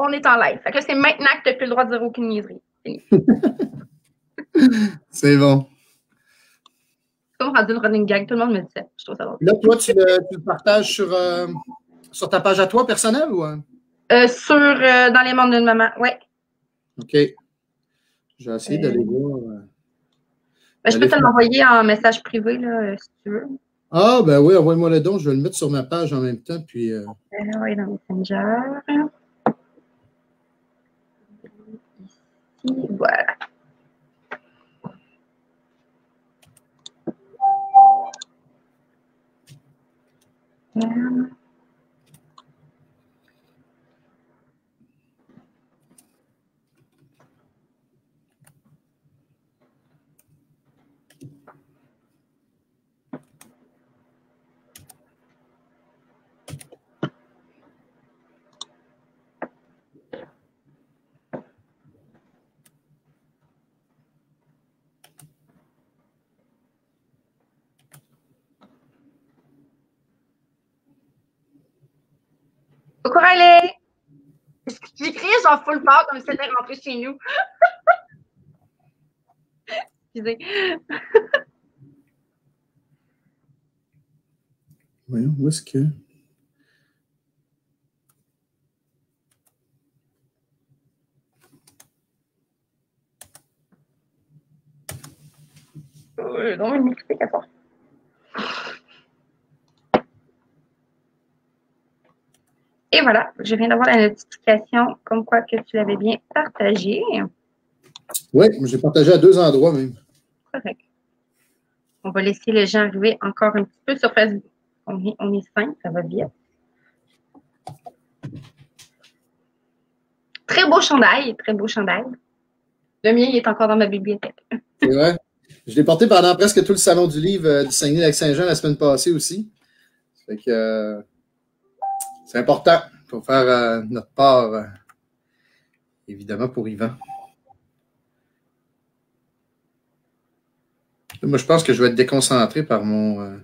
on est en live. Fait que là, c'est maintenant que tu n'as plus le droit de dire aucune niaiserie. C'est bon. C'est comme rendu une running gag. Tout le monde me dit ça. Je trouve ça drôle. Là, toi, tu le partages sur ta page à toi personnelle ou? Dans les mondes d'une maman, oui. OK. Je vais essayer d'aller voir. Je peux te l'envoyer en message privé, là, si tu veux. Ah, ben oui, envoie-moi le don. Je vais le mettre sur ma page en même temps. Puis, oui, dans Messenger. Ici, voilà. Coucou Riley! J'écris genre full fort comme si c'était rentré chez nous. Excusez. Voyons, où est-ce que. Donc, une explication. Et voilà, je viens d'avoir la notification comme quoi que tu l'avais bien partagé. Oui, j'ai partagé à 2 endroits même. Correct. On va laisser les gens arriver encore un petit peu sur Facebook. On est 5, ça va bien. Très beau chandail, très beau chandail. Le mien, il est encore dans ma bibliothèque. C'est vrai. Je l'ai porté pendant presque tout le salon du livre du Saguenay-Lac-Saint-Jean la semaine passée aussi. Fait que c'est important pour faire notre part, évidemment, pour Yvan. Moi, je pense que je vais être déconcentré par mon.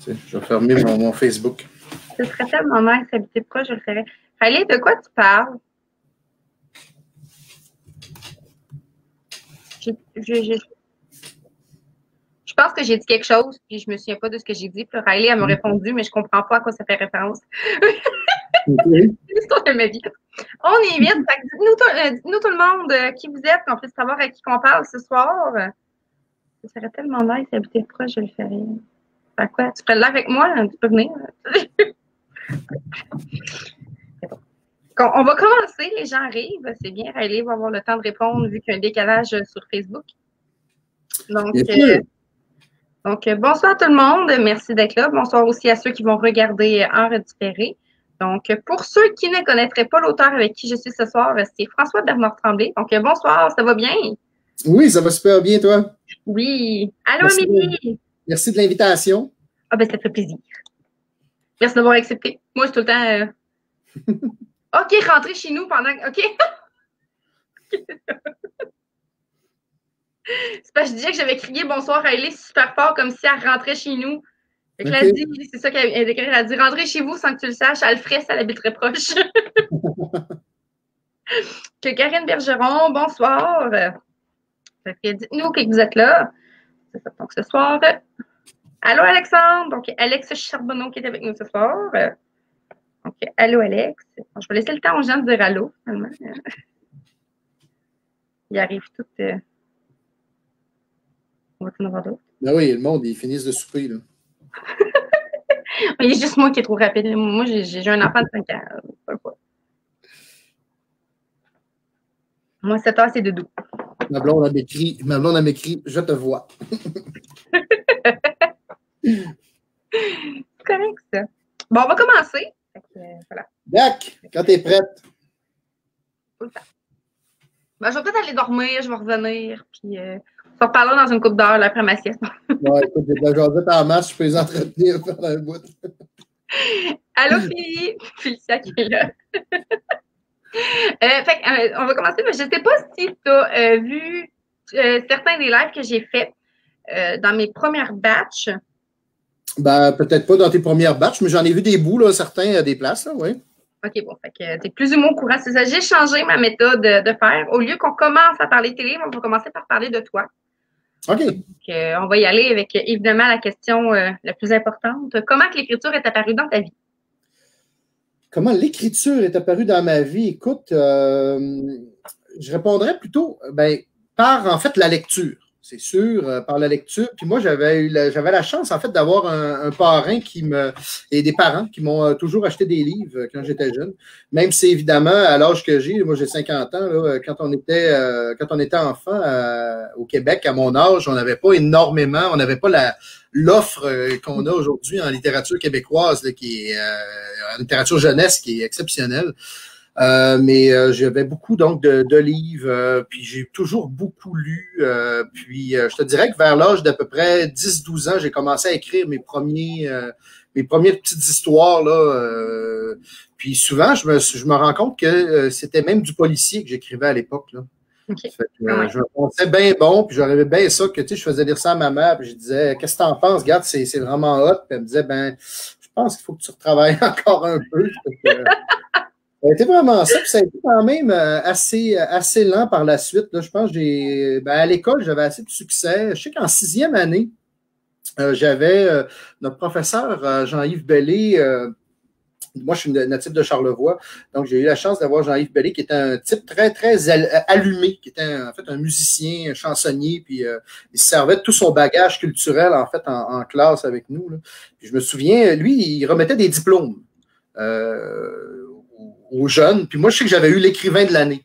Je vais fermer mon Facebook. Ce serait tellement nice d'habiter proche, je le ferais. Riley, de quoi tu parles? Je pense que j'ai dit quelque chose, puis je me souviens pas de ce que j'ai dit. Puis Riley, elle m'a répondu, mais je comprends pas à quoi ça fait référence. Okay. C'est l'histoire de ma vie. On est vite. Dites-nous tout le monde qui vous êtes, qu'on puisse savoir à qui qu'on parle ce soir. Ce serait tellement nice d'habiter proche, je le ferais. À quoi? Tu ferais là avec moi? Tu peux venir. On va commencer, les gens arrivent. C'est bien, Riley va avoir le temps de répondre vu qu'il y a un décalage sur Facebook. Donc, bonsoir tout le monde. Merci d'être là. Bonsoir aussi à ceux qui vont regarder en redifféré. Donc, pour ceux qui ne connaîtraient pas l'auteur avec qui je suis ce soir, c'est François Bernard Tremblay. Donc, bonsoir, ça va bien? Oui, ça va super bien, toi? Oui. Allô, Amélie? Merci de l'invitation. Ah, ben, ça fait plaisir. Merci d'avoir accepté. Moi, je suis tout le temps. OK, rentrer chez nous pendant. OK. C'est parce que je disais que j'avais crié bonsoir à Ellie super fort comme si elle rentrait chez nous. Fait que okay. Elle dit, c'est ça qu'elle a décrit, elle a dit rentrez chez vous sans que tu le saches, elle le ferait si elle habiterait proche. Que Karine Bergeron, bonsoir. Fait que dites-nous que vous êtes là. C'est ça, donc ce soir. Allô Alexandre, donc Alex Charbonneau qui est avec nous ce soir. Donc allô Alex. Bon, je vais laisser le temps aux gens de dire allô, finalement. Ils arrivent tout. On va en avoir d'autres. Ben oui, le monde, ils finissent de souper, là. Il y a juste moi qui est trop rapide. Moi, j'ai un enfant de 5 ans. Moi, 7 heures, c'est doudou. Ma blonde a m'écrit, je te vois. C'est correct, ça. Bon, on va commencer. Voilà. Dac, quand t'es prête. Tout le temps. Ben, je vais peut-être aller dormir, je vais revenir, puis on se reparlera dans une couple d'heures après ma sieste. Ouais, écoute, j'ai de la jasette en masse, je peux les entretenir pendant un bout. Allô, Philippe? Félicia qui est là. On va commencer, mais je ne sais pas si tu as vu certains des lives que j'ai faits dans mes premières batches. Ben, peut-être pas dans tes premières batches, mais j'en ai vu des bouts, là, certains à des places, là, oui. OK, bon, fait que t'es plus ou moins au courant. C'est ça. J'ai changé ma méthode de faire. Au lieu qu'on commence à parler de tes livres, on va commencer par parler de toi. OK. Donc, on va y aller avec, évidemment, la question la plus importante. Comment que l'écriture est apparue dans ta vie? Comment l'écriture est apparue dans ma vie? Écoute, je répondrais plutôt ben, par, en fait, la lecture. C'est sûr, par la lecture. Puis moi, j'avais la chance, en fait, d'avoir un parrain et des parents qui m'ont toujours acheté des livres quand j'étais jeune. Même si, évidemment, à l'âge que j'ai, moi, j'ai 50 ans, là, quand on était enfant au Québec, à mon âge, on n'avait pas énormément, on n'avait pas l'offre qu'on a aujourd'hui en littérature québécoise, là, qui est en littérature jeunesse, qui est exceptionnelle. Mais j'avais beaucoup donc de livres, puis j'ai toujours beaucoup lu. Puis je te dirais que vers l'âge d'à peu près 10-12 ans, j'ai commencé à écrire mes premières petites histoires là. Puis souvent, je me rends compte que c'était même du policier que j'écrivais à l'époque là. Okay. Fait que, je me pensais bien bon, puis j'aurais bien ça que tu sais, je faisais lire ça à ma mère, puis je disais qu'est-ce que t'en penses, regarde, c'est vraiment hot. Puis elle me disait ben, je pense qu'il faut que tu retravailles encore un peu. Ça a été vraiment ça, puis ça a été quand même assez lent par la suite. Là. Je pense que à l'école, j'avais assez de succès. Je sais qu'en 6e année, j'avais notre professeur Jean-Yves Bellé. Moi, je suis natif de Charlevoix, donc j'ai eu la chance d'avoir Jean-Yves Bellé, qui était un type très, très allumé, qui était en fait un musicien, un chansonnier, puis il se servait de tout son bagage culturel, en fait, en classe avec nous. Là. Puis je me souviens, lui, il remettait des diplômes. Aux jeunes. Puis moi, je sais que j'avais eu l'écrivain de l'année.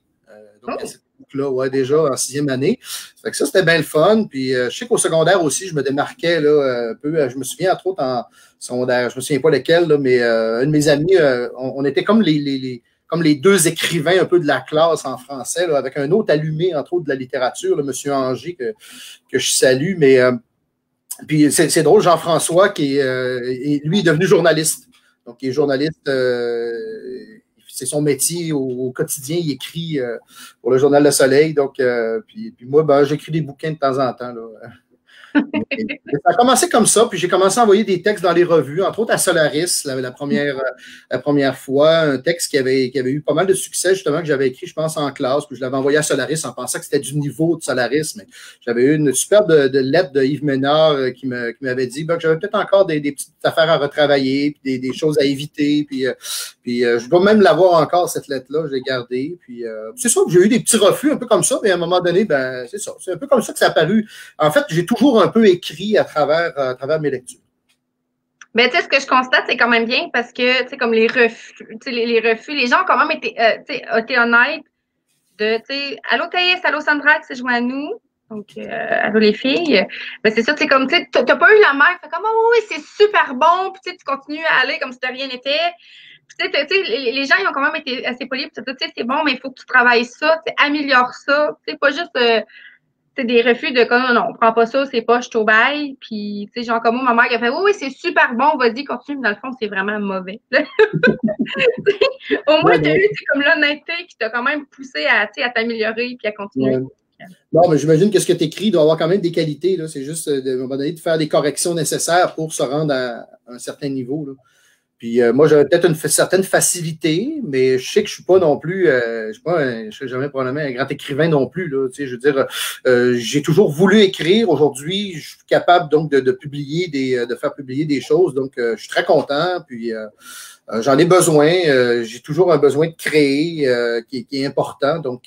Donc, à cette époque-là, ouais, déjà en 6e année. Fait que ça, c'était bien le fun. Puis je sais qu'au secondaire aussi, je me démarquais là, un peu. Je me souviens, entre autres, en secondaire, je me souviens pas lequel, là, mais un de mes amis, on était comme comme les deux écrivains un peu de la classe en français, là, avec un autre allumé, entre autres, de la littérature, là, M. Anger, que je salue. Mais puis c'est drôle, Jean-François, lui, est devenu journaliste. Donc, il est journaliste. C'est son métier au quotidien. Il écrit pour le Journal Le Soleil. Donc, puis moi, ben, j'écris des bouquins de temps en temps. Là. Ça a commencé comme ça, puis j'ai commencé à envoyer des textes dans les revues, entre autres à Solaris, la première fois, un texte qui avait eu pas mal de succès, justement, que j'avais écrit, je pense, en classe, puis je l'avais envoyé à Solaris en pensant que c'était du niveau de Solaris, mais j'avais eu une superbe de lettre de Yves Ménard qui m'avait dit que j'avais peut-être encore des petites affaires à retravailler, puis des choses à éviter, puis je dois même l'avoir encore, cette lettre-là, je l'ai gardée, puis c'est sûr que j'ai eu des petits refus, un peu comme ça, mais à un moment donné, ben c'est ça, c'est un peu comme ça que ça a apparu. En fait, j'ai toujours un peu écrit à travers mes lectures. Mais tu sais, ce que je constate, c'est quand même bien parce que, tu sais, comme les refus, les refus, les gens ont quand même été honnêtes de, tu sais, allô Thaïs, allô Sandra, qui s'est joint à nous. Donc, allô les filles. Ben, c'est ça, c'est comme, tu sais, t'as pas eu la mère, fait comme, oh oui, c'est super bon, puis tu continues à aller comme si de rien n'était. Tu sais, les gens, ils ont quand même été assez polis, puis tu sais, c'est bon, mais il faut que tu travailles ça, tu sais, améliore ça. Tu sais, pas juste c'est des refus de comme non, on prend pas ça, c'est pas, je suis au bail. Puis, tu sais, genre, comme moi, ma mère qui a fait, oui, c'est super bon, vas-y, continue. Mais dans le fond, c'est vraiment mauvais. Au moins, tu as eu comme l'honnêteté qui t'a quand même poussé à t'améliorer puis à continuer. Ouais. Bon, mais j'imagine que ce que tu écris doit avoir quand même des qualités. Là. C'est juste, à un moment donné, de faire des corrections nécessaires pour se rendre à un certain niveau. Là. Puis moi, j'avais peut-être une certaine facilité, mais je sais que je suis pas non plus, je serai jamais probablement un grand écrivain non plus. Là, tu sais, je veux dire, j'ai toujours voulu écrire. Aujourd'hui, je suis capable donc de faire publier des choses. Donc, je suis très content. Puis j'en ai besoin. J'ai toujours un besoin de créer qui est important. Donc,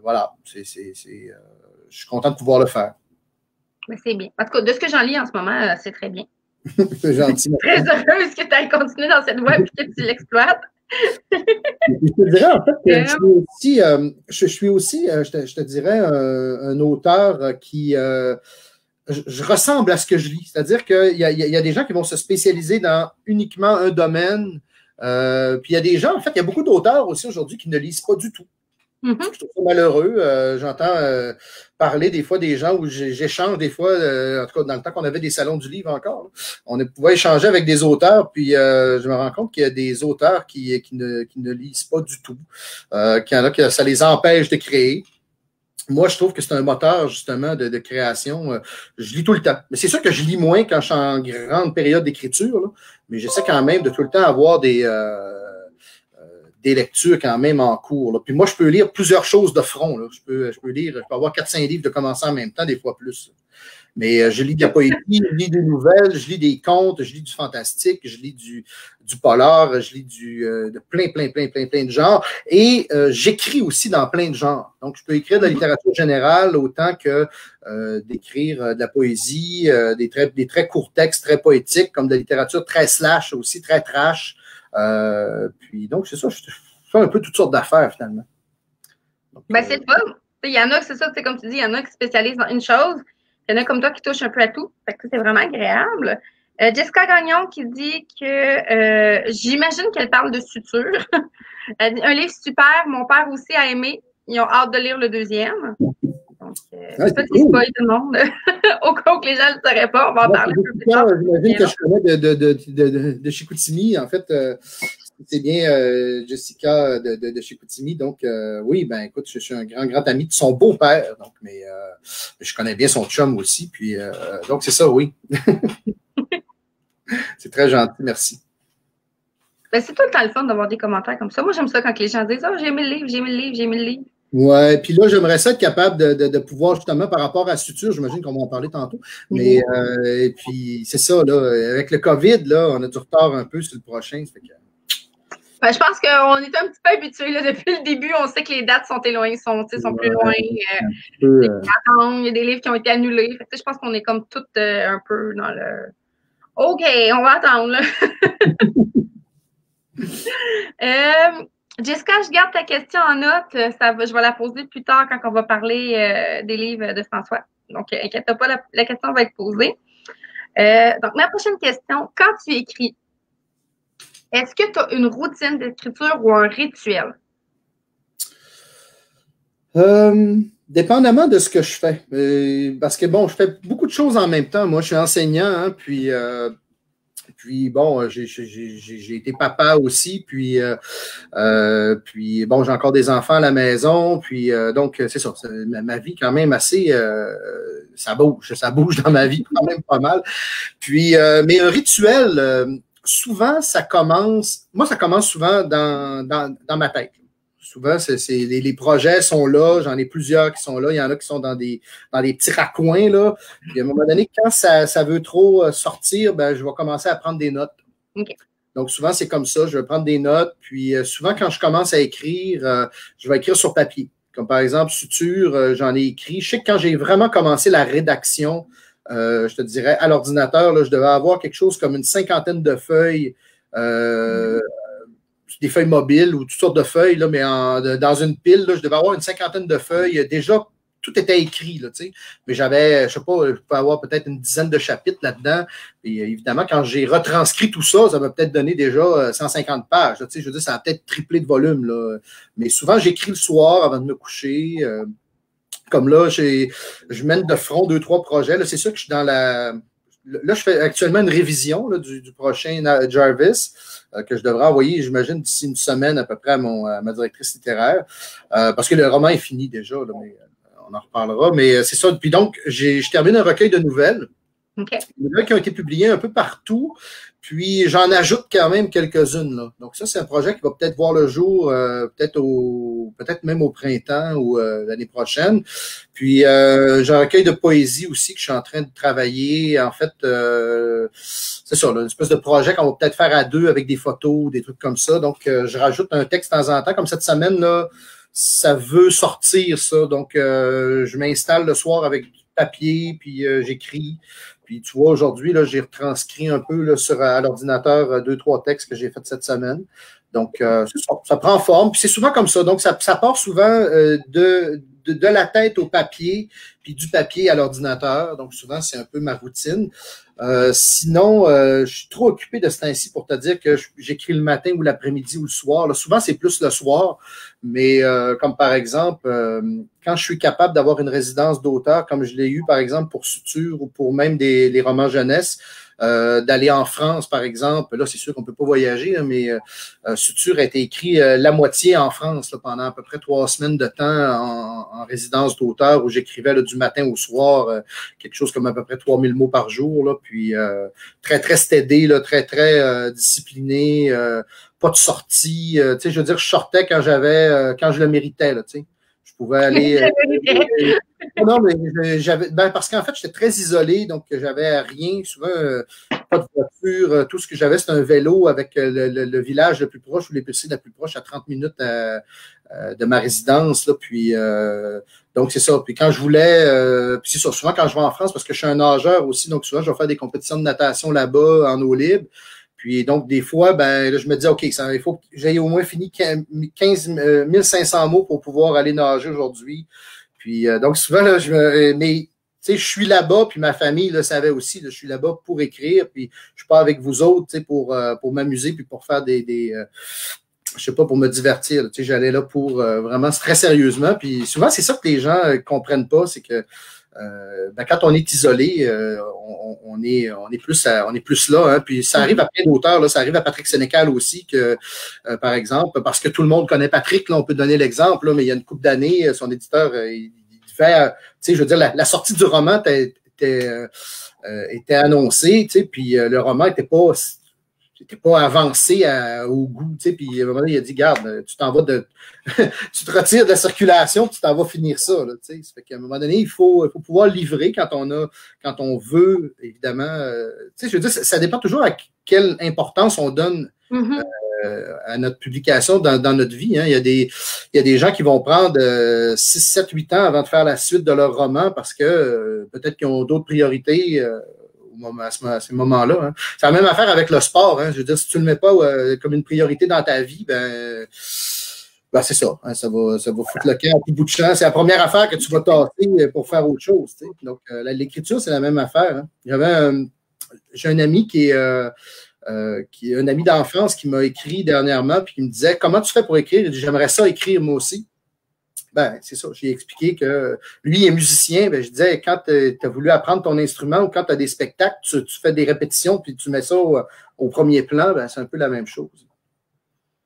voilà, je suis content de pouvoir le faire. Mais c'est bien. En tout cas, de ce que j'en lis en ce moment, c'est très bien. C'est gentil. Très heureuse que tu ailles continuer dans cette voie et que tu l'exploites. Je te dirais en fait que je suis aussi, je te dirais, un auteur qui je ressemble à ce que je lis. C'est-à-dire qu'il y a des gens qui vont se spécialiser dans uniquement un domaine. Puis il y a des gens, en fait, il y a beaucoup d'auteurs aussi aujourd'hui qui ne lisent pas du tout. Je trouve ça malheureux. J'entends parler des fois des gens où j'échange des fois, en tout cas dans le temps qu'on avait des salons du livre encore, on pouvait échanger avec des auteurs, puis je me rends compte qu'il y a des auteurs qui ne lisent pas du tout, qu'il y en a que ça les empêche de créer. moi, je trouve que c'est un moteur, justement, de création. Je lis tout le temps. Mais c'est sûr que je lis moins quand je suis en grande période d'écriture, là, mais j'essaie quand même de tout le temps avoir des lectures quand même en cours. Là. Puis moi, je peux lire plusieurs choses de front. Là. Je peux avoir 4-5 livres de commencer en même temps, des fois plus. Mais je lis de la poésie, je lis des nouvelles, je lis des contes, je lis du fantastique, je lis du polar, je lis de plein de genres. Et j'écris aussi dans plein de genres. Donc, je peux écrire de la littérature générale autant que d'écrire de la poésie, des très courts textes, très poétiques, comme de la littérature très slash aussi, très trash. Puis donc, c'est ça, je fais un peu toutes sortes d'affaires, finalement. Donc, Ben, c'est le fun. Il y en a, c'est ça, comme tu dis, il y en a qui spécialisent dans une chose. Il y en a comme toi qui touchent un peu à tout. Fait que c'est vraiment agréable. Jessica Gagnon qui dit que j'imagine qu'elle parle de suture. Elle dit, un livre super, mon père aussi a aimé. Ils ont hâte de lire le deuxième. Donc, petit spoil tout le monde. Au cas où les gens ne le sauraient pas, on va en parler un peu plus tard. J'imagine que je connais de Chicoutimi. En fait, c'est bien Jessica de Chicoutimi. Donc, oui, ben écoute, je suis un grand ami de son beau-père. Donc, mais je connais bien son chum aussi. Puis, donc, c'est ça, oui. C'est très gentil, merci. Ben, c'est tout le temps le fun d'avoir des commentaires comme ça. Moi, j'aime ça quand les gens disent « Oh, j'ai aimé le livre, j'ai aimé le livre, j'ai aimé le livre. » Ouais, puis là, j'aimerais ça être capable de pouvoir, justement, par rapport à Suture, j'imagine qu'on va en parler tantôt, mais et puis c'est ça, là, avec le COVID, là, on a du retard un peu sur le prochain. Ça fait que... Ben, je pense qu'on est un petit peu habitués, là, depuis le début, on sait que les dates sont éloignées, sont plus loin. Il y a des livres qui ont été annulés. Fait que, je pense qu'on est comme toutes un peu dans le « OK, on va attendre. » là. Jessica, je garde ta question en note. Je vais la poser plus tard quand on va parler des livres de François. Donc, inquiète pas, la question va être posée. Donc, ma prochaine question, quand tu écris, est-ce que tu as une routine d'écriture ou un rituel? Dépendamment de ce que je fais. Parce que, bon, je fais beaucoup de choses en même temps. Moi, je suis enseignant, hein, puis bon, j'ai été papa aussi, puis bon, j'ai encore des enfants à la maison, puis donc c'est ça, ma vie quand même assez, ça bouge dans ma vie quand même pas mal. Puis, mais un rituel, souvent ça commence souvent dans ma tête. Souvent, les projets sont là, j'en ai plusieurs qui sont là, il y en a qui sont dans des petits raccoins, là. Puis à un moment donné, quand ça veut trop sortir, ben, je vais commencer à prendre des notes. Okay. Donc, souvent, c'est comme ça, je vais prendre des notes, puis souvent, quand je commence à écrire, je vais écrire sur papier. Comme par exemple, Suture, j'en ai écrit. Je sais que quand j'ai vraiment commencé la rédaction, je te dirais, à l'ordinateur, là, je devais avoir quelque chose comme une 50aine de feuilles, des feuilles mobiles ou toutes sortes de feuilles, là, mais dans une pile, là, je devais avoir une 50aine de feuilles. Déjà, tout était écrit, là, tu sais. Mais j'avais, je sais pas, je pouvais avoir peut-être une dizaine de chapitres là-dedans. Et évidemment, quand j'ai retranscrit tout ça, ça m'a peut-être donné déjà 150 pages. Là, tu sais, je veux dire, ça a peut-être triplé de volume, là. Mais souvent, j'écris le soir avant de me coucher. Comme là, je mène de front 2-3 projets. Là, c'est sûr que je suis dans la... Là, je fais actuellement une révision là, du prochain Jarvis que je devrais envoyer, j'imagine, d'ici une semaine à peu près à ma directrice littéraire. Parce que le roman est fini déjà, là, mais on en reparlera. Mais c'est ça. Puis donc, je termine un recueil de nouvelles. Okay. Des nouvelles qui ont été publiées un peu partout. Puis j'en ajoute quand même quelques-unes. Là. Donc ça, c'est un projet qui va peut-être voir le jour, peut-être même au printemps ou l'année prochaine. Puis j'ai un recueil de poésie aussi que je suis en train de travailler. En fait, c'est ça, là, une espèce de projet qu'on va peut-être faire à deux avec des photos, des trucs comme ça. Donc je rajoute un texte de temps en temps. Comme cette semaine, là, ça veut sortir ça. Donc je m'installe le soir avec du papier, puis j'écris. Puis tu vois, aujourd'hui, là, j'ai retranscrit un peu là, à l'ordinateur 2-3 textes que j'ai fait cette semaine. Donc, ça prend forme. Puis c'est souvent comme ça. Donc, ça part souvent de la tête au papier, puis du papier à l'ordinateur. Donc, souvent, c'est un peu ma routine. Sinon, je suis trop occupé de ce temps-ci pour te dire que j'écris le matin ou l'après-midi ou le soir. Là, souvent, c'est plus le soir, mais comme par exemple, quand je suis capable d'avoir une résidence d'auteur, comme je l'ai eu par exemple pour Suture ou pour même les romans jeunesse, d'aller en France, par exemple. Là, c'est sûr qu'on ne peut pas voyager, hein, mais Suture a été écrit la moitié en France là, pendant à peu près 3 semaines de temps en résidence d'auteur où j'écrivais du matin au soir quelque chose comme à peu près 3000 mots par jour. Là, puis très, très stédé, là, très, très discipliné. Pas de sortie. Tu sais, je veux dire, je sortais quand quand je le méritais, là, tu sais. Je pouvais aller. Non, mais parce qu'en fait, j'étais très isolé, donc j'avais rien, souvent pas de voiture. Tout ce que j'avais, c'était un vélo avec le village le plus proche ou l'épicerie la plus proche à 30 minutes de ma résidence. Là, puis donc, c'est ça. Puis quand je voulais, puis c'est ça, souvent quand je vais en France, parce que je suis un nageur aussi, donc souvent, je vais faire des compétitions de natation là-bas en eau libre. Puis donc, des fois, ben, là, je me dis, OK, il faut que j'aille au moins fini 1500 mots pour pouvoir aller nager aujourd'hui. Puis donc, souvent, là, mais tu sais, je suis là-bas, puis ma famille le savait aussi. Là, je suis là-bas pour écrire, puis je suis pas avec vous autres, tu sais, pour m'amuser, puis pour faire je sais pas, pour me divertir. Tu sais, j'allais là pour vraiment très sérieusement. Puis souvent, c'est ça que les gens comprennent pas, c'est que ben, quand on est isolé, on est plus là. Hein, puis ça arrive à plein d'auteurs. Là, ça arrive à Patrick Sénécal aussi, que par exemple, parce que tout le monde connaît Patrick. Là, on peut donner l'exemple, là, mais il y a une couple d'années, son éditeur, il fait, tu sais, je veux dire, la sortie du roman était annoncée, tu sais, puis le roman n'était pas avancé au goût, tu sais, puis à un moment donné, il a dit, garde, tu t'en vas tu te retires de la circulation, tu t'en vas finir ça, là, tu sais. Ça fait qu'à un moment donné, il faut pouvoir livrer quand on veut, évidemment, tu sais, je veux dire, ça dépend toujours à quelle importance on donne à notre publication dans notre vie, hein. Il y a des gens qui vont prendre 6, 7, 8 ans avant de faire la suite de leur roman parce que peut-être qu'ils ont d'autres priorités, à ce moment-là. Hein. C'est la même affaire avec le sport. Hein. Je veux dire, si tu ne le mets pas comme une priorité dans ta vie, ben c'est ça. Hein. Ça va foutre le camp à tout bout de champ. C'est la première affaire que tu vas tasser pour faire autre chose. Tu sais. Donc, l'écriture, c'est la même affaire. Hein. J'ai un ami qui est un ami d'enfance qui m'a écrit dernièrement puis qui me disait comment tu fais pour écrire? Il dit j'aimerais ça écrire moi aussi. Ben, c'est ça. J'ai expliqué que lui, il est musicien. Ben, je disais, quand tu as voulu apprendre ton instrument ou quand tu as des spectacles, tu fais des répétitions puis tu mets ça au premier plan, ben, c'est un peu la même chose.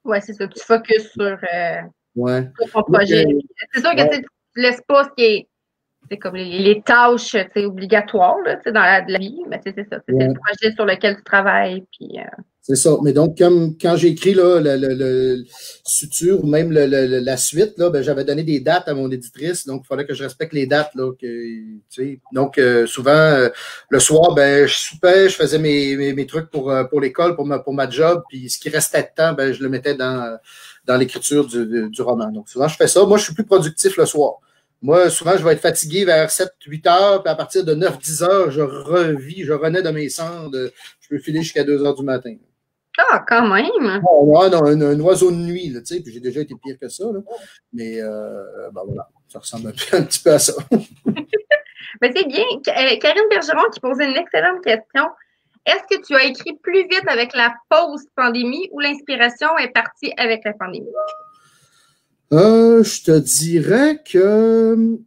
Oui, c'est ça. Tu focuses sur ton projet. C'est sûr que tu ne laisses pas ce qui est. C'est comme les tâches obligatoires là, dans la vie, mais c'est ça. C'est le projet sur lequel tu travailles. Puis, c'est ça. Mais donc, comme quand j'ai écrit là, le Suture ou même la suite, là, ben, j'avais donné des dates à mon éditrice, donc il fallait que je respecte les dates. Là, donc, souvent, le soir, ben, je soupais, je faisais mes trucs pour l'école, pour ma job, puis ce qui restait de temps, ben, je le mettais dans l'écriture du roman. Donc, souvent, je fais ça. Moi, je suis plus productif le soir. Moi, souvent, je vais être fatigué vers 7-8 heures, puis à partir de 9-10 heures, je renais de mes cendres. Je peux filer jusqu'à 2 heures du matin. Ah, quand même! Un oiseau de nuit, tu sais, puis j'ai déjà été pire que ça. Là. Mais, ben voilà, ça ressemble un petit peu à ça. Mais c'est bien. Karine Bergeron qui posait une excellente question. Est-ce que tu as écrit plus vite avec la post-pandémie ou l'inspiration est partie avec la pandémie? Je te dirais que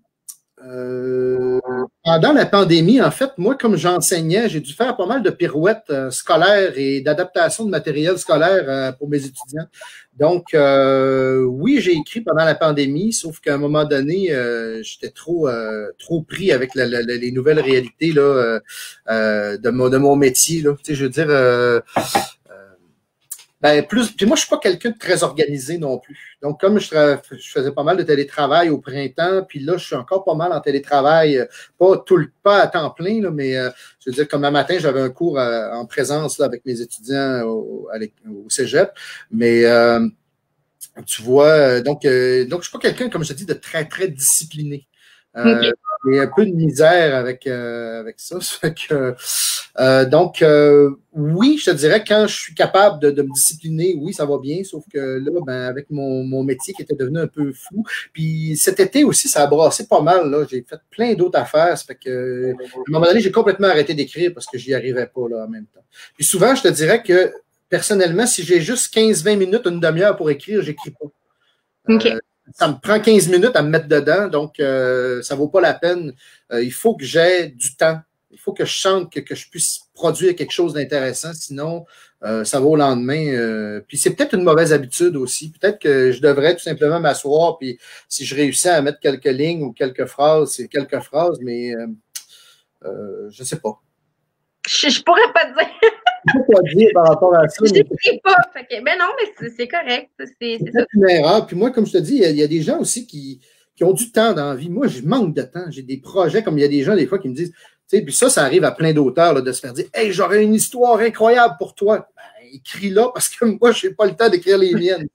pendant la pandémie, en fait, moi, comme j'enseignais, j'ai dû faire pas mal de pirouettes scolaires et d'adaptation de matériel scolaire pour mes étudiants. Donc, oui, j'ai écrit pendant la pandémie, sauf qu'à un moment donné, j'étais trop pris avec les nouvelles réalités là, de mon métier. Là. Tu sais, je veux dire, puis moi, je suis pas quelqu'un de très organisé non plus. Donc, comme je faisais pas mal de télétravail au printemps, puis là, je suis encore pas mal en télétravail, pas à temps plein, là, mais je veux dire, comme un matin, j'avais un cours en présence là, avec mes étudiants au Cégep. Mais tu vois, donc je suis pas quelqu'un, comme je te dis, de très, très discipliné. J'ai un peu de misère avec ça. Ça fait que, donc, oui, je te dirais, quand je suis capable de me discipliner, oui, ça va bien, sauf que là, ben, avec mon métier qui était devenu un peu fou, puis cet été aussi, ça a brassé pas mal, là. J'ai fait plein d'autres affaires, ça fait que, à un moment donné, j'ai complètement arrêté d'écrire parce que j'y arrivais pas, là, en même temps. Puis souvent, je te dirais que, personnellement, si j'ai juste 15-20 minutes, une demi-heure pour écrire, j'écris pas. Ça me prend 15 minutes à me mettre dedans, donc ça vaut pas la peine. Il faut que j'aie du temps Il faut que je sente que je puisse produire quelque chose d'intéressant, sinon ça va au lendemain. Puis c'est peut-être une mauvaise habitude aussi. Peut-être que je devrais tout simplement m'asseoir, puis si je réussis à mettre quelques lignes ou quelques phrases, c'est quelques phrases, mais je ne sais pas. Je pourrais pas te dire. Je ne peux pas dire par rapport à ça. Je n'écris pas. Fait que, ben non, mais c'est correct. C'est une erreur. Puis moi, comme je te dis, il y a des gens aussi qui ont du temps dans la vie. Moi, je manque de temps. J'ai des projets, comme il y a des gens, des fois, qui me disent, tu sais, puis ça arrive à plein d'auteurs de se faire dire, hey, j'aurais une histoire incroyable pour toi. Ben, écris-la parce que moi, je n'ai pas le temps d'écrire les miennes.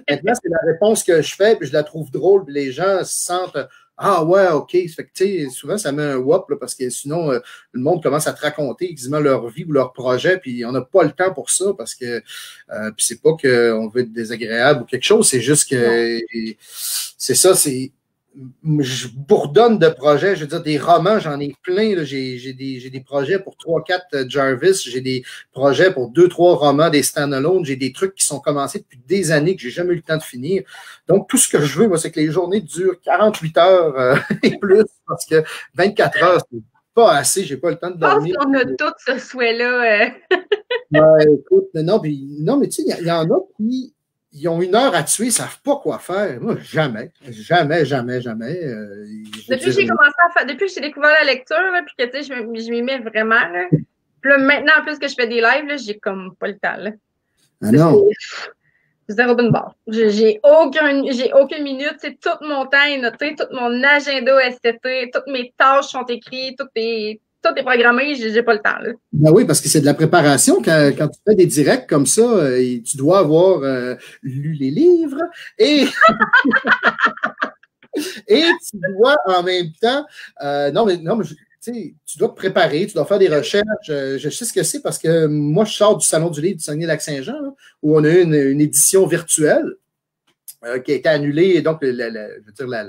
Maintenant, c'est la réponse que je fais, puis je la trouve drôle, puis les gens se sentent, ah ouais, OK. Fait que, tu sais, souvent, ça met un whoop, là, parce que sinon, le monde commence à te raconter quasiment leur vie ou leur projet, puis on n'a pas le temps pour ça, parce que puis c'est pas qu'on veut être désagréable ou quelque chose, c'est juste que c'est ça, je bourdonne de projets, je veux dire, des romans, j'en ai plein. J'ai des projets pour 3-4 Jarvis, j'ai des projets pour 2-3 romans, des stand-alone, j'ai des trucs qui sont commencés depuis des années que j'ai jamais eu le temps de finir. Donc, tout ce que je veux, moi, c'est que les journées durent 48 heures et plus, parce que 24 heures, c'est pas assez, j'ai pas le temps de dormir. Je pense qu'on a tous ce souhait-là. Ouais, écoute, non, mais tu sais, il y en a qui ils ont 1 heure à tuer, ils ne savent pas quoi faire. Moi, jamais. Depuis que j'ai découvert la lecture, là, puis que tu sais, je m'y mets vraiment. Là. Puis là, maintenant, en plus que je fais des lives, j'ai comme pas le temps. Là. Ah non. C'est zéro d'une barre. J'ai aucune minute. Tout mon temps est noté, tout mon agenda est seté, toutes mes tâches sont écrites, tout est programmé, j'ai pas le temps. Là. Ben oui, parce que c'est de la préparation. Quand tu fais des directs comme ça, tu dois avoir lu les livres et et tu dois en même temps. Non, mais tu dois te préparer, tu dois faire des recherches. Je sais ce que c'est parce que moi, je sors du Salon du livre du Saguenay-Lac-Saint-Jean, où on a eu une édition virtuelle qui a été annulée. Et donc, je veux dire,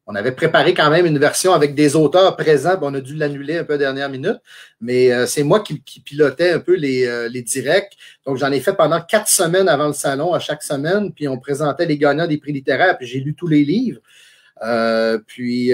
on avait préparé quand même une version avec des auteurs présents, on a dû l'annuler un peu à la dernière minute, mais c'est moi qui pilotais un peu les directs. Donc, j'en ai fait pendant 4 semaines avant le salon, à chaque semaine, puis on présentait les gagnants des prix littéraires, puis j'ai lu tous les livres. Puis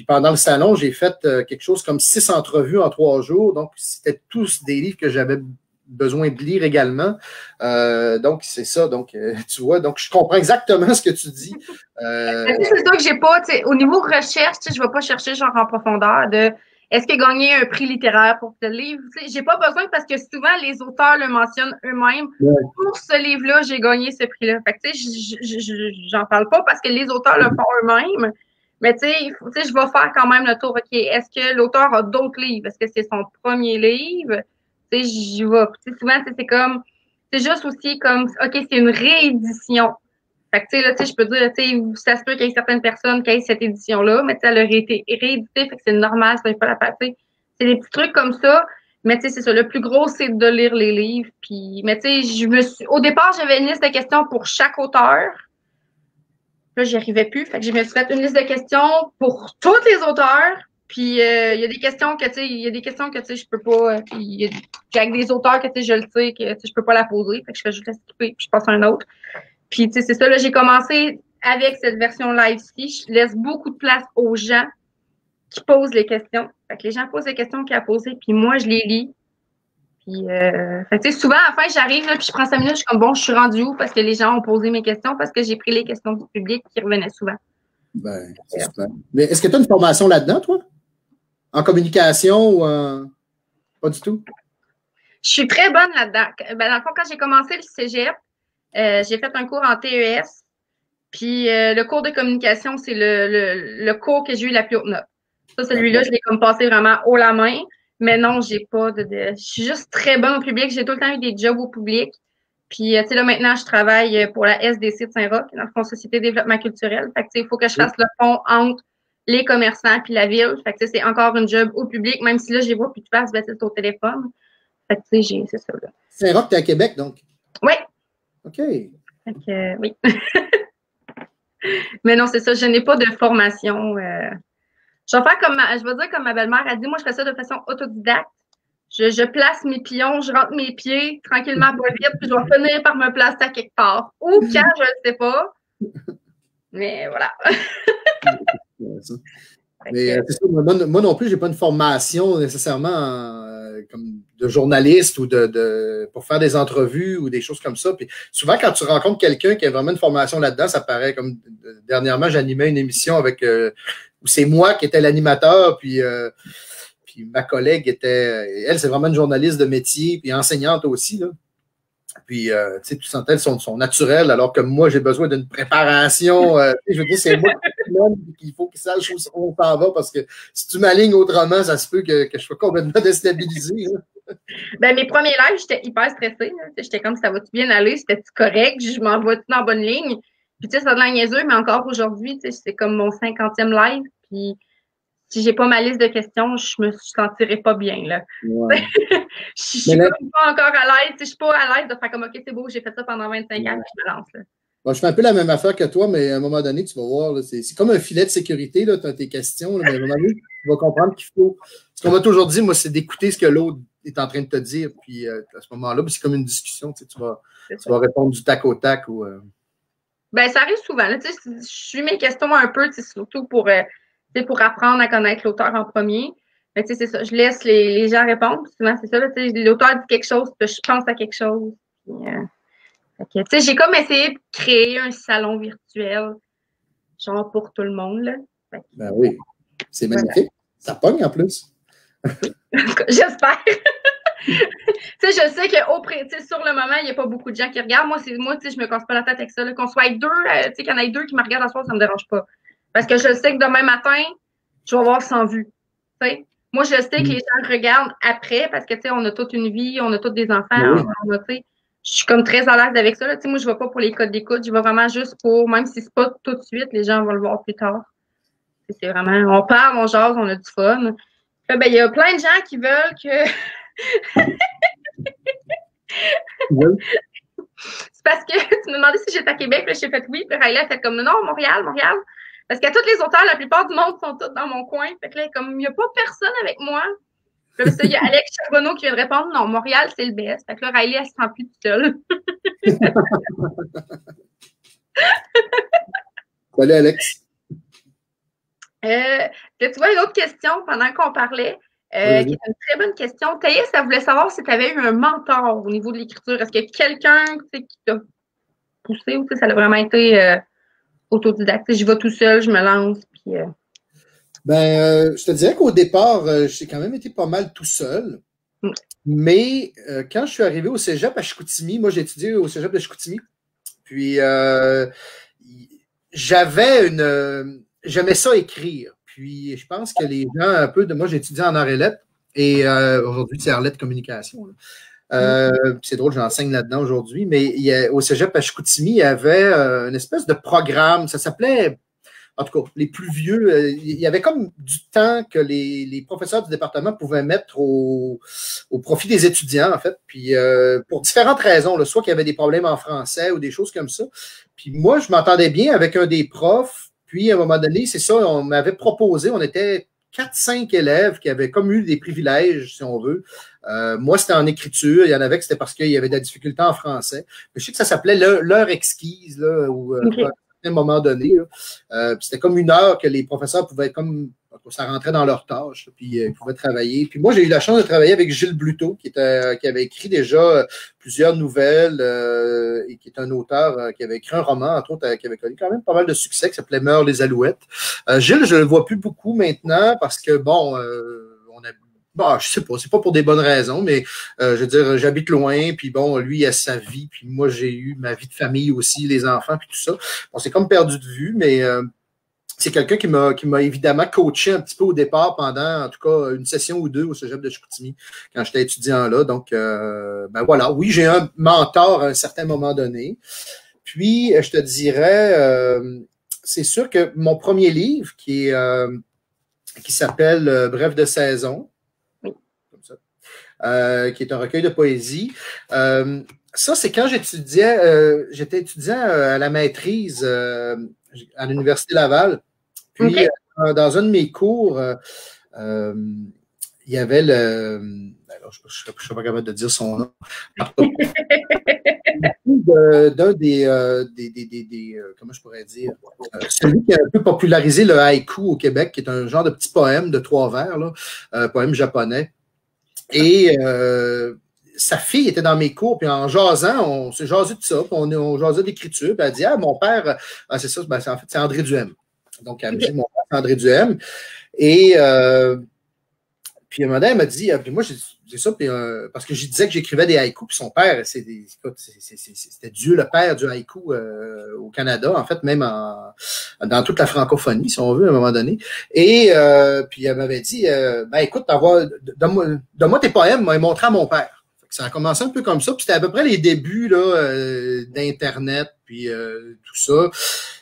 pendant le salon, j'ai fait quelque chose comme 6 entrevues en 3 jours. Donc, c'était tous des livres que j'avais besoin de lire également. Donc, c'est ça. Donc, tu vois, donc je comprends exactement ce que tu dis. C'est ça que j'ai pas, au niveau recherche, je ne vais pas chercher genre en profondeur de est-ce qu'il a gagné un prix littéraire pour ce livre? J'ai pas besoin parce que souvent les auteurs le mentionnent eux-mêmes. Ouais. Pour ce livre-là, j'ai gagné ce prix-là. Fait que j'en parle pas parce que les auteurs le font eux-mêmes. Mais tu sais, je vais faire quand même le tour. OK, est-ce que l'auteur a d'autres livres? Est-ce que c'est son premier livre? Tu sais, j'y vais. Souvent, c'est comme, c'est juste aussi comme, OK, c'est une réédition. Fait que, tu sais, là, je peux dire, tu sais, ça se peut qu'il y ait certaines personnes qui aient cette édition-là, mais tu sais, elle aurait été rééditée, fait que c'est normal, ça n'est pas la partie. C'est des petits trucs comme ça, mais tu sais, c'est ça. Le plus gros, c'est de lire les livres. Puis, mais tu sais, au départ, j'avais une liste de questions pour chaque auteur. Là, j'y arrivais plus. Fait que je me suis fait une liste de questions pour tous les auteurs. Puis, il y a des questions que, tu sais, je peux pas. Puis, avec des auteurs que, tu sais, je le sais, que, tu sais, je peux pas la poser. Fait que je fais juste la skipper, puis je passe à un autre. Puis, tu sais, c'est ça, là, j'ai commencé avec cette version live-ci. Je laisse beaucoup de place aux gens qui posent les questions. Fait que les gens posent les questions qu'ils ont posées, puis moi, je les lis. Puis, fait que, tu sais, souvent, à la fin, j'arrive, là, puis je prends 5 minutes, je suis comme, bon, je suis rendue où? Parce que les gens ont posé mes questions, parce que j'ai pris les questions du public qui revenaient souvent. Ben, c'est super. Mais est-ce que tu as une formation là-dedans, toi? En communication ou en... Pas du tout? Je suis très bonne là-dedans. Ben, dans le fond, quand j'ai commencé le cégep, j'ai fait un cours en TES. Puis le cours de communication, c'est le cours que j'ai eu la plus haute note. Ça, celui-là, je l'ai comme passé vraiment haut la main. Mais non, j'ai pas je suis juste très bonne au public. J'ai tout le temps eu des jobs au public. Puis, tu sais, là, maintenant, je travaille pour la SDC de Saint-Roch, dans le fond Société de développement culturel. Fait que, tu sais, il faut que je fasse le pont entre les commerçants puis la ville. Fait que, tu sais, c'est encore une job au public, même si là, je les vois plus de face, ben, c'est au téléphone. Fait que, tu sais, c'est ça, là. Saint-Roch, t'es à Québec, donc? Oui. OK. Fait que, oui. Mais non, c'est ça, je n'ai pas de formation. Je vais faire je vais dire comme ma belle-mère a dit, moi, je fais ça de façon autodidacte. Je place mes pions, je rentre mes pieds tranquillement, pas vite, puis je vais finir par me placer à quelque part. Ou quand, je ne sais pas. Mais voilà. Mais c'est ça, moi non plus, je n'ai pas une formation nécessairement comme de journaliste ou pour faire des entrevues ou des choses comme ça. Puis souvent, quand tu rencontres quelqu'un qui a vraiment une formation là-dedans, ça paraît comme dernièrement, j'animais une émission où c'est moi qui étais l'animateur, puis ma collègue elle, c'est vraiment une journaliste de métier, puis enseignante aussi, là. Puis, tu sais, tu sentais son naturel, alors que moi, j'ai besoin d'une préparation. Je veux dire, c'est moi qu'il faut qu'il sache où on s'en va, parce que si tu m'alignes autrement, ça se peut que je sois complètement déstabilisé. Ben, mes premiers lives, j'étais hyper stressée. J'étais comme, ça va-tu bien aller? C'était correct? Je m'en vais-tu dans la bonne ligne? Puis, tu sais, ça a de la niaiseux, mais encore aujourd'hui, c'est comme mon 50e live. Puis, si j'ai pas ma liste de questions, je me sentirais pas bien, là. Ouais. Je suis pas encore à l'aise. Je suis pas à l'aise de faire comme, OK, c'est beau, j'ai fait ça pendant 25 ans, puis je me lance, là. Bon, je fais un peu la même affaire que toi, mais à un moment donné, tu vas voir, c'est comme un filet de sécurité, tu as tes questions, là, mais à un moment donné, tu vas comprendre qu'il faut. Ce qu'on m'a toujours dit, moi, c'est d'écouter ce que l'autre est en train de te dire, puis à ce moment-là, c'est comme une discussion, tu vas répondre du tac au tac. Ben, ça arrive souvent. Là, je suis mes questions un peu, surtout pour apprendre à connaître l'auteur en premier. Mais c'est ça, je laisse les gens répondre. Souvent, c'est ça. L'auteur dit quelque chose, puis je pense à quelque chose. Puis, j'ai comme essayé de créer un salon virtuel, genre pour tout le monde. Là. Ben oui, c'est magnifique. Voilà. Ça pogne en plus. J'espère. Je sais que sur le moment, il n'y a pas beaucoup de gens qui regardent. Moi, je me casse pas la tête avec ça. Qu'on soit deux, qu'il y en ait deux qui me regardent à soir, ça me dérange pas. Parce que je sais que demain matin, je vais avoir 100 vues. T'sais? Moi, je sais que les gens regardent après parce que, on a toute une vie, on a tous des enfants. Oui. Je suis comme très à l'aise avec ça. Là. Moi, je ne vais pas pour les codes d'écoute. Je vais vraiment juste pour, même si c'est pas tout de suite, les gens vont le voir plus tard. C'est vraiment, on parle, on jase, on a du fun. Il y a plein de gens qui veulent que... C'est parce que tu me demandais si j'étais à Québec, là, j'ai fait oui, puis Riley a fait comme non, Montréal. Parce qu'à tous les auteurs, la plupart du monde sont tous dans mon coin. Fait que là, comme il n'y a pas personne avec moi. Puis là, il y a Alex Charbonneau qui vient de répondre non, Montréal, c'est le best. Fait que là, Riley, elle se sent plus toute seule. Salut, Alex. Tu vois une autre question pendant qu'on parlait. Qui est une très bonne question. Thaïs, ça voulait savoir si tu avais eu un mentor au niveau de l'écriture. Est-ce que quelqu'un qui t'a poussé ou ça a vraiment été autodidacte? Je vais tout seul, je me lance. Puis, je te dirais qu'au départ, j'ai quand même été pas mal tout seul. Mais quand je suis arrivé au cégep à Chicoutimi, moi j'ai étudié au cégep de Chicoutimi. Puis j'aimais ça écrire. Puis, je pense que les gens, un peu de moi, j'ai étudié en arts et lettres et aujourd'hui, c'est arts lettres communication. C'est drôle, j'enseigne là-dedans aujourd'hui, mais au cégep à Chicoutimi, il y avait une espèce de programme, ça s'appelait, en tout cas, les plus vieux, il y avait comme du temps que les professeurs du département pouvaient mettre au profit des étudiants, en fait, puis pour différentes raisons, là, soit qu'il y avait des problèmes en français ou des choses comme ça. Puis moi, je m'entendais bien avec un des profs. Puis, à un moment donné, c'est ça, on m'avait proposé, on était 4-5 élèves qui avaient comme eu des privilèges, si on veut. Moi, c'était en écriture. Il y en avait que c'était parce qu'il y avait de la difficulté en français. Mais je sais que ça s'appelait l'heure exquise, là, ou à un moment donné. C'était comme une heure que les professeurs pouvaient comme... Ça rentrait dans leur tâche, puis ils pouvaient travailler. Puis moi, j'ai eu la chance de travailler avec Gilles Bluteau, qui avait écrit déjà plusieurs nouvelles et qui est un auteur qui avait écrit un roman, entre autres, qui avait connu quand même pas mal de succès, qui s'appelait Meurent les Alouettes. Gilles, je ne le vois plus beaucoup maintenant parce que, je sais pas, c'est pas pour des bonnes raisons, mais je veux dire, j'habite loin, puis bon, lui, il a sa vie, puis moi, j'ai eu ma vie de famille aussi, les enfants, puis tout ça. On s'est comme perdu de vue, mais... c'est quelqu'un qui m'a évidemment coaché un petit peu au départ pendant, en tout cas, une session ou deux au cégep de Chicoutimi quand j'étais étudiant là. Donc, voilà. Oui, j'ai un mentor à un certain moment donné. Puis, je te dirais, c'est sûr que mon premier livre qui s'appelle Bref de saison, comme ça, qui est un recueil de poésie. Ça, c'est quand j'étais étudiant à la maîtrise à l'Université Laval. Puis, dans un de mes cours, il il y avait alors, je ne suis pas capable de dire son nom. D'un comment je pourrais dire, celui qui a un peu popularisé le haïku au Québec, qui est un genre de petit poème de 3 vers, là, poème japonais. Et sa fille était dans mes cours, puis en jasant, on s'est jasé de ça, puis on jasait d'écriture, puis elle dit, ah, mon père, c'est ça, ben, en fait, c'est André Duhem. Donc, elle me dit, mon père, c'est André Duhem. Et puis un moment donné, elle m'a dit, puis moi, j'ai dit ça, puis, parce que je disais que j'écrivais des haïkus, puis son père, c'était Dieu le père du haïku au Canada, en fait, même dans toute la francophonie, si on veut, à un moment donné. Et puis elle m'avait dit, ben écoute, donne-moi tes poèmes, m'a montré à mon père. Ça a commencé un peu comme ça, puis c'était à peu près les débuts là, d'Internet, puis tout ça.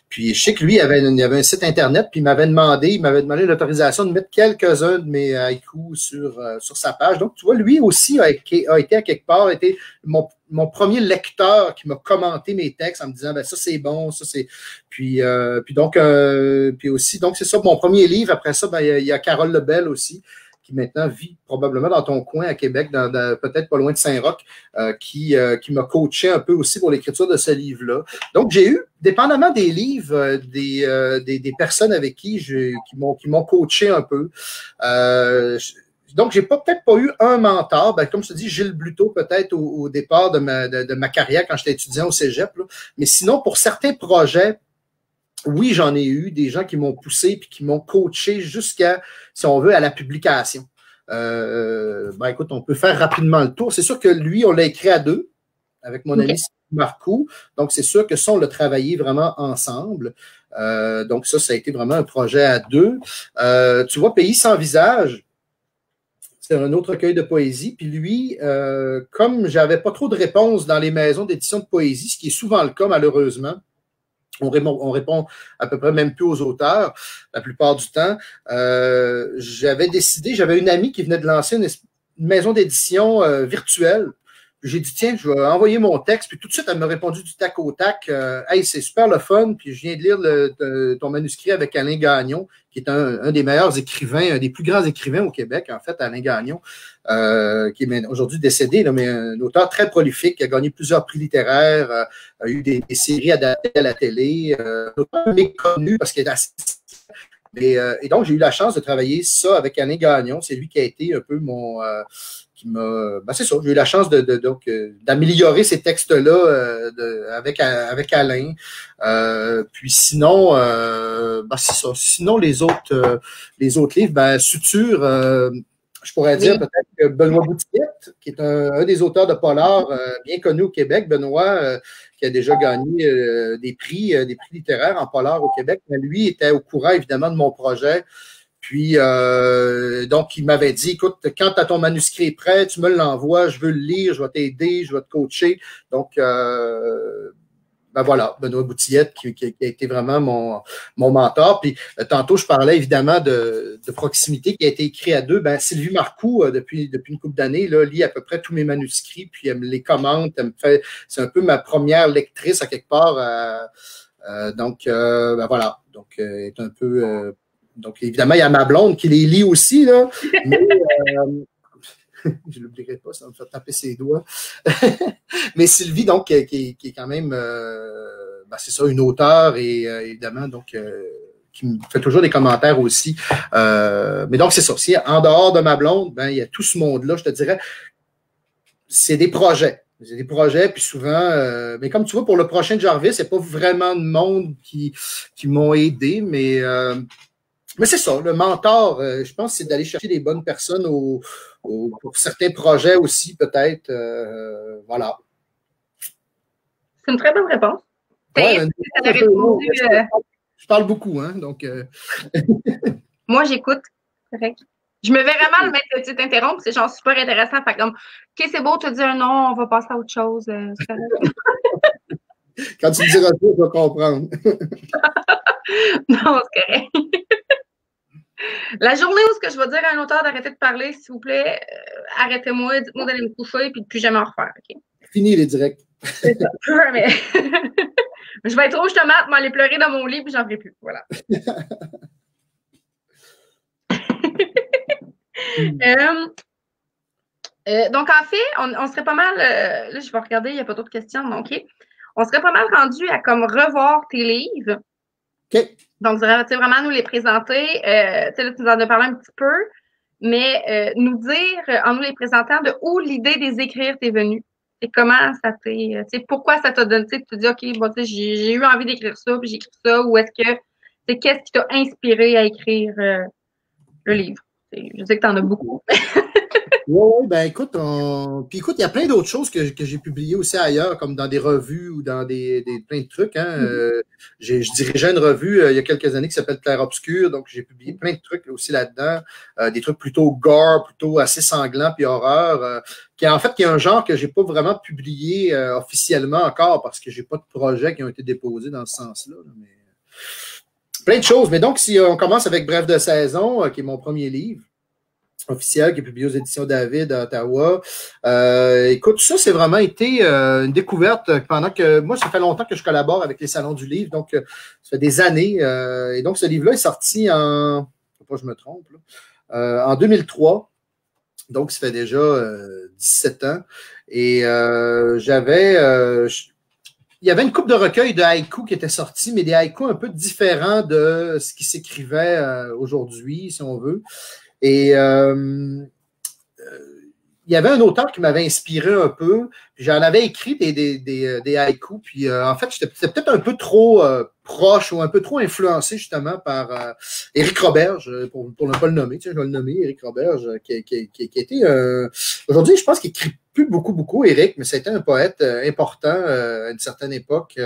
Puis je sais que lui, il avait un site Internet, puis il m'avait demandé l'autorisation de mettre quelques-uns de mes haïkus sur sa page. Donc, tu vois, lui aussi a été à quelque part, a été mon premier lecteur qui m'a commenté mes textes en me disant, ben ça c'est bon, ça c'est... Puis aussi, donc c'est ça, mon premier livre. Après ça, ben, il y a Carole Lebel aussi, qui maintenant vit probablement dans ton coin à Québec, peut-être pas loin de Saint-Roch, qui m'a coaché un peu aussi pour l'écriture de ce livre-là. Donc, j'ai eu, dépendamment des livres, des personnes avec qui m'ont coaché un peu. Donc, j'ai peut-être pas eu un mentor. Ben, comme je te dis, Gilles Bluteau, peut-être au départ de ma carrière quand j'étais étudiant au cégep. Là. Mais sinon, pour certains projets, oui, j'en ai eu des gens qui m'ont poussé puis qui m'ont coaché jusqu'à, si on veut, à la publication. Ben écoute, on peut faire rapidement le tour. C'est sûr que lui, on l'a écrit à 2 avec mon ami Marco. Donc, c'est sûr que ça, on l'a travaillé vraiment ensemble. Donc, ça a été vraiment un projet à 2. Tu vois, Pays sans visage, c'est un autre recueil de poésie. Puis lui, comme j'avais pas trop de réponses dans les maisons d'édition de poésie, ce qui est souvent le cas, malheureusement, on répond à peu près même plus aux auteurs la plupart du temps. J'avais une amie qui venait de lancer une maison d'édition virtuelle. J'ai dit, tiens, je vais envoyer mon texte. Puis tout de suite, elle m'a répondu du tac au tac. Hey, c'est super le fun. Puis je viens de lire ton manuscrit avec Alain Gagnon, qui est un des meilleurs écrivains, un des plus grands écrivains au Québec, en fait, Alain Gagnon, qui est aujourd'hui décédé, là, mais un auteur très prolifique, qui a gagné plusieurs prix littéraires, a eu des séries adaptées à la télé, un auteur méconnu parce qu'il est assez... Et donc, j'ai eu la chance de travailler ça avec Alain Gagnon. C'est lui qui a été un peu c'est ça, j'ai eu la chance d'améliorer ces textes-là avec Alain. Puis sinon, c'est ça. Sinon, les autres livres, Suture, je pourrais dire peut-être que Benoît Boutillette, qui est un des auteurs de polar bien connu au Québec, Benoît, qui a déjà gagné des prix littéraires en polar au Québec, mais lui était au courant évidemment de mon projet. Puis, donc, il m'avait dit, écoute, quand tu as ton manuscrit est prêt, tu me l'envoies, je veux le lire, je vais t'aider, je vais te coacher. Donc, voilà, Benoît Boutillette qui a été vraiment mon mentor. Puis, tantôt, je parlais évidemment de proximité qui a été écrit à 2. Sylvie Marcoux, depuis une couple d'années, là, lit à peu près tous mes manuscrits, puis elle me les commente. C'est un peu ma première lectrice à quelque part. Donc, voilà. Donc, est un peu... donc, évidemment, il y a ma blonde qui les lit aussi, là. Mais, je ne l'oublierai pas, ça va me faire taper ses doigts. Mais Sylvie, donc, qui est quand même, c'est ça, une auteure et évidemment, donc, qui me fait toujours des commentaires aussi. Mais donc, c'est ça. Si en dehors de ma blonde, il y a tout ce monde-là, je te dirais, c'est des projets. C'est des projets, puis souvent, mais comme tu vois, pour le prochain de Jarvis, c'est pas vraiment de monde qui m'ont aidé, mais c'est ça, le mentor, je pense, c'est d'aller chercher des bonnes personnes pour certains projets aussi, peut-être. Voilà. C'est une très bonne réponse. Ouais, je parle beaucoup, hein, donc... Moi, j'écoute. Correct. Je me verrais mal mettre le titre interrompre, c'est genre super intéressant. Fait comme, OK, c'est beau, te dire non, on va passer à autre chose. Quand tu me diras ça, je vais comprendre. Non, c'est correct. La journée où je vais dire à un auteur d'arrêter de parler, s'il vous plaît, arrêtez-moi, dites-moi d'aller me coucher, puis de plus jamais en refaire. Okay? Fini les directs. C'est ça. Mais je vais être rouge tomate, m'aller pleurer dans mon lit, puis j'en ferai plus. Voilà. Donc, en fait, on serait pas mal, là, je vais regarder, il n'y a pas d'autres questions, donc, OK. On serait pas mal rendu à comme revoir tes livres. OK. Donc, vraiment nous les présenter. Tu sais, là, tu nous en as parlé un petit peu, mais nous dire, en nous les présentant, de où l'idée des écrire t'est venue. Et comment ça t'est, tu sais, pourquoi ça t'a donné, tu te dis, OK, bon, tu sais, j'ai eu envie d'écrire ça, puis j'ai écrit ça, ou est-ce que, c'est qu'est-ce qui t'a inspiré à écrire le livre? Je sais que tu en as beaucoup. Oui, ben écoute, puis écoute, il y a plein d'autres choses que j'ai publiées aussi ailleurs, comme dans des revues ou dans plein de trucs. Hein. Je dirigeais une revue il y a quelques années qui s'appelle Clair Obscur, donc j'ai publié plein de trucs aussi là-dedans, des trucs plutôt gore, plutôt assez sanglants puis horreur, qui est un genre que j'ai pas vraiment publié officiellement encore parce que j'ai pas de projets qui ont été déposés dans ce sens-là. Mais plein de choses. Mais donc, si on commence avec Bref de saison, qui est mon premier livre officiel, qui est publié aux éditions David à Ottawa. Écoute, ça, c'est vraiment été une découverte pendant que... Moi, ça fait longtemps que je collabore avec les Salons du Livre, donc ça fait des années. Et donc, ce livre-là est sorti en... Faut pas que je me trompe, là, en 2003. Donc, ça fait déjà 17 ans. Et il y avait une couple de recueils de haïkus qui étaient sortis, mais des haïkus un peu différents de ce qui s'écrivait aujourd'hui, si on veut. Et il y avait un auteur qui m'avait inspiré un peu. J'en avais écrit des haïkus. Puis en fait, c'était peut-être un peu trop proche ou un peu trop influencé justement par Éric Roberge, pour ne pas le nommer. Je vais le nommer, Éric Roberge, qui a été... Aujourd'hui, je pense qu'il écrit plus beaucoup, Éric, mais c'était un poète important à une certaine époque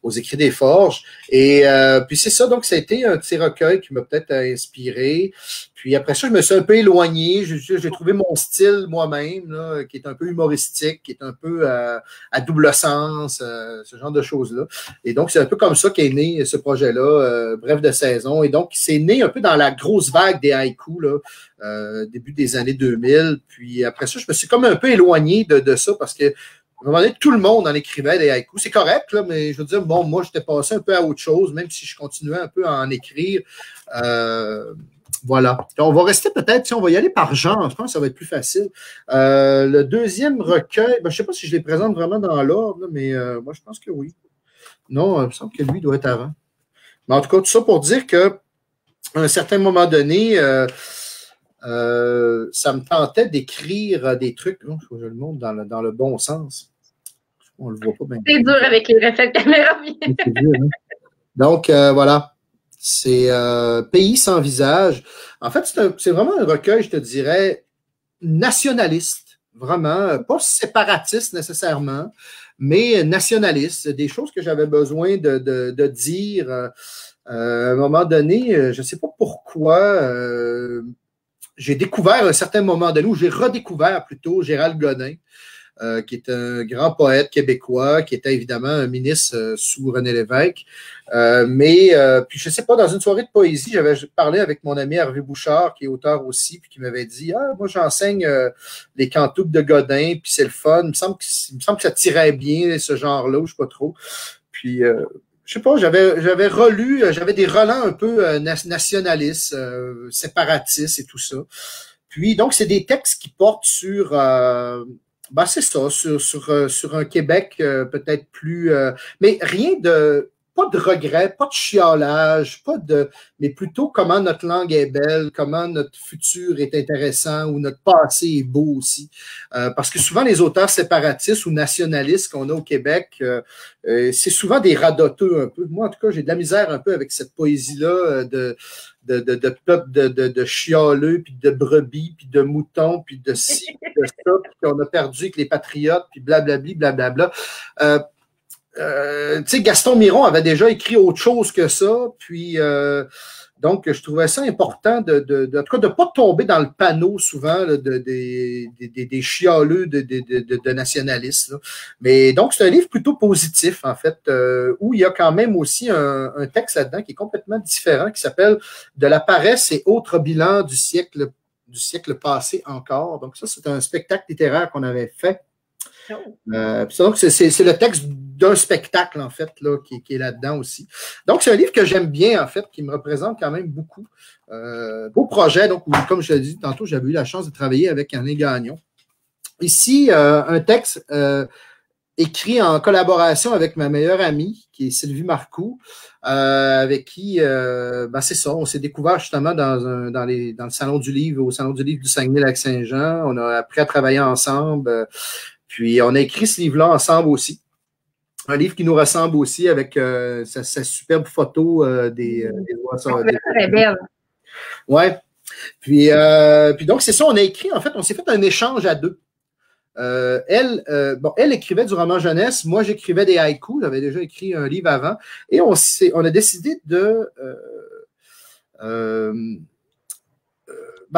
aux Écrits des Forges. Et puis c'est ça, donc ça a été un de ces recueils qui m'a peut-être inspiré. Puis après ça, je me suis un peu éloigné. J'ai trouvé mon style moi-même, là, qui est un peu humoristique, qui est un peu à double sens, ce genre de choses-là. Et donc, c'est un peu comme ça qu'est né ce projet-là, Bref de saison. Et donc, c'est né un peu dans la grosse vague des haïkus, là, début des années 2000. Puis après ça, je me suis comme un peu éloigné de ça parce que à un moment donné, tout le monde en écrivait des haïkus. C'est correct, là, mais je veux dire, bon, moi, j'étais passé un peu à autre chose, même si je continuais un peu à en écrire. Voilà. On va rester peut-être, si on va y aller par genre, je pense que ça va être plus facile. Le deuxième recueil, je ne sais pas si je les présente vraiment dans l'ordre, mais moi, je pense que oui. Non, il me semble que lui doit être avant. Mais en tout cas, tout ça pour dire qu'à un certain moment donné, ça me tentait d'écrire des trucs. Il faut que je le montre dans le bon sens. On ne le voit pas bien. C'est dur avec les reflets de caméra. C'est dur, hein? Donc, voilà. C'est Pays sans visage. En fait, c'est vraiment un recueil, je te dirais, nationaliste. Vraiment, pas séparatiste nécessairement, mais nationaliste. Des choses que j'avais besoin de dire à un moment donné. Je ne sais pas pourquoi. J'ai découvert à un certain moment donné, ou j'ai redécouvert plutôt Gérald Godin, qui est un grand poète québécois, qui était évidemment un ministre sous René Lévesque. Puis je ne sais pas, dans une soirée de poésie, j'avais parlé avec mon ami Hervé Bouchard, qui est auteur aussi, puis qui m'avait dit « Ah, moi j'enseigne les cantoutes de Godin, puis c'est le fun. Il me semble que ça tirait bien, ce genre-là, ou je ne sais pas trop. » Puis je sais pas, j'avais relu, j'avais des relents un peu nationalistes, séparatistes et tout ça. Puis donc, c'est des textes qui portent sur... c'est ça, sur un Québec peut-être plus... mais rien de... Pas de regret, pas de chiolage, mais plutôt comment notre langue est belle, comment notre futur est intéressant ou notre passé est beau aussi. Parce que souvent, les auteurs séparatistes ou nationalistes qu'on a au Québec, c'est souvent des radoteux un peu. Moi, en tout cas, j'ai de la misère un peu avec cette poésie-là de peuple de chialeux, puis de brebis, puis de moutons, puis de ci, puis de ça, puis qu'on a perdu avec les patriotes, puis blablabli, blablabla. Tu sais, Gaston Miron avait déjà écrit autre chose que ça, puis donc je trouvais ça important en tout cas de ne pas tomber dans le panneau souvent là, des chialeux de nationalistes. Là. Mais donc c'est un livre plutôt positif en fait, où il y a quand même aussi un texte là-dedans qui est complètement différent, qui s'appelle « De la paresse et autres bilans du siècle passé encore ». Donc ça, c'est un spectacle littéraire qu'on avait fait. Donc, c'est le texte d'un spectacle, en fait, là, qui est là-dedans aussi. Donc, c'est un livre que j'aime bien, en fait, qui me représente quand même beaucoup. Beau projet, donc, comme je l'ai dit tantôt, j'avais eu la chance de travailler avec Alain Gagnon. Ici, un texte écrit en collaboration avec ma meilleure amie, qui est Sylvie Marcoux, avec qui, c'est ça, on s'est découvert justement dans le Salon du Livre, au Salon du Livre du Saguenay-Lac-Saint-Jean. On a appris à travailler ensemble, puis on a écrit ce livre-là ensemble aussi. Un livre qui nous ressemble aussi avec sa superbe photo des oiseaux. Très belle. Ouais. Puis donc, c'est ça, on a écrit, en fait, on s'est fait un échange à deux. Elle écrivait du roman jeunesse, moi j'écrivais des haïkus, j'avais déjà écrit un livre avant, et on a décidé de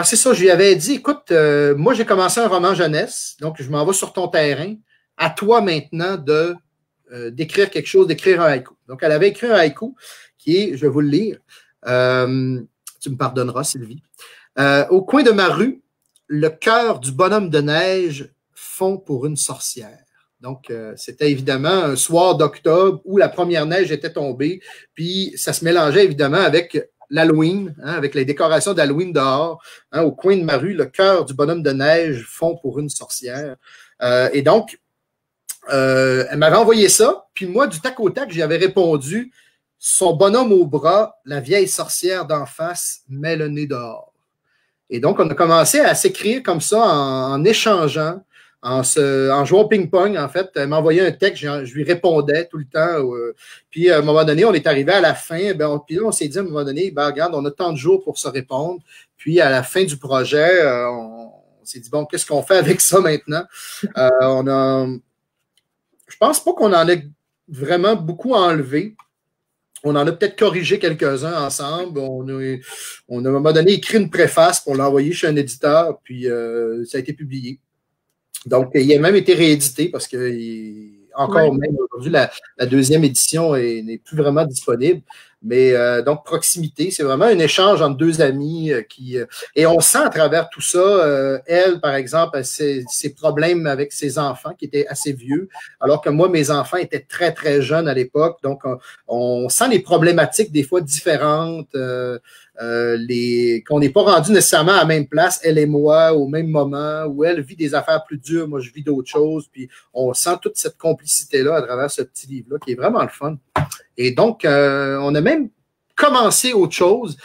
c'est ça, je lui avais dit, écoute, moi j'ai commencé un roman jeunesse, donc je m'en vais sur ton terrain, à toi maintenant d'écrire quelque chose, d'écrire un haïku. Donc elle avait écrit un haïku qui est, je vais vous le lire, tu me pardonneras Sylvie, au coin de ma rue, le cœur du bonhomme de neige fond pour une sorcière. Donc, c'était évidemment un soir d'octobre où la première neige était tombée, puis ça se mélangeait évidemment avec l'Halloween, avec les décorations d'Halloween dehors. Au coin de ma rue, le cœur du bonhomme de neige fond pour une sorcière. Et donc, elle m'avait envoyé ça, puis moi, du tac au tac, j'y avais répondu, son bonhomme au bras, la vieille sorcière d'en face met le nez dehors. Et donc, on a commencé à s'écrire comme ça en échangeant, en jouant au ping-pong, en fait. Elle m'envoyait un texte, je lui répondais tout le temps. Puis, à un moment donné, on est arrivé à la fin. Puis là, on s'est dit à un moment donné, regarde, on a tant de jours pour se répondre. Puis, à la fin du projet, on s'est dit, bon, qu'est-ce qu'on fait avec ça maintenant? Je pense pas qu'on en ait vraiment beaucoup enlevé. On en a peut-être corrigé quelques-uns ensemble. On a à un moment donné écrit une préface pour l'envoyer chez un éditeur, puis ça a été publié. Donc, il a même été réédité parce que encore même aujourd'hui, la deuxième édition n'est plus vraiment disponible. Mais donc, proximité, c'est vraiment un échange entre deux amis et on sent à travers tout ça, elle, par exemple, ses problèmes avec ses enfants qui étaient assez vieux, alors que moi, mes enfants étaient très, très jeunes à l'époque. Donc, on sent les problématiques des fois différentes, qu'on n'est pas rendu nécessairement à la même place, elle et moi, au même moment, où elle vit des affaires plus dures, moi, je vis d'autres choses. Puis, on sent toute cette complicité-là à travers ce petit livre-là qui est vraiment le fun. Et donc, on a même commencé autre chose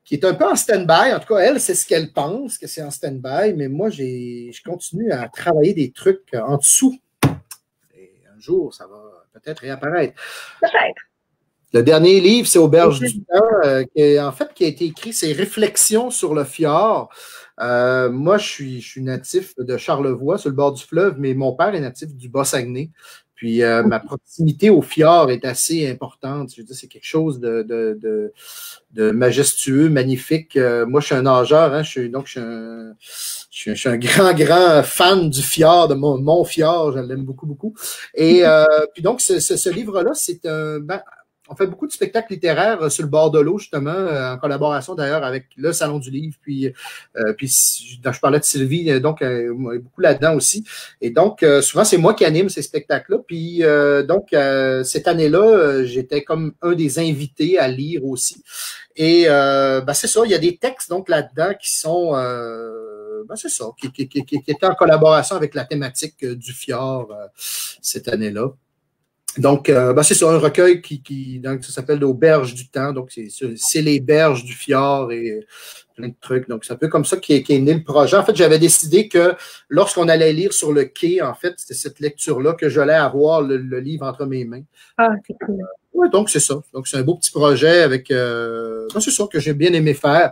qui est un peu en stand-by. En tout cas, elle, c'est ce qu'elle pense, que c'est en stand-by, mais moi, je continue à travailler des trucs en dessous. Et un jour, ça va peut-être réapparaître. Peut-être. Le dernier livre, c'est Auberge du temps, qui a été écrit, c'est Réflexions sur le fjord. Moi, je suis natif de Charlevoix, sur le bord du fleuve, mais mon père est natif du Bas-Saguenay. Puis ma proximité au fjord est assez importante. Je veux dire, c'est quelque chose de majestueux, magnifique. Moi, je suis un nageur, je suis un grand fan du fjord, de mon fjord. Je l'aime beaucoup, beaucoup. Et puis donc, ce livre-là, c'est on fait beaucoup de spectacles littéraires sur le bord de l'eau, justement, en collaboration d'ailleurs avec le Salon du Livre, puis je parlais de Sylvie, donc beaucoup là-dedans aussi. Et donc, souvent, c'est moi qui anime ces spectacles-là. Puis donc, cette année-là, j'étais comme un des invités à lire aussi. Et c'est ça, il y a des textes donc là-dedans qui sont c'est ça, qui étaient en collaboration avec la thématique du fjord cette année-là. Donc, c'est ça, un recueil donc, ça s'appelle Auberge du temps. Donc, c'est les berges du fjord et plein de trucs. Donc, c'est un peu comme ça qu'est né le projet. En fait, j'avais décidé que lorsqu'on allait lire sur le quai, en fait, c'était cette lecture-là que j'allais avoir le livre entre mes mains. Ah, c'est cool. Oui, donc c'est ça. Donc, c'est un beau petit projet avec c'est ça que j'ai bien aimé faire.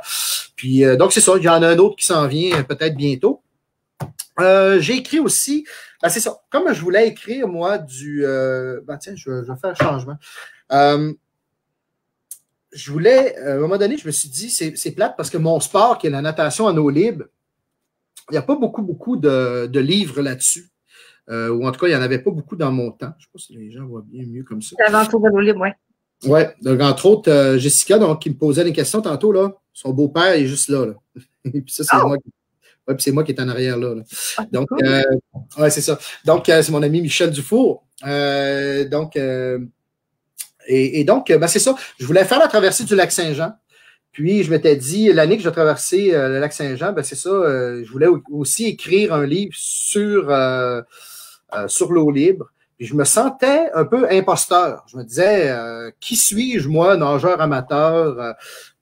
Puis, donc, c'est ça. Il y en a un autre qui s'en vient peut-être bientôt. J'ai écrit aussi, c'est ça, comme je voulais écrire, moi, tiens, je vais faire un changement. Je voulais, à un moment donné, je me suis dit, c'est plate parce que mon sport, qui est la natation en eau libre, il n'y a pas beaucoup de livres là-dessus. Ou en tout cas, il n'y en avait pas beaucoup dans mon temps. Je ne sais pas si les gens voient bien mieux comme ça. L'aventure de l'eau libre, oui. Oui, donc entre autres, Jessica, donc, qui me posait des questions tantôt, là, son beau-père est juste là. Et puis ça, c'est moi qui... Ouais, puis c'est moi qui est en arrière là. Ah, Donc, cool. ouais, c'est ça. Donc, c'est mon ami Michel Dufour. Donc, ben, c'est ça. Je voulais faire la traversée du lac Saint-Jean. Puis, je m'étais dit, l'année que j'ai traversé le lac Saint-Jean, ben, c'est ça, je voulais aussi écrire un livre sur l'eau libre. Puis, je me sentais un peu imposteur. Je me disais, qui suis-je, moi, nageur amateur,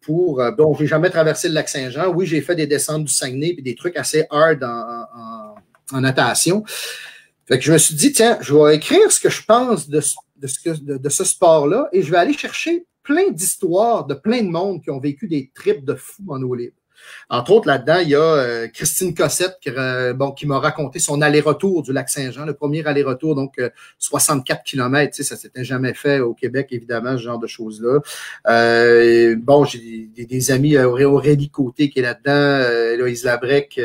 bon, j'ai jamais traversé le lac Saint-Jean. Oui, j'ai fait des descentes du Saguenay puis des trucs assez hard en natation. Fait que je me suis dit, tiens, je vais écrire ce que je pense de ce sport-là et je vais aller chercher plein d'histoires de plein de monde qui ont vécu des trips de fous en eau libre. Entre autres, là-dedans, il y a Christine Cossette qui m'a raconté son aller-retour du lac Saint-Jean, le premier aller-retour, donc 64 km, ça s'était jamais fait au Québec, évidemment, ce genre de choses-là. Bon, j'ai des amis, Aurélie Côté qui est là-dedans, Héloïse Labrec,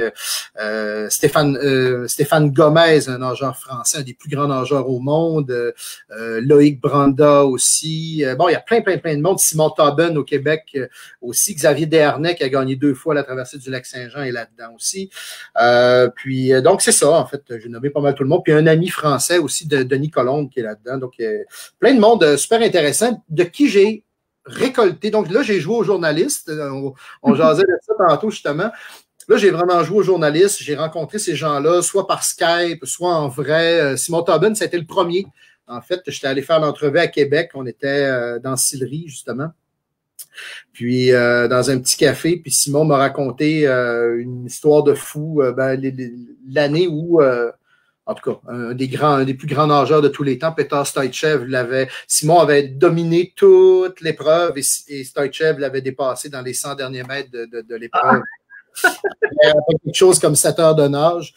Stéphane Gomez, un nageur français, un des plus grands nageurs au monde, Loïc Branda aussi. Bon, il y a plein de monde. Simon Tauben au Québec aussi. Xavier Desharnais qui a gagné 2 fois la traversée du lac Saint-Jean est là-dedans aussi. Donc, c'est ça, en fait. J'ai nommé pas mal tout le monde. Puis un ami français aussi, Denis Colombe, qui est là-dedans. Donc, plein de monde super intéressant de qui j'ai récolté. Donc, là, j'ai joué aux journalistes. On jasait de ça tantôt, justement. Là, j'ai vraiment joué aux journalistes. J'ai rencontré ces gens-là, soit par Skype, soit en vrai. Simon Tauben, ça a été le premier. En fait, j'étais allé faire l'entrevue à Québec. On était dans Sillery, justement. Puis dans un petit café, puis Simon m'a raconté une histoire de fou, l'année où, en tout cas, un des plus grands nageurs de tous les temps, Petar Stoichev, Simon avait dominé toute l'épreuve et Stoichev l'avait dépassé dans les 100 derniers mètres de l'épreuve. Quelque chose comme 7 heures de nage.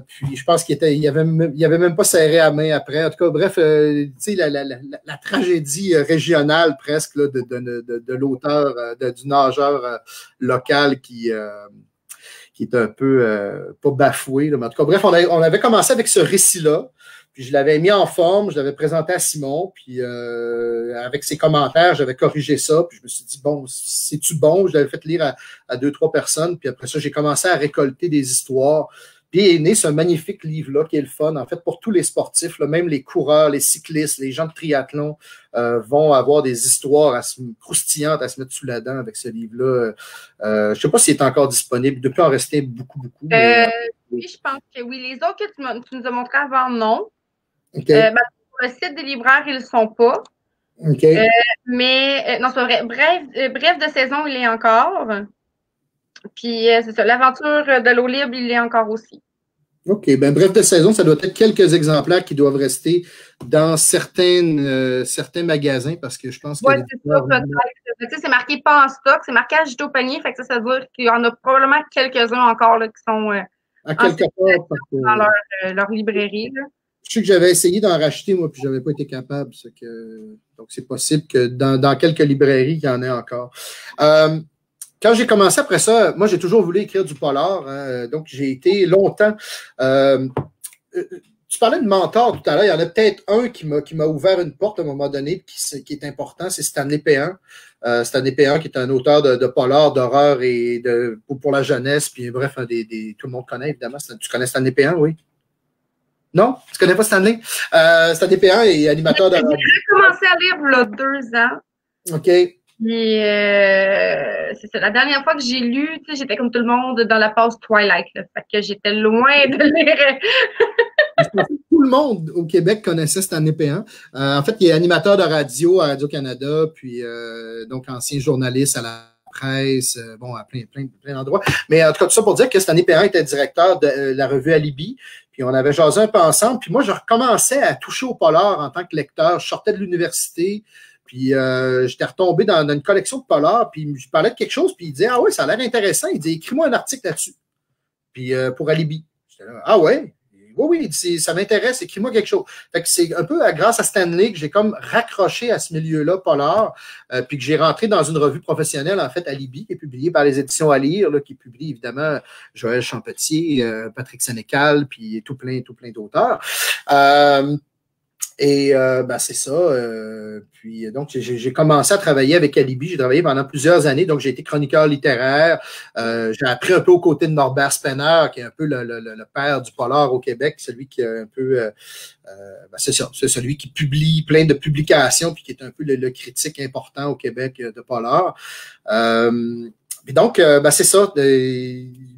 Puis je pense qu'il avait même pas serré la main après. En tout cas, bref, tu sais, la tragédie régionale presque là, de l'auteur, du nageur local qui est un peu pas bafoué. Là, mais en tout cas, bref, on avait commencé avec ce récit-là. Puis je l'avais mis en forme, je l'avais présenté à Simon, puis avec ses commentaires, j'avais corrigé ça, puis je me suis dit, bon, c'est-tu bon? Je l'avais fait lire à 2-3 personnes, puis après ça, j'ai commencé à récolter des histoires. Puis est né ce magnifique livre-là qui est le fun, en fait, pour tous les sportifs, là, même les coureurs, les cyclistes, les gens de triathlon vont avoir des histoires croustillantes à se mettre sous la dent avec ce livre-là. Je ne sais pas s'il est encore disponible. Il doit en rester beaucoup. Mais, oui, je pense que oui. Les autres que tu nous as montrés avant, non. Okay. Sur le site des libraires, ils ne le sont pas. Okay. Mais non, c'est vrai. Bref de saison, il est encore. Puis c'est ça. L'aventure de l'eau libre, il est encore aussi. OK. Ben, bref de saison, ça doit être quelques exemplaires qui doivent rester dans certains magasins parce que je pense que. Oui, c'est ça, peut-être. C'est marqué pas en stock, c'est marqué ajouté au panier. Fait que ça veut dire qu'il y en a probablement quelques-uns encore là, qui sont à quelque part, dans leur librairie. Là. Je sais que j'avais essayé d'en racheter, moi, puis je n'avais pas été capable. Donc, c'est possible que dans quelques librairies, il y en ait encore. Quand j'ai commencé après ça, moi, j'ai toujours voulu écrire du polar. Donc, j'ai été longtemps. Tu parlais de mentor tout à l'heure. Il y en a peut-être un qui m'a ouvert une porte à un moment donné, qui est important, c'est Stanley Péan. Stanley Péan, qui est un auteur de polar, d'horreur et pour la jeunesse. Puis, bref, tout le monde connaît, évidemment. Tu connais Stanley Péan, oui? Non? Tu connais pas Stanley? Stanley Péan est animateur de. J'ai commencé à lire il y a 2 ans. OK. Puis, c'est ça. La dernière fois que j'ai lu, tu sais, j'étais comme tout le monde dans la pause Twilight. Là, fait que j'étais loin de lire. Tout le monde au Québec connaissait Stanley Péan. En fait, il est animateur de radio à Radio-Canada, puis donc ancien journaliste à la presse, à plein d'endroits. Mais en tout cas, tout ça pour dire que Stanley Péan était directeur de la revue Alibi. Puis on avait jasé un peu ensemble. Puis moi, je recommençais à toucher au polar en tant que lecteur. Je sortais de l'université. Puis j'étais retombé dans une collection de polars. Puis je parlais de quelque chose. Puis il disait, ah ouais, ça a l'air intéressant. Il dit, écris-moi un article là-dessus. Puis pour Alibi. J'étais là, ah ouais? Oui, ça m'intéresse, écris-moi quelque chose. Fait que c'est un peu grâce à Stanley que j'ai comme raccroché à ce milieu-là polar, puis que j'ai rentré dans une revue professionnelle, en fait, Alibi, qui est publiée par les éditions à lire, là, qui publie évidemment Joël Champetier, Patrick Sénécal, puis tout plein d'auteurs. Et ben, c'est ça. Puis donc, j'ai commencé à travailler avec Alibi. J'ai travaillé pendant plusieurs années. Donc, j'ai été chroniqueur littéraire. J'ai appris un peu aux côtés de Norbert Spener, qui est un peu le père du polar au Québec, celui qui a un peu ben, c'est ça, c'est celui qui publie plein de publications, puis qui est un peu le critique important au Québec de polar. Et donc, ben, c'est ça.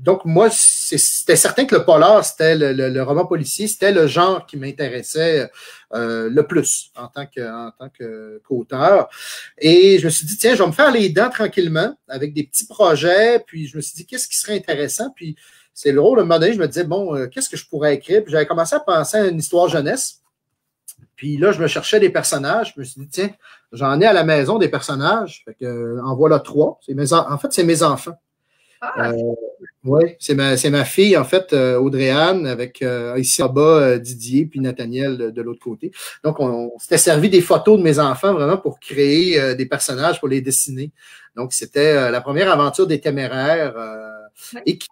Donc, moi, c'était certain que le polar, c'était le roman policier, c'était le genre qui m'intéressait le plus en tant qu'auteur. Et je me suis dit, tiens, je vais me faire les dents tranquillement avec des petits projets. Puis je me suis dit, qu'est-ce qui serait intéressant? Puis c'est le rôle, à un moment donné, je me disais, bon, qu'est-ce que je pourrais écrire? Puis j'avais commencé à penser à une histoire jeunesse. Puis là, je me cherchais des personnages. Je me suis dit, tiens, j'en ai à la maison des personnages. Fait que, en voilà 3. En fait, c'est mes enfants. Ah, Oui, c'est ma fille, en fait, Audrey-Anne, avec ici en bas Didier, puis Nathaniel de l'autre côté. Donc, on s'était servi des photos de mes enfants vraiment pour créer des personnages, pour les dessiner. Donc, c'était la première aventure des Téméraires. Et qui,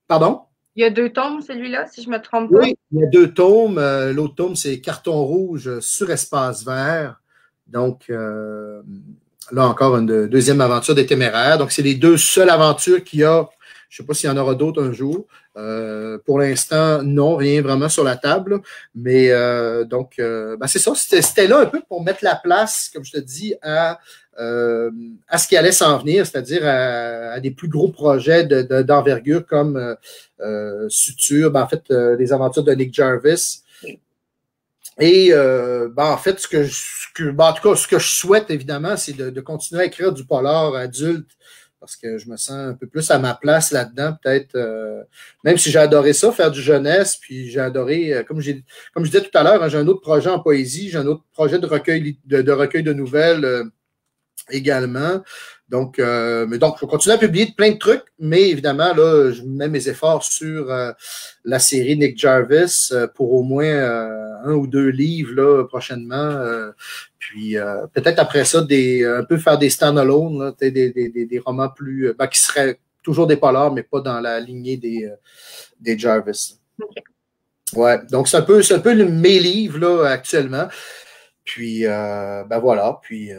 Pardon? Il y a 2 tomes, celui-là, si je ne me trompe pas. Oui, il y a 2 tomes. L'autre tome, c'est Carton rouge sur espace vert. Donc, là encore, une deuxième aventure des Téméraires. Donc, c'est les 2 seules aventures qu'il y a. Je ne sais pas s'il y en aura d'autres un jour. Pour l'instant, non, rien vraiment sur la table. Mais donc, ben c'est ça. C'était là un peu pour mettre la place, comme je te dis, à ce qui allait s'en venir, c'est-à-dire à des plus gros projets d'envergure comme Suture, ben en fait, les aventures de Nick Jarvis. Et ben en fait, en tout cas, ce que je souhaite, évidemment, c'est de continuer à écrire du polar adulte, parce que je me sens un peu plus à ma place là-dedans, peut-être, même si j'ai adoré ça, faire du jeunesse, puis j'ai adoré, comme je disais tout à l'heure, hein, j'ai un autre projet en poésie, j'ai un autre projet de recueil de nouvelles également. Donc, je vais continuer à publier plein de trucs, mais évidemment, là, je mets mes efforts sur la série Nick Jarvis pour au moins 1 ou 2 livres là, prochainement. Puis peut-être après ça, un peu faire des stand-alone, des romans plus qui seraient toujours des polars, mais pas dans la lignée des Jarvis. Okay. Ouais, donc c'est un peu mes livres là, actuellement. Puis ben voilà, puis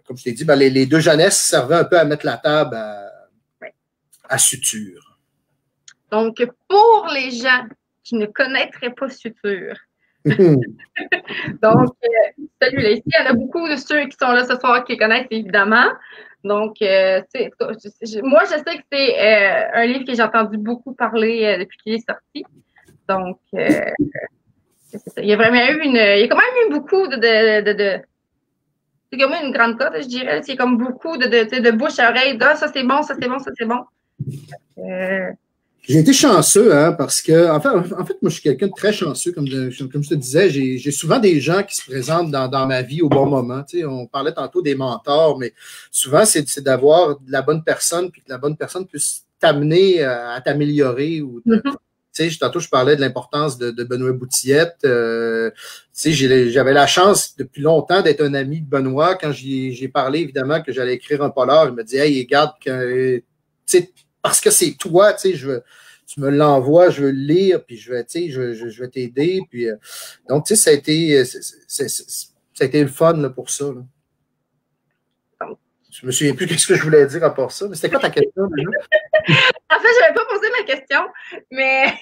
comme je t'ai dit, ben les 2 jeunesses servaient un peu à mettre la table à Suture. Donc, pour les gens qui ne connaîtraient pas Suture, donc, celui-là ici, il y en a beaucoup de ceux qui sont là ce soir qui connaissent évidemment. Donc, moi, je sais que c'est un livre que j'ai entendu beaucoup parler depuis qu'il est sorti. Donc, il y a vraiment eu il y a quand même eu beaucoup c'est comme une grande cote, je dirais. C'est comme beaucoup de bouche à oreille. Ah, ça c'est bon, ça c'est bon, ça c'est bon. J'ai été chanceux, hein, parce que, en fait, moi, je suis quelqu'un de très chanceux, comme je te disais. J'ai souvent des gens qui se présentent dans ma vie au bon moment. Tu sais, on parlait tantôt des mentors, mais souvent, c'est d'avoir la bonne personne, puis que la bonne personne puisse t'amener à t'améliorer ou tu sais, tantôt, je parlais de l'importance de Benoît Boutillette. Tu sais, j'avais la chance depuis longtemps d'être un ami de Benoît. Quand j'ai parlé, évidemment, que j'allais écrire un polar, il me dit, hey, regarde, tu sais, parce que c'est toi, tu sais, tu me l'envoies, je veux le lire, puis je vais t'aider. Puis, donc, tu sais, ça a été le fun là, pour ça. Là. Je me souviens plus qu'est-ce que je voulais dire à part ça. Mais c'était quoi ta question? En fait, je n'avais pas posé ma question, mais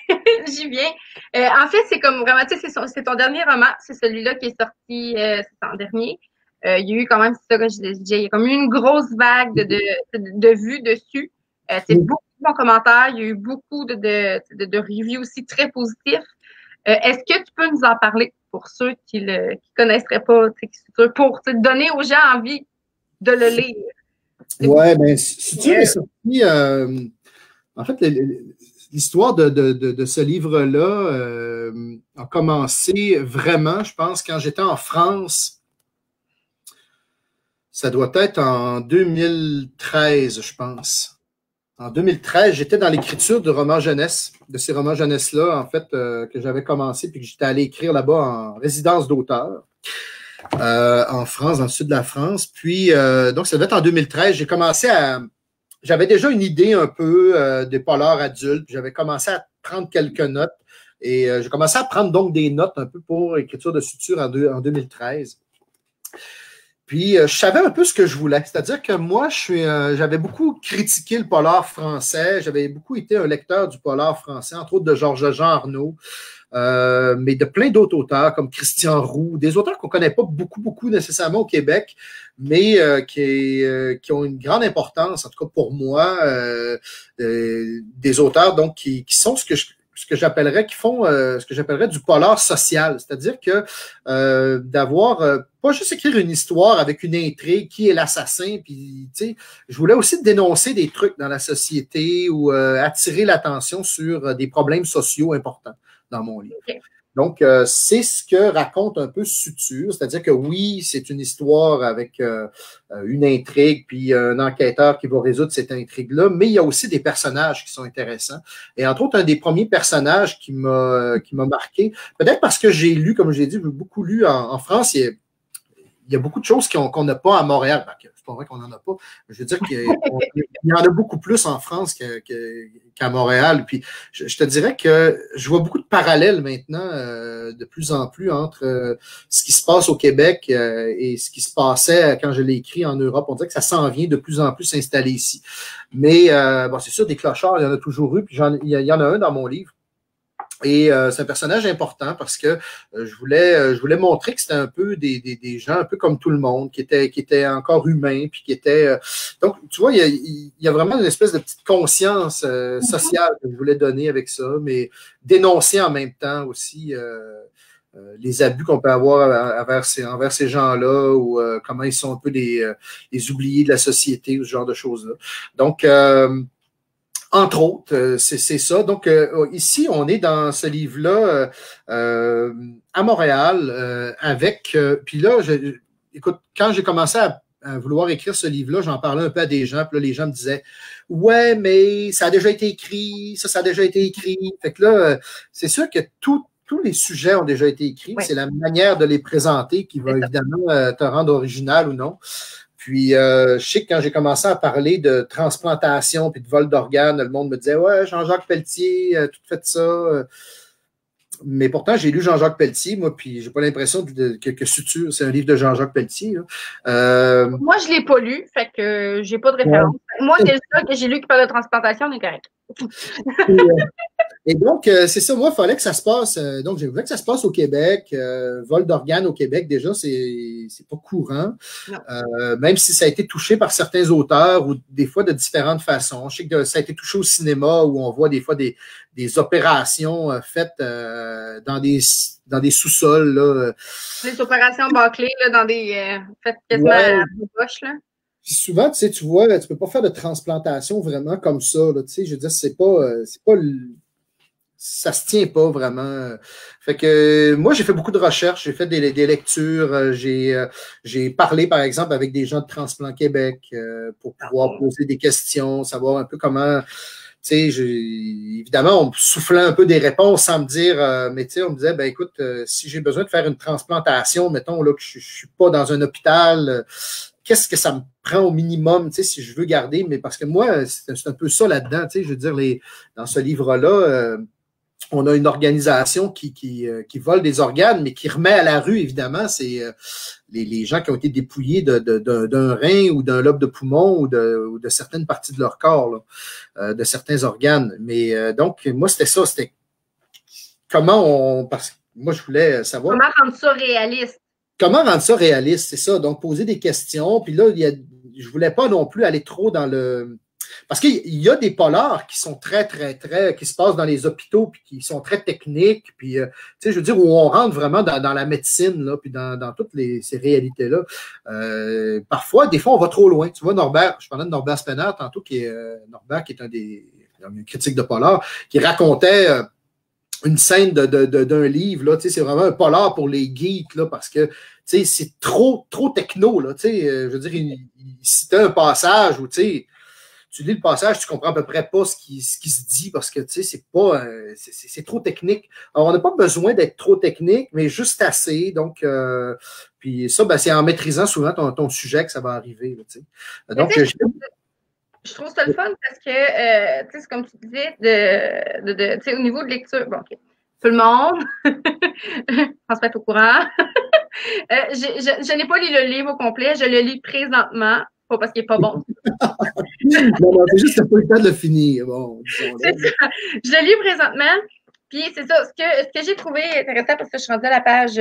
j'y viens. En fait, c'est comme vraiment, tu sais, c'est ton dernier roman. C'est celui-là qui est sorti, c'est l'an dernier. Il y a eu quand même, c'est ça que je disais, il y a comme eu une grosse vague de vues dessus. C'est beaucoup de bons commentaires. Il y a eu beaucoup de reviews aussi très positifs. Est-ce que tu peux nous en parler pour ceux qui ne connaisseraient pas, pour donner aux gens envie de le lire? Oui, bien, Suture est sorti. En fait, l'histoire de ce livre-là a commencé vraiment, je pense, quand j'étais en France. Ça doit être en 2013, je pense. En 2013, j'étais dans l'écriture de romans jeunesse, de ces romans jeunesse-là, en fait, que j'avais commencé, puis que j'étais allé écrire là-bas en résidence d'auteur, en France, dans le sud de la France. Puis, donc, ça devait être en 2013. J'ai commencé j'avais déjà une idée un peu des polars adultes, puis j'avais commencé à prendre quelques notes. Et j'ai commencé à prendre donc des notes un peu pour écriture de suture en 2013. Puis, je savais un peu ce que je voulais. C'est-à-dire que moi, j'avais beaucoup critiqué le polar français. J'avais beaucoup été un lecteur du polar français, entre autres de Georges-Jean Arnaud, mais de plein d'autres auteurs comme Christian Roux, des auteurs qu'on ne connaît pas beaucoup nécessairement au Québec, mais qui ont une grande importance, en tout cas pour moi, des auteurs donc qui sont ce que j'appellerais, qui font ce que j'appellerais du polar social, c'est-à-dire que d'avoir pas juste écrire une histoire avec une intrigue, qui est l'assassin, puis tu sais, je voulais aussi dénoncer des trucs dans la société ou attirer l'attention sur des problèmes sociaux importants dans mon livre. Okay. Donc, c'est ce que raconte un peu Suture, c'est-à-dire que oui, c'est une histoire avec une intrigue, puis un enquêteur qui va résoudre cette intrigue-là, mais il y a aussi des personnages qui sont intéressants. Et entre autres, un des premiers personnages qui m'a marqué, peut-être parce que j'ai lu, comme j'ai dit, j'ai beaucoup lu en France, il y a beaucoup de choses qu'on n'a pas à Montréal. Ben, c'est pas vrai qu'on n'en a pas. Je veux dire qu'il y en a beaucoup plus en France qu'à Montréal. Puis je te dirais que je vois beaucoup de parallèles maintenant, de plus en plus, entre ce qui se passe au Québec et ce qui se passait quand je l'ai écrit en Europe. On dirait que ça s'en vient de plus en plus s'installer ici. Mais bon, c'est sûr, des clochards, il y en a toujours eu. Puis il y en a un dans mon livre. Et c'est un personnage important parce que je voulais montrer que c'était un peu des gens un peu comme tout le monde, qui étaient encore humains, puis qui étaient donc tu vois, il y a vraiment une espèce de petite conscience sociale que je voulais donner avec ça, mais dénoncer en même temps aussi les abus qu'on peut avoir envers ces gens-là, ou comment ils sont un peu les oubliés de la société, ou ce genre de choses-là. Donc entre autres, c'est ça. Donc, ici, on est dans ce livre-là à Montréal avec... puis là, écoute, quand j'ai commencé à vouloir écrire ce livre-là, j'en parlais un peu à des gens, puis là, les gens me disaient « Ouais, mais ça a déjà été écrit, ça a déjà été écrit. » Fait que là, c'est sûr que tous les sujets ont déjà été écrits. Oui. C'est la manière de les présenter qui va évidemment te rendre original ou non. Puis, je sais que quand j'ai commencé à parler de transplantation puis de vol d'organes, le monde me disait « Ouais, Jean-Jacques Pelletier, tout fait ça. » Mais pourtant, j'ai lu Jean-Jacques Pelletier, moi, puis j'ai pas l'impression que Suture, c'est un livre de Jean-Jacques Pelletier. Moi, je l'ai pas lu, fait que j'ai pas de référence. Ouais. Moi, déjà que j'ai lu qui parle de transplantation, on est correct. Et donc, c'est ça, moi, il fallait que ça se passe. Donc, je voulais que ça se passe au Québec. Vol d'organes au Québec, déjà, c'est pas courant. Même si ça a été touché par certains auteurs ou des fois de différentes façons. Je sais que ça a été touché au cinéma où on voit des fois des opérations faites dans des sous-sols. Là. Des opérations bâclées là, dans des faites quasiment à la poche, là. Puis souvent, tu sais, tu vois, tu peux pas faire de transplantation vraiment comme ça. Là, tu sais, je veux dire, c'est pas ça se tient pas vraiment. Fait que moi, j'ai fait beaucoup de recherches, j'ai fait des lectures, j'ai parlé, par exemple, avec des gens de Transplant Québec pour pouvoir poser des questions, savoir un peu comment. Tu sais, évidemment, on me soufflait un peu des réponses sans me dire, mais tu sais, on me disait, ben écoute, si j'ai besoin de faire une transplantation, mettons là que je suis pas dans un hôpital, qu'est-ce que ça me prend au minimum, tu sais, si je veux garder, mais parce que moi, c'est un peu ça là-dedans, tu sais, je veux dire, dans ce livre-là, on a une organisation qui vole des organes, mais qui remet à la rue, évidemment, c'est les gens qui ont été dépouillés d'un rein ou d'un lobe de poumon ou de certaines parties de leur corps, là, de certains organes. Mais donc, moi, c'était ça, c'était parce que moi, je voulais savoir... Comment rendre ça réaliste? Comment rendre ça réaliste, c'est ça. Donc, poser des questions. Puis là, je voulais pas non plus aller trop dans le... Parce qu'il y a des polars qui sont très, qui se passent dans les hôpitaux, puis qui sont très techniques, puis, tu sais, je veux dire, où on rentre vraiment dans la médecine, là, puis dans toutes ces réalités-là. Parfois, des fois, on va trop loin. Tu vois, Norbert, je parlais de Norbert Spener tantôt, Norbert, qui est un critique de polar, qui racontait une scène d'un livre, là, tu sais, c'est vraiment un polar pour les geeks, là, parce que, tu sais, c'est trop techno, là, tu sais, je veux dire, il citait un passage où, tu sais, tu lis le passage, tu comprends à peu près pas ce qui se dit parce que, tu sais, c'est pas, c'est trop technique. Alors, on n'a pas besoin d'être trop technique, mais juste assez. Donc, puis ça, ben, c'est en maîtrisant souvent ton sujet que ça va arriver, là, tu sais. Donc, je trouve ça le fun parce que, tu sais, comme tu disais, tu sais, au niveau de lecture, bon, OK. tout le monde. Je pense pas être au courant. Je n'ai pas lu le livre au complet, je le lis présentement, pas parce qu'il n'est pas bon. Non, c'est juste que tu n'as pas eu le temps de le finir. Bon, c'est ça. Je le lis présentement, puis c'est ça. Ce que j'ai trouvé intéressant, parce que je suis rendue à la page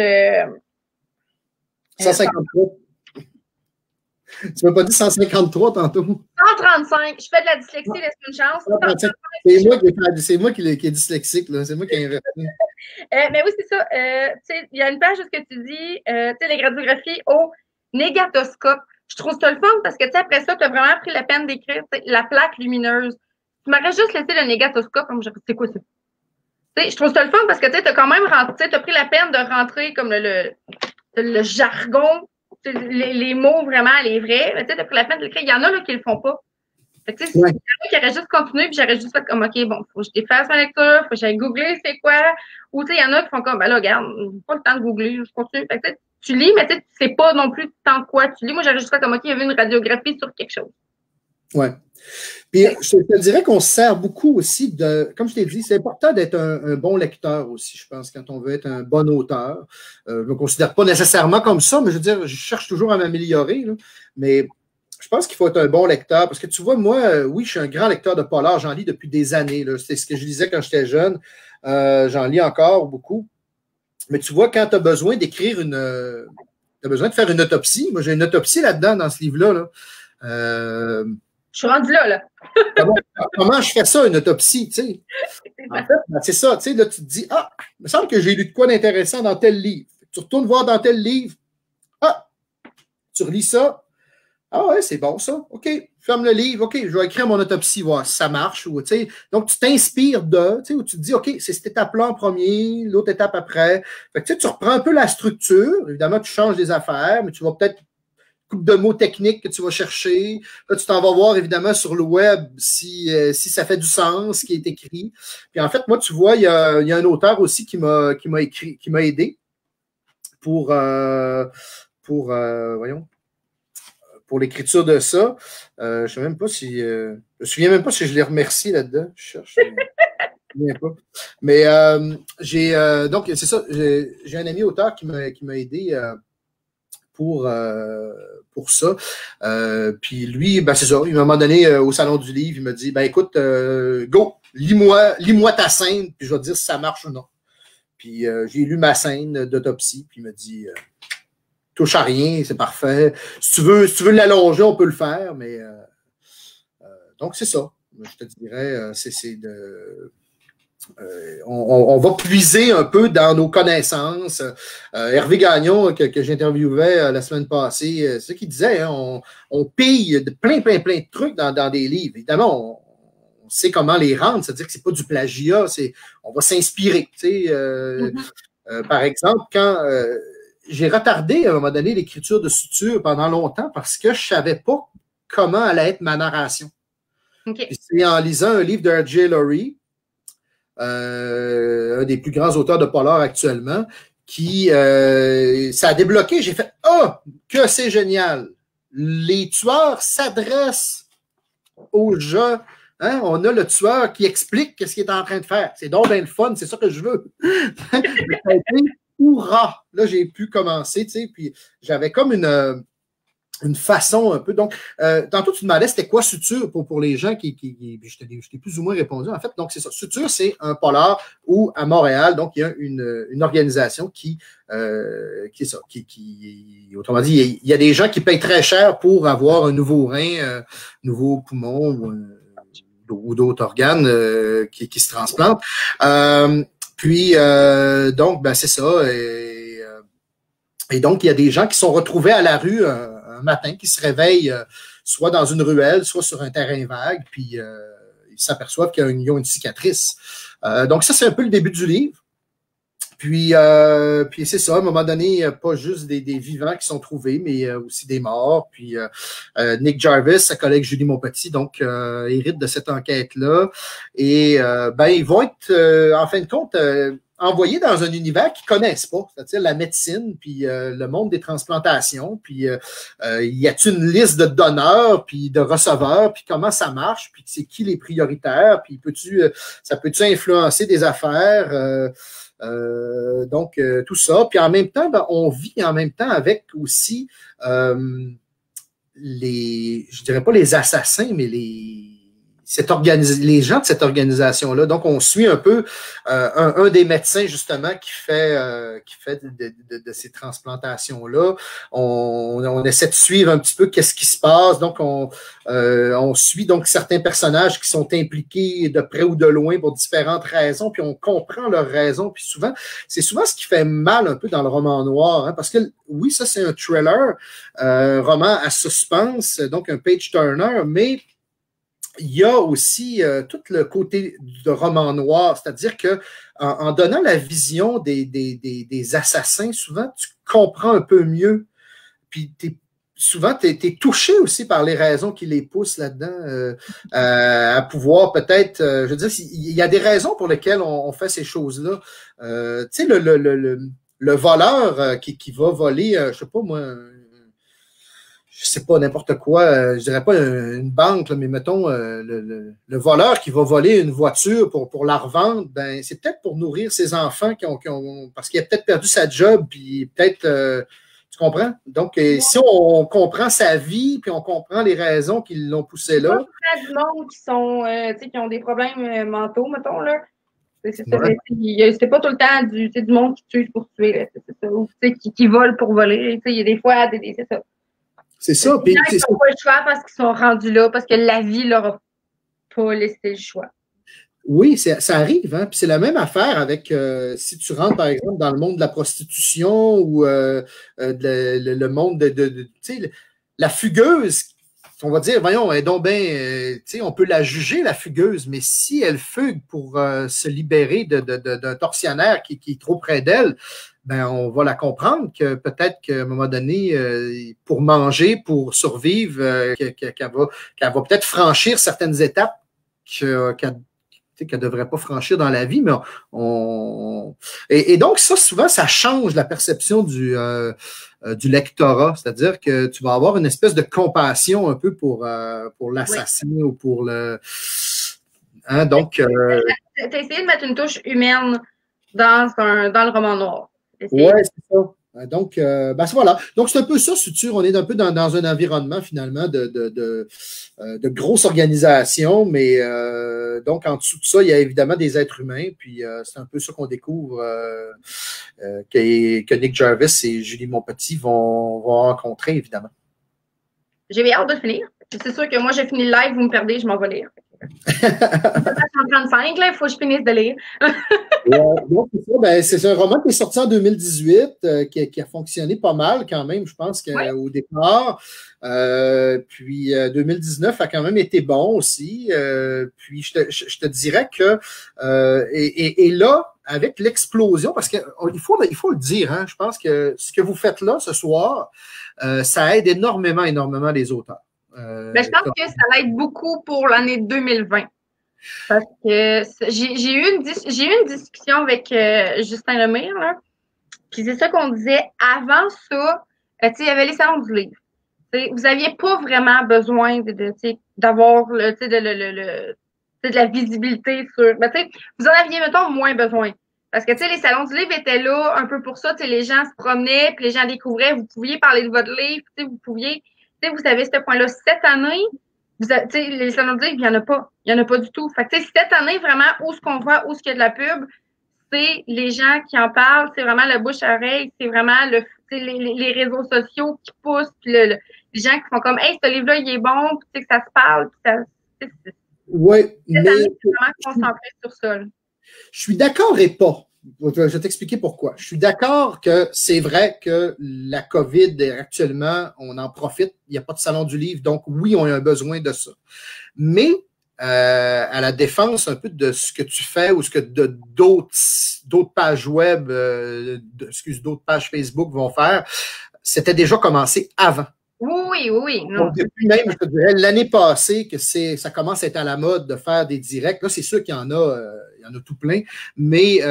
153. Tu m'as pas dit 153 tantôt? 135. Je fais de la dyslexie, laisse-moi une chance. C'est moi qui est dyslexique, là. C'est moi qui ai inversé. Mais oui, c'est ça. Il y a une page où tu dis les radiographies au négatoscope. Je trouve ça le fun parce que après ça, tu as vraiment pris la peine d'écrire la plaque lumineuse. Tu m'aurais juste laissé le négatoscope, comme c'est quoi ça? Je trouve ça le fun parce que tu as quand même t'as pris la peine de rentrer comme le jargon, les mots vraiment, les vrais. Tu as pris la peine de l'écrire. Il y en a là, qui le font pas. Fait que, il y en a qui auraient juste continué, puis j'aurais juste fait comme, OK, bon, faut que je défasse ma lecture, faut que j'aille googler c'est quoi. Ou, il y en a qui font comme, ben là, regarde, pas le temps de googler, je continue. Fait que, tu lis, mais tu sais pas non plus tant quoi tu lis. Moi, j'aurais juste fait comme, OK, il y avait une radiographie sur quelque chose. Ouais. Puis, je te dirais qu'on se sert beaucoup aussi de, comme je t'ai dit, c'est important d'être un bon lecteur aussi, je pense, quand on veut être un bon auteur. Je ne me considère pas nécessairement comme ça, mais je veux dire, je cherche toujours à m'améliorer, mais je pense qu'il faut être un bon lecteur parce que tu vois, moi, oui, je suis un grand lecteur de polar, j'en lis depuis des années. C'est ce que je lisais quand j'étais jeune. J'en lis encore beaucoup. Mais tu vois, quand tu as besoin d'écrire tu as besoin de faire une autopsie. Moi, j'ai une autopsie là-dedans, dans ce livre-là. Là. Je suis rendue là. Comment je fais ça, une autopsie, tu sais? En fait, c'est ça, tu sais, là, tu te dis, ah, il me semble que j'ai lu de quoi d'intéressant dans tel livre. Tu retournes voir dans tel livre. Ah, tu relis ça. Ah ouais, c'est bon ça. OK, ferme le livre. OK, je vais écrire mon autopsie, voir si ça marche. Ou, donc, tu t'inspires où tu te dis, OK, c'est cette étape-là en premier, l'autre étape après. Fait que, tu reprends un peu la structure. Évidemment, tu changes des affaires, mais tu vas peut-être couple de mots techniques que tu vas chercher. Là, tu t'en vas voir évidemment sur le web si ça fait du sens, ce qui est écrit. Puis en fait, moi, tu vois, il y a un auteur aussi qui m'a aidé pour l'écriture de ça. Je ne sais même pas si. Je me souviens même pas si je l'ai remercié là-dedans. Je cherche. Je ne me souviens pas. Mais donc, c'est ça. J'ai un ami auteur qui m'a aidé pour ça. Puis lui, ben c'est ça. Il m'a donné au Salon du Livre, il m'a dit, ben écoute, go, lis-moi ta scène, puis je vais te dire si ça marche ou non. Puis j'ai lu ma scène d'autopsie, puis il m'a dit, touche à rien, c'est parfait. Si tu veux l'allonger, on peut le faire, mais donc c'est ça. Je te dirais, c'est de... on va puiser un peu dans nos connaissances. Hervé Gagnon, que j'interviewais la semaine passée, c'est ce qu'il disait, hein, on pille de plein de trucs dans des livres. Évidemment, on sait comment les rendre, c'est-à-dire que c'est pas du plagiat, on va s'inspirer. Par exemple, quand j'ai retardé à un moment donné l'écriture de Suture pendant longtemps parce que je savais pas comment allait être ma narration. Okay. C'est en lisant un livre de R.J. Laurie, un des plus grands auteurs de polar actuellement, ça a débloqué. J'ai fait « Ah, que c'est génial! Les tueurs s'adressent aux gens. Hein? On a le tueur qui explique ce qu'il est en train de faire. C'est donc bien le fun, c'est ça que je veux. » Hurrah! Là, j'ai pu commencer, puis j'avais comme une façon un peu. Donc, tantôt, tu demandais c'était quoi Suture pour les gens qui je t'ai plus ou moins répondu. En fait, donc, c'est ça. Suture, c'est un polar où, à Montréal, donc, il y a une organisation qui est ça. Autrement dit, il y a des gens qui payent très cher pour avoir un nouveau rein, nouveau poumon ou d'autres organes qui se transplantent. Donc, ben, c'est ça. Et donc, il y a des gens qui sont retrouvés à la rue un matin, qui se réveillent soit dans une ruelle, soit sur un terrain vague, puis ils s'aperçoivent qu'ils ont une cicatrice. Donc, ça, c'est un peu le début du livre. Puis c'est ça, à un moment donné, il n'y a pas juste des vivants qui sont trouvés, mais aussi des morts. Puis Nick Jarvis, sa collègue Julie Monpetit, donc hérite de cette enquête-là. Et ben, ils vont être, en fin de compte, envoyés dans un univers qu'ils ne connaissent pas, c'est-à-dire la médecine, puis le monde des transplantations, puis y a-t-il une liste de donneurs, puis de receveurs, puis comment ça marche, puis c'est qui les prioritaires, puis ça peut-tu influencer des affaires, donc tout ça. Puis en même temps, ben, on vit en même temps avec aussi je dirais pas les assassins, mais les gens de cette organisation-là. Donc, on suit un peu un des médecins, justement, qui fait de ces transplantations-là. On essaie de suivre un petit peu qu'est-ce qui se passe. Donc, on suit donc certains personnages qui sont impliqués de près ou de loin pour différentes raisons, puis on comprend leurs raisons. Puis c'est souvent ce qui fait mal un peu dans le roman noir, hein, parce que oui, ça, c'est un thriller, un roman à suspense, donc un page-turner, mais il y a aussi tout le côté de roman noir, c'est-à-dire que en donnant la vision des assassins, souvent tu comprends un peu mieux, puis souvent tu es touché aussi par les raisons qui les poussent là-dedans à pouvoir peut-être, je veux dire, il y a des raisons pour lesquelles on fait ces choses-là. Tu sais, le voleur qui va voler, je sais pas moi, je sais pas, n'importe quoi, je dirais pas une banque, là, mais mettons, le voleur qui va voler une voiture pour la revendre, ben, c'est peut-être pour nourrir ses enfants parce qu'il a peut-être perdu sa job, puis peut-être, tu comprends? Donc, si on comprend sa vie, puis on comprend les raisons qui l'ont poussé là. Il y a du monde qui ont des problèmes mentaux, mettons, là. C'est Ouais. pas tout le temps du monde qui tue pour tuer, là. C'est ça. Ou, qui vole pour voler. Il y a des fois, c'est ça. C'est ça. Les gens qui n'ont pas le choix parce qu'ils sont rendus là, parce que la vie leur a pas laissé le choix. Oui, ça arrive, hein? Puis c'est la même affaire avec si tu rentres, par exemple, dans le monde de la prostitution ou le monde tu sais, la fugueuse, on va dire, voyons, elle est donc bien, tu sais, on peut la juger, la fugueuse, mais si elle fugue pour se libérer d'un tortionnaire qui est trop près d'elle, ben on va la comprendre que peut-être qu'à un moment donné, pour manger, pour survivre, qu'elle va peut-être franchir certaines étapes qu'elle ne devrait pas franchir dans la vie, mais et donc ça, souvent, ça change la perception du lectorat, c'est-à-dire que tu vas avoir une espèce de compassion un peu pour l'assassin ou pour le... Hein, donc... tu as essayé de mettre une touche humaine dans le roman noir. Oui, c'est ça. Donc, ben voilà. Donc, c'est un peu ça, Suture. On est un peu dans un environnement, finalement, de grosses organisations, mais donc, en dessous de ça, il y a évidemment des êtres humains, puis c'est un peu ça qu'on découvre que Nick Jarvis et Julie Monpetit vont rencontrer, évidemment. J'ai bien hâte de finir. C'est sûr que moi, j'ai fini le live, vous me perdez, je m'en vais lire. 135, là, il faut que je finisse de lire. Donc, c'est un roman qui est sorti en 2018, qui a fonctionné pas mal quand même, je pense qu'au départ. Puis 2019 a quand même été bon aussi. Puis je te dirais que et là, avec l'explosion, parce qu'il faut le dire, hein, je pense que ce que vous faites là ce soir, ça aide énormément les auteurs. Je pense que ça l'aide beaucoup pour l'année 2020. Parce que j'ai eu une discussion avec Justin Lemire, là. Puis c'est ça qu'on disait. Avant ça, il y avait les salons du livre. Vous n'aviez pas vraiment besoin d'avoir de la visibilité sur. Vous en aviez, mettons, moins besoin. Parce que les salons du livre étaient là un peu pour ça. Les gens se promenaient, puis les gens découvraient. Vous pouviez parler de votre livre, vous pouviez. Vous savez, ce point-là, cette année, les salons du livre, il n'y en a pas. Il n'y en a pas du tout. Fait que cette année, vraiment, où ce qu'on voit, où ce qu'il y a de la pub, c'est les gens qui en parlent, c'est vraiment le bouche à oreille, c'est vraiment les réseaux sociaux qui poussent, puis les gens qui font comme hey, ce livre-là, il est bon, puis que ça se parle, puis ça. Oui, mais année, c'est vraiment concentré sur ça. Là. Je suis d'accord et pas. Je vais t'expliquer pourquoi. Je suis d'accord que c'est vrai que la COVID, actuellement, on en profite. Il n'y a pas de salon du livre, donc oui, on a un besoin de ça. Mais à la défense un peu de ce que tu fais ou ce que d'autres pages web, d'autres pages Facebook vont faire, c'était déjà commencé avant. Oui. Non. Donc, depuis même, je te dirais, l'année passée, que ça commence à être à la mode de faire des directs. Là, c'est sûr qu'il y en a tout plein, mais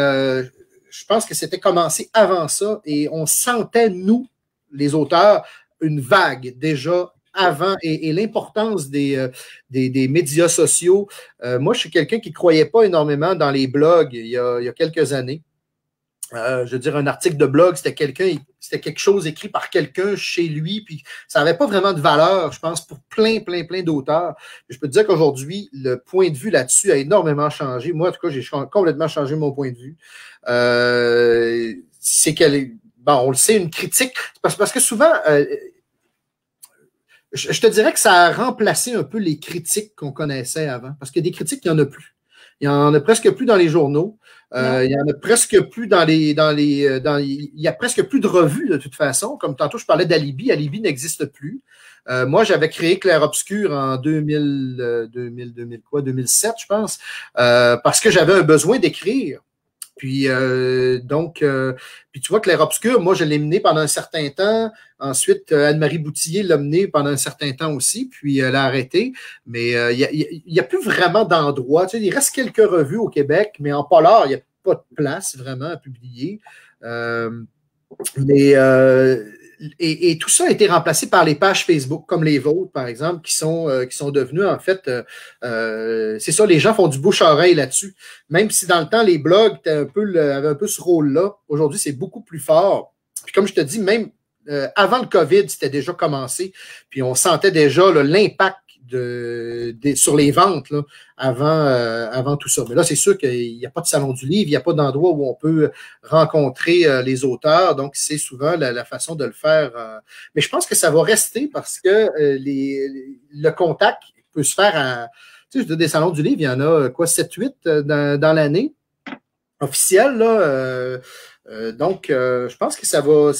je pense que c'était commencé avant ça et on sentait, nous, les auteurs, une vague déjà avant et l'importance des médias sociaux. Moi, je suis quelqu'un qui ne croyait pas énormément dans les blogs il y a quelques années. Je veux dire, un article de blog, c'était quelque chose écrit par quelqu'un chez lui, puis ça n'avait pas vraiment de valeur, je pense, pour plein d'auteurs. Je peux te dire qu'aujourd'hui, le point de vue là-dessus a énormément changé. Moi, en tout cas, j'ai complètement changé mon point de vue. C'est qu'elle, bon, on le sait, une critique, parce que souvent, je te dirais que ça a remplacé un peu les critiques qu'on connaissait avant, parce que des critiques, il n'y en a plus. Il n'y en a presque plus dans les journaux. Il y en a presque plus il y a presque plus de revues de toute façon. Comme tantôt, je parlais d'Alibi. Alibi n'existe plus. Moi, j'avais créé Clair Obscur en 2007, je pense, parce que j'avais un besoin d'écrire. Puis puis tu vois, Clair Obscur, moi, je l'ai mené pendant un certain temps. Ensuite, Anne-Marie Boutillier l'a mené pendant un certain temps aussi, puis elle a arrêté. Mais il y a plus vraiment d'endroits. Tu sais, il reste quelques revues au Québec, mais en polar, il n'y a pas de place vraiment à publier. Et tout ça a été remplacé par les pages Facebook, comme les vôtres, par exemple, qui sont devenues, en fait, c'est ça, les gens font du bouche-à-oreille là-dessus. Même si dans le temps, les blogs avaient un peu ce rôle-là, aujourd'hui, c'est beaucoup plus fort. Puis comme je te dis, même avant le COVID, c'était déjà commencé, puis on sentait déjà l'impact sur les ventes là, avant tout ça. Mais là, c'est sûr qu'il n'y a pas de salon du livre, il n'y a pas d'endroit où on peut rencontrer les auteurs, donc c'est souvent la façon de le faire. Mais je pense que ça va rester parce que le contact peut se faire à... Tu sais, des salons du livre, il y en a quoi, 7-8 dans l'année officielle, là. Donc, je pense que ça va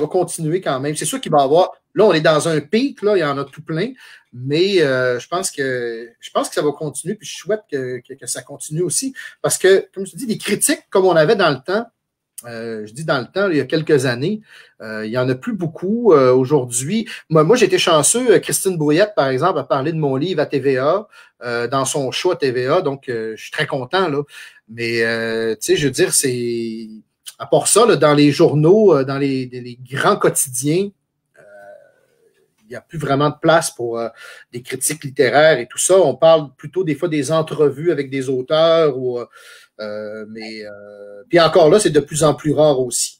continuer quand même. C'est sûr qu'il va y avoir... Là, on est dans un pic, là, il y en a tout plein, mais je pense que ça va continuer, puis je souhaite que ça continue aussi. Parce que, comme je te dis, des critiques comme on avait dans le temps, je dis dans le temps, il y a quelques années, il n'y en a plus beaucoup aujourd'hui. Moi, j'ai été chanceux. Christine Brouillette, par exemple, a parlé de mon livre à TVA, dans son show à TVA, donc je suis très content, là. Mais, tu sais, je veux dire, c'est... À part ça, là, dans les journaux, dans les grands quotidiens, il n'y a plus vraiment de place pour des critiques littéraires et tout ça. On parle plutôt des fois des entrevues avec des auteurs. Puis encore là, c'est de plus en plus rare aussi.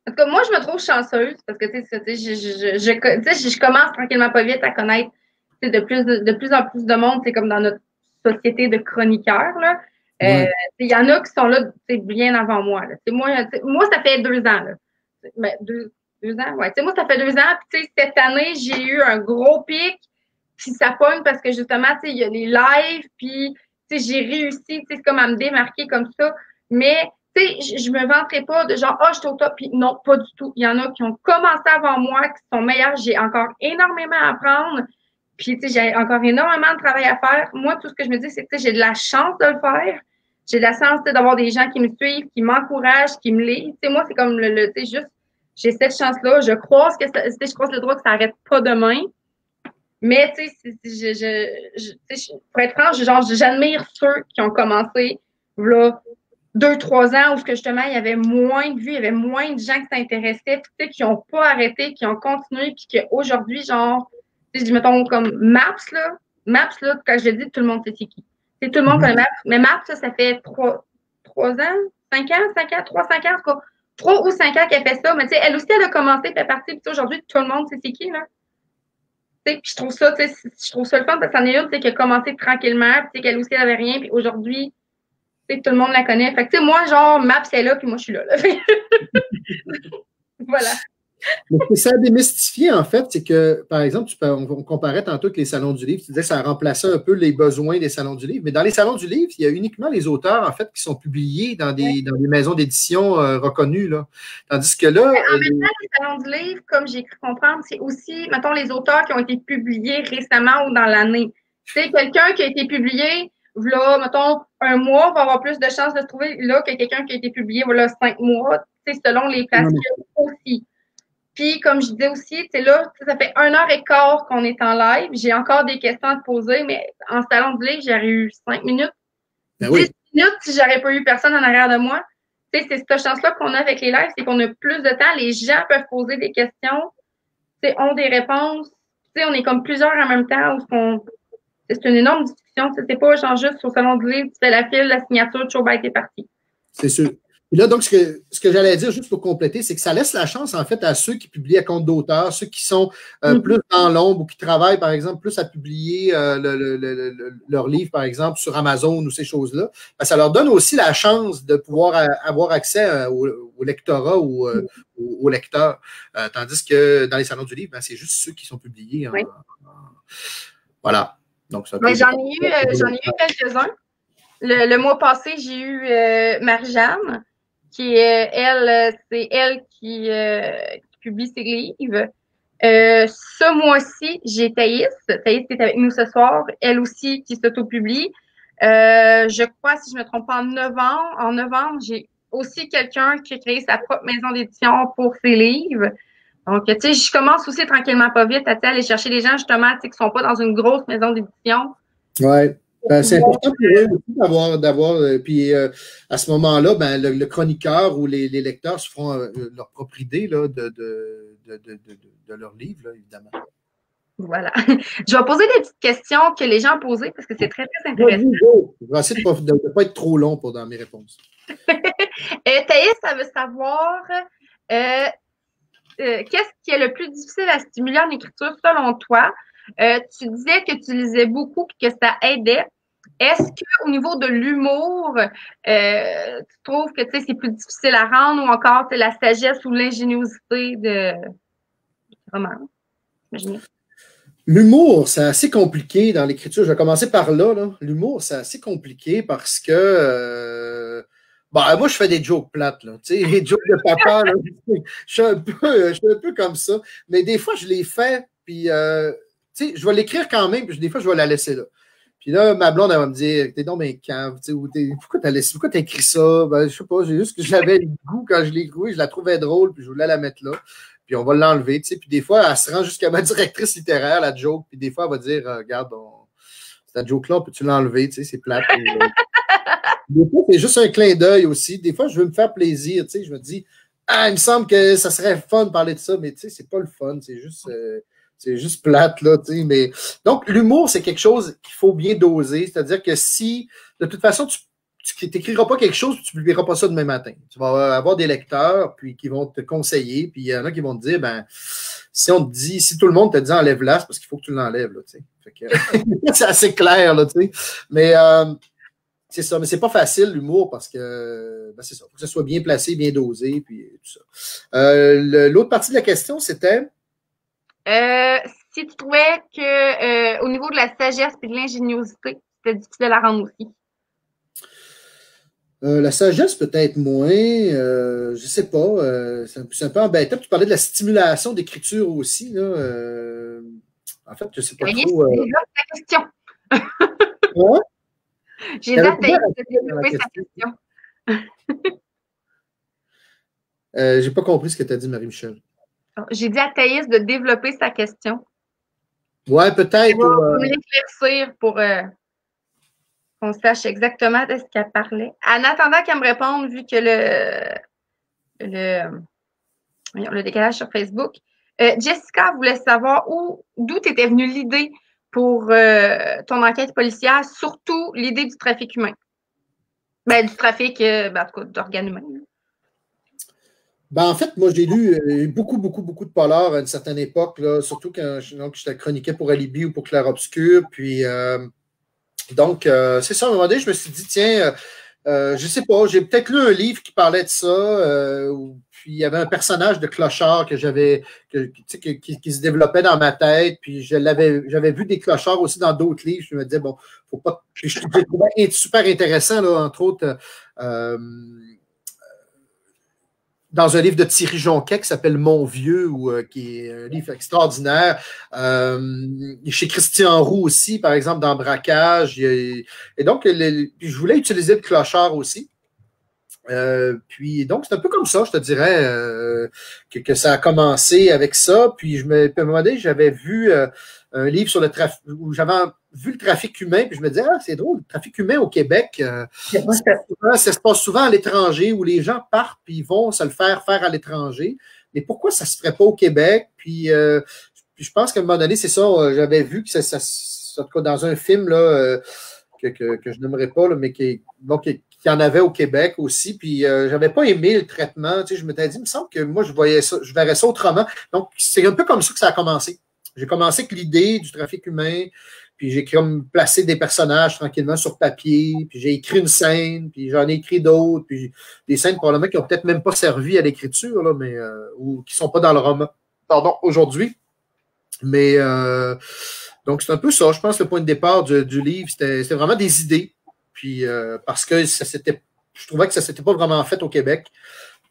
En tout cas, moi, je me trouve chanceuse parce que je commence tranquillement pas vite à connaître de plus en plus de monde, c'est comme dans notre société de chroniqueurs. Là. Il y en a qui sont là bien avant moi. Là. Moi, ça fait 2 ans. Là. Ben, 2 ans, ouais. Moi, ça fait 2 ans. Puis cette année, j'ai eu un gros pic. Puis ça pogne parce que justement, il y a les lives. Puis j'ai réussi comme à me démarquer comme ça. Mais je me vanterai pas de genre, je suis au top. Puis non, pas du tout. Il y en a qui ont commencé avant moi, qui sont meilleurs. J'ai encore énormément à apprendre. Puis, j'ai encore énormément de travail à faire. Moi, tout ce que je me dis, c'est que j'ai de la chance de le faire. J'ai de la chance d'avoir des gens qui me suivent, qui m'encouragent, qui me lisent. Moi, c'est comme juste, j'ai cette chance-là. Je croise le droit que ça n'arrête pas demain. Mais, pour être franche, j'admire ceux qui ont commencé, là, 2-3 ans où justement, il y avait moins de vues, il y avait moins de gens qui s'intéressaient, puis qui n'ont pas arrêté, qui ont continué, puis qu'aujourd'hui, genre, je mettons comme Maps, là, quand je le dis, tout le monde sait c'est qui. Tout le monde connaît Maps. Mais Maps, ça fait 3 ans, 5 ans, 5 ans, en tout cas, 3 ou 5 ans qu'elle fait ça. Mais elle aussi, elle a commencé, elle fait partie, puis aujourd'hui, tout le monde sait c'est qui, là. Puis je trouve ça, le fun, parce que c'en est une, qui a commencé tranquillement, puis qu'elle aussi, elle avait rien, puis aujourd'hui, tout le monde la connaît. Fait que, moi, genre, Maps est là, puis moi, je suis là. Voilà. Mais ce que ça a démystifié, en fait, c'est que, par exemple, on comparait tantôt avec les salons du livre, tu disais que ça remplaçait un peu les besoins des salons du livre, mais dans les salons du livre, il y a uniquement les auteurs, en fait, qui sont publiés dans des maisons d'édition reconnues, là. Tandis que là... En même temps, les salons du livre, comme j'ai cru comprendre, c'est aussi, mettons, les auteurs qui ont été publiés récemment ou dans l'année. C'est quelqu'un qui a été publié, là, mettons, 1 mois, va avoir plus de chances de se trouver là que quelqu'un qui a été publié, voilà, 5 mois, selon les places aussi. Puis, comme je disais aussi, là, ça fait 1h15 qu'on est en live. J'ai encore des questions à te poser, mais en salon de livre, j'aurais eu 5 minutes. Ben 10 minutes si j'aurais pas eu personne en arrière de moi. c'est cette chance-là qu'on a avec les lives, c'est qu'on a plus de temps, les gens peuvent poser des questions, ont des réponses, on est comme plusieurs en même temps, c'est une énorme discussion, c'est pas genre juste au salon du livre, tu fais la file, la signature, tu t'es parti. C'est sûr. Et là, donc, ce que j'allais dire, juste pour compléter, c'est que ça laisse la chance, en fait, à ceux qui publient à compte d'auteur, ceux qui sont plus dans l'ombre ou qui travaillent, par exemple, plus à publier leur livre, par exemple, sur Amazon ou ces choses-là. Ben, ça leur donne aussi la chance de pouvoir avoir accès au lectorat ou au lecteur. Tandis que dans les salons du livre, ben, c'est juste ceux qui sont publiés. Voilà. Donc, ça j'en ai eu quelques-uns. Le mois passé, j'ai eu Marie-Jeanne, qui c'est elle qui publie ses livres. Ce mois-ci, j'ai Thaïs. Thaïs qui est avec nous ce soir. Elle aussi qui s'auto-publie. Je crois, si je ne me trompe pas, en novembre, j'ai aussi quelqu'un qui a créé sa propre maison d'édition pour ses livres. Donc, tu sais, je commence aussi tranquillement pas vite à aller chercher des gens, justement, qui ne sont pas dans une grosse maison d'édition. Ouais. Ben, c'est important pour eux aussi d'avoir puis à ce moment-là, ben, le chroniqueur ou les lecteurs se feront leur propre idée là, de leur livre, là, évidemment. Voilà. Je vais poser des petites questions que les gens ont posées parce que c'est très, très intéressant. Je vais essayer de ne pas être trop long dans mes réponses. Thaïs, ça veut savoir qu'est-ce qui est le plus difficile à stimuler en écriture selon toi? Tu disais que tu lisais beaucoup et que ça aidait. Est-ce qu'au niveau de l'humour, tu trouves que c'est plus difficile à rendre ou encore la sagesse ou l'ingéniosité de roman? L'humour, c'est assez compliqué dans l'écriture. Je vais commencer par là. L'humour, c'est assez compliqué parce que moi, je fais des jokes plates, là. Tu sais, les jokes de papa, là, je suis un peu comme ça. Mais des fois, je les fais, puis tu sais, je vais l'écrire quand même, puis des fois, je vais la laisser là. Puis là, ma blonde, elle va me dire, t'es donc bien cave, tu sais, pourquoi t'as écrit ça? Ben, je sais pas, j'ai juste que j'avais le goût quand je l'ai écrit, je la trouvais drôle, puis je voulais la mettre là. Puis on va l'enlever, tu sais. Puis des fois, elle se rend jusqu'à ma directrice littéraire, la joke, puis des fois, elle va dire, regarde, cette joke-là, peux-tu l'enlever, tu sais, c'est plate. Des fois, c'est juste un clin d'œil aussi. Des fois, je veux me faire plaisir, tu sais, je me dis, il me semble que ça serait fun de parler de ça, mais tu sais, c'est pas le fun, c'est juste plate, là, tu sais, mais... Donc, l'humour, c'est quelque chose qu'il faut bien doser, c'est-à-dire que si, de toute façon, tu n'écriras pas quelque chose, tu ne publieras pas ça demain matin. Tu vas avoir des lecteurs puis qui vont te conseiller, puis il y en a qui vont te dire, ben, si tout le monde te dit enlève-la, c'est parce qu'il faut que tu l'enlèves, là, tu sais. Fait que, c'est assez clair, là, tu sais. Mais c'est ça, mais c'est pas facile, l'humour, parce que, c'est ça, il faut que ça soit bien placé, bien dosé, puis tout ça. L'autre partie de la question, c'était... si tu trouvais que au niveau de la sagesse et de l'ingéniosité, c'était difficile à la rendre aussi. La sagesse, peut-être moins. Je sais pas. C'est un peu embêtant. Tu parlais de la stimulation d'écriture aussi. Là, en fait, je sais pas trop. J'ai ta question. Ouais? J'ai dit à Thaïs de développer sa question. J'ai pas compris ce que tu as dit, Marie-Michel. J'ai dit à Thaïs de développer sa question. Ouais, peut-être. On va l'éclaircir pour qu'on sache exactement de ce qu'elle parlait. En attendant qu'elle me réponde, vu que le décalage sur Facebook, Jessica voulait savoir d'où t'étais venue l'idée pour ton enquête policière, surtout l'idée du trafic humain. Ben, du trafic, en tout cas, d'organes humains. Ben, en fait, moi, j'ai lu beaucoup de polars à une certaine époque, là, surtout quand je chroniquais pour Alibi ou pour Clair Obscur. Puis, donc, c'est ça, à un moment donné, je me suis dit, tiens, je sais pas, j'ai peut-être lu un livre qui parlait de ça, puis il y avait un personnage de clochard qui se développait dans ma tête, puis j'avais vu des clochards aussi dans d'autres livres, je me disais, bon, faut pas... Je trouvais super intéressant, là, entre autres, dans un livre de Thierry Jonquet qui s'appelle Mon Vieux, qui est un livre extraordinaire. Chez Christian Roux aussi, par exemple, dans Braquage. Et donc, je voulais utiliser le clochard aussi. Puis donc, c'est un peu comme ça, je te dirais, que ça a commencé avec ça. Puis puis à un moment donné, j'avais vu un livre sur le trafic, où j'avais vu le trafic humain, puis je me disais, ah, c'est drôle, le trafic humain au Québec, ça se passe souvent à l'étranger, où les gens partent, puis ils vont se le faire à l'étranger. Mais pourquoi ça se ferait pas au Québec? Puis je pense qu'à un moment donné, c'est ça, j'avais vu que en tout cas, dans un film, là, que je n'aimerais pas, là, mais qui y en avait au Québec aussi. Puis j'avais pas aimé le traitement. Tu sais, je m'étais dit, il me semble que moi, je verrais ça autrement. Donc, c'est un peu comme ça que ça a commencé. J'ai commencé avec l'idée du trafic humain, puis j'ai comme placé des personnages tranquillement sur papier, puis j'ai écrit une scène, puis j'en ai écrit d'autres, puis des scènes probablement qui n'ont peut-être même pas servi à l'écriture, là, mais ou qui ne sont pas dans le roman. Pardon, aujourd'hui. Mais donc, c'est un peu ça. Je pense que le point de départ du livre, c'était vraiment des idées. Puis parce que je trouvais que ça ne s'était pas vraiment fait au Québec.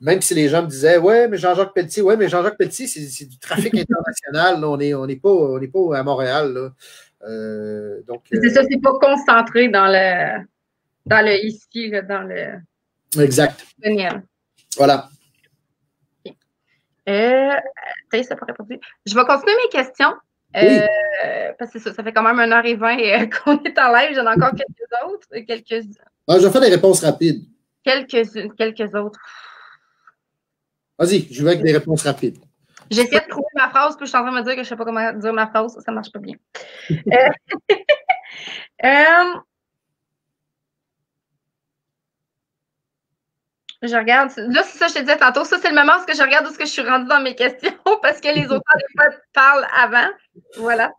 Même si les gens me disaient, ouais, mais Jean-Jacques Pelletier, c'est du trafic international. Là, on n'est pas à Montréal. Là. C'est ça, c'est pas concentré dans le ici, là, dans le. Exact. Voilà. Ça pourrait pas dire. Je vais continuer mes questions. Oui. Parce que ça fait quand même 1h20 qu'on est en live. J'en ai encore quelques autres. Je vais faire des réponses rapides. Quelques autres. Vas-y, je vais avec des réponses rapides. J'essaie de trouver ma phrase, puis je suis en train de me dire que je ne sais pas comment dire ma phrase. Ça ne marche pas bien. Je regarde. Là, c'est ça que je te disais tantôt. Ça, c'est le moment où je regarde où je suis rendue dans mes questions parce que les auteurs, des fois, parlent avant. Voilà.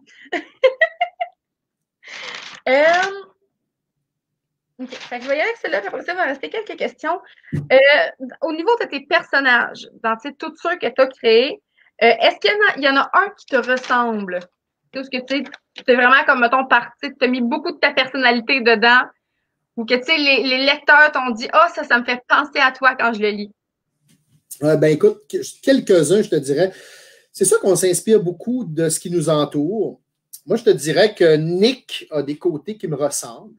Okay. Fait que je vais y aller avec celle-là, puis après ça, il va rester quelques questions. Au niveau de tes personnages, dans tous ceux que tu as créés, est-ce qu'il y en a un qui te ressemble? Est-ce que tu es vraiment comme, mettons, parti, tu as mis beaucoup de ta personnalité dedans, ou que, tu sais, les lecteurs t'ont dit, ah, ça me fait penser à toi quand je le lis? Ben écoute, quelques-uns, je te dirais. C'est sûr qu'on s'inspire beaucoup de ce qui nous entoure. Moi, je te dirais que Nick a des côtés qui me ressemblent.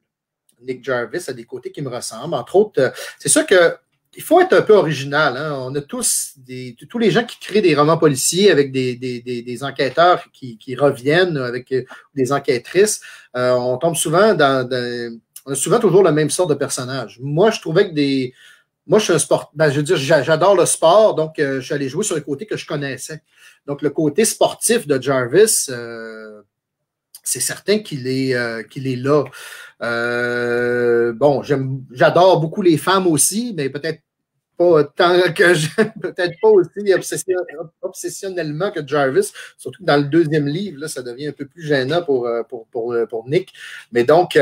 Nick Jarvis a des côtés qui me ressemblent. Entre autres, c'est sûr qu'il faut être un peu original. Hein? On a tous les gens qui créent des romans policiers avec des enquêteurs qui reviennent, avec des enquêtrices. On tombe souvent on a souvent toujours le même sort de personnage. Moi, je trouvais que moi, je suis un sport. Ben, je veux dire, j'adore le sport, donc je suis allé jouer sur le côté que je connaissais. Donc, le côté sportif de Jarvis, c'est certain qu'il est là. Bon, j'adore beaucoup les femmes aussi, mais peut-être pas tant que peut-être pas aussi obsessionnellement que Jarvis, surtout dans le deuxième livre, là, ça devient un peu plus gênant pour Nick. Mais donc,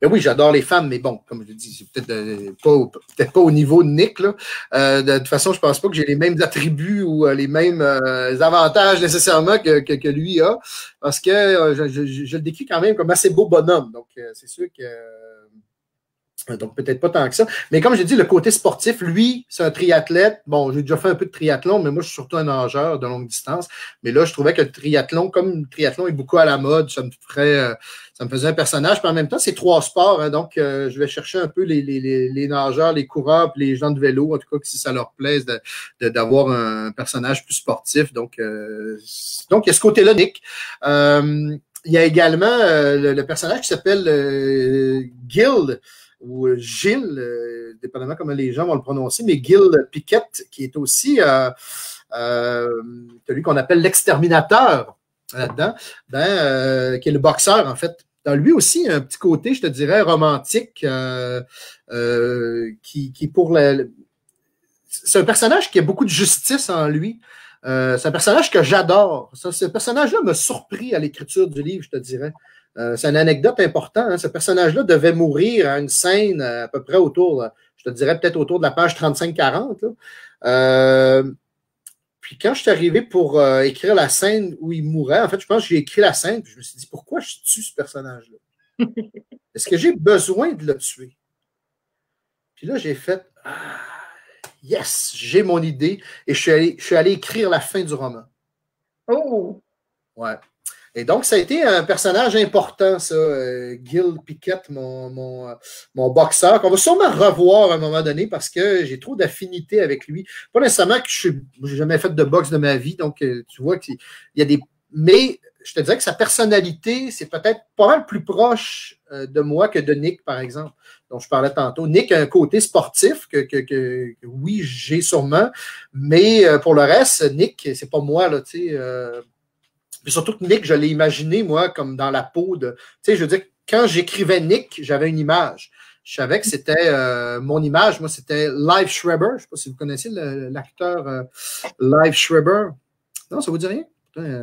ben oui, j'adore les femmes, mais bon, comme je dis, c'est peut-être pas au niveau de Nick. Là. De toute façon, je pense pas que j'ai les mêmes attributs ou les mêmes avantages nécessairement que lui a, parce que je le décris quand même comme assez beau bonhomme. Donc, c'est sûr que donc, peut-être pas tant que ça. Mais comme j'ai dit, le côté sportif, lui, c'est un triathlète. Bon, j'ai déjà fait un peu de triathlon, mais moi, je suis surtout un nageur de longue distance. Mais là, je trouvais que le triathlon, comme le triathlon est beaucoup à la mode, ça me faisait un personnage. Puis en même temps, c'est 3 sports. Hein, donc, je vais chercher un peu les nageurs, les coureurs, puis les gens de vélo, en tout cas, si ça leur plaise d'avoir un personnage plus sportif. Donc, il y a ce côté-là, Nick. Il y a également le personnage qui s'appelle Gil, ou Gilles, dépendamment comment les gens vont le prononcer, mais Gil Piquette, qui est aussi celui qu'on appelle l'exterminateur là-dedans, qui est le boxeur, en fait. Dans lui aussi, un petit côté, je te dirais, romantique, qui pour c'est un personnage qui a beaucoup de justice en lui. C'est un personnage que j'adore. Ce personnage-là m'a surpris à l'écriture du livre, je te dirais. C'est une anecdote importante. Hein. Ce personnage-là devait mourir à une scène à peu près je te dirais peut-être autour de la page 35-40. Puis quand je suis arrivé pour écrire la scène où il mourait, en fait, je pense que j'ai écrit la scène, puis je me suis dit, pourquoi je tue ce personnage-là? Est-ce que j'ai besoin de le tuer? Puis là, j'ai fait, yes, j'ai mon idée, et je suis allé écrire la fin du roman. Oh! Ouais. Et donc, ça a été un personnage important, ça, Gil Pickett, mon boxeur, qu'on va sûrement revoir à un moment donné parce que j'ai trop d'affinité avec lui. Pas nécessairement que je n'ai jamais fait de boxe de ma vie, donc tu vois qu'il y a des... Mais je te dirais que sa personnalité, c'est peut-être pas mal plus proche de moi que de Nick, par exemple, dont je parlais tantôt. Nick a un côté sportif que oui, j'ai sûrement, mais pour le reste, Nick, c'est pas moi, là, tu sais... Puis surtout que Nick, je l'ai imaginé, moi, comme dans la peau de... Tu sais, je veux dire, quand j'écrivais Nick, j'avais une image. Je savais que c'était mon image, moi, c'était Live Schreiber. Je ne sais pas si vous connaissez l'acteur Live Schreiber. Non, ça vous dit rien?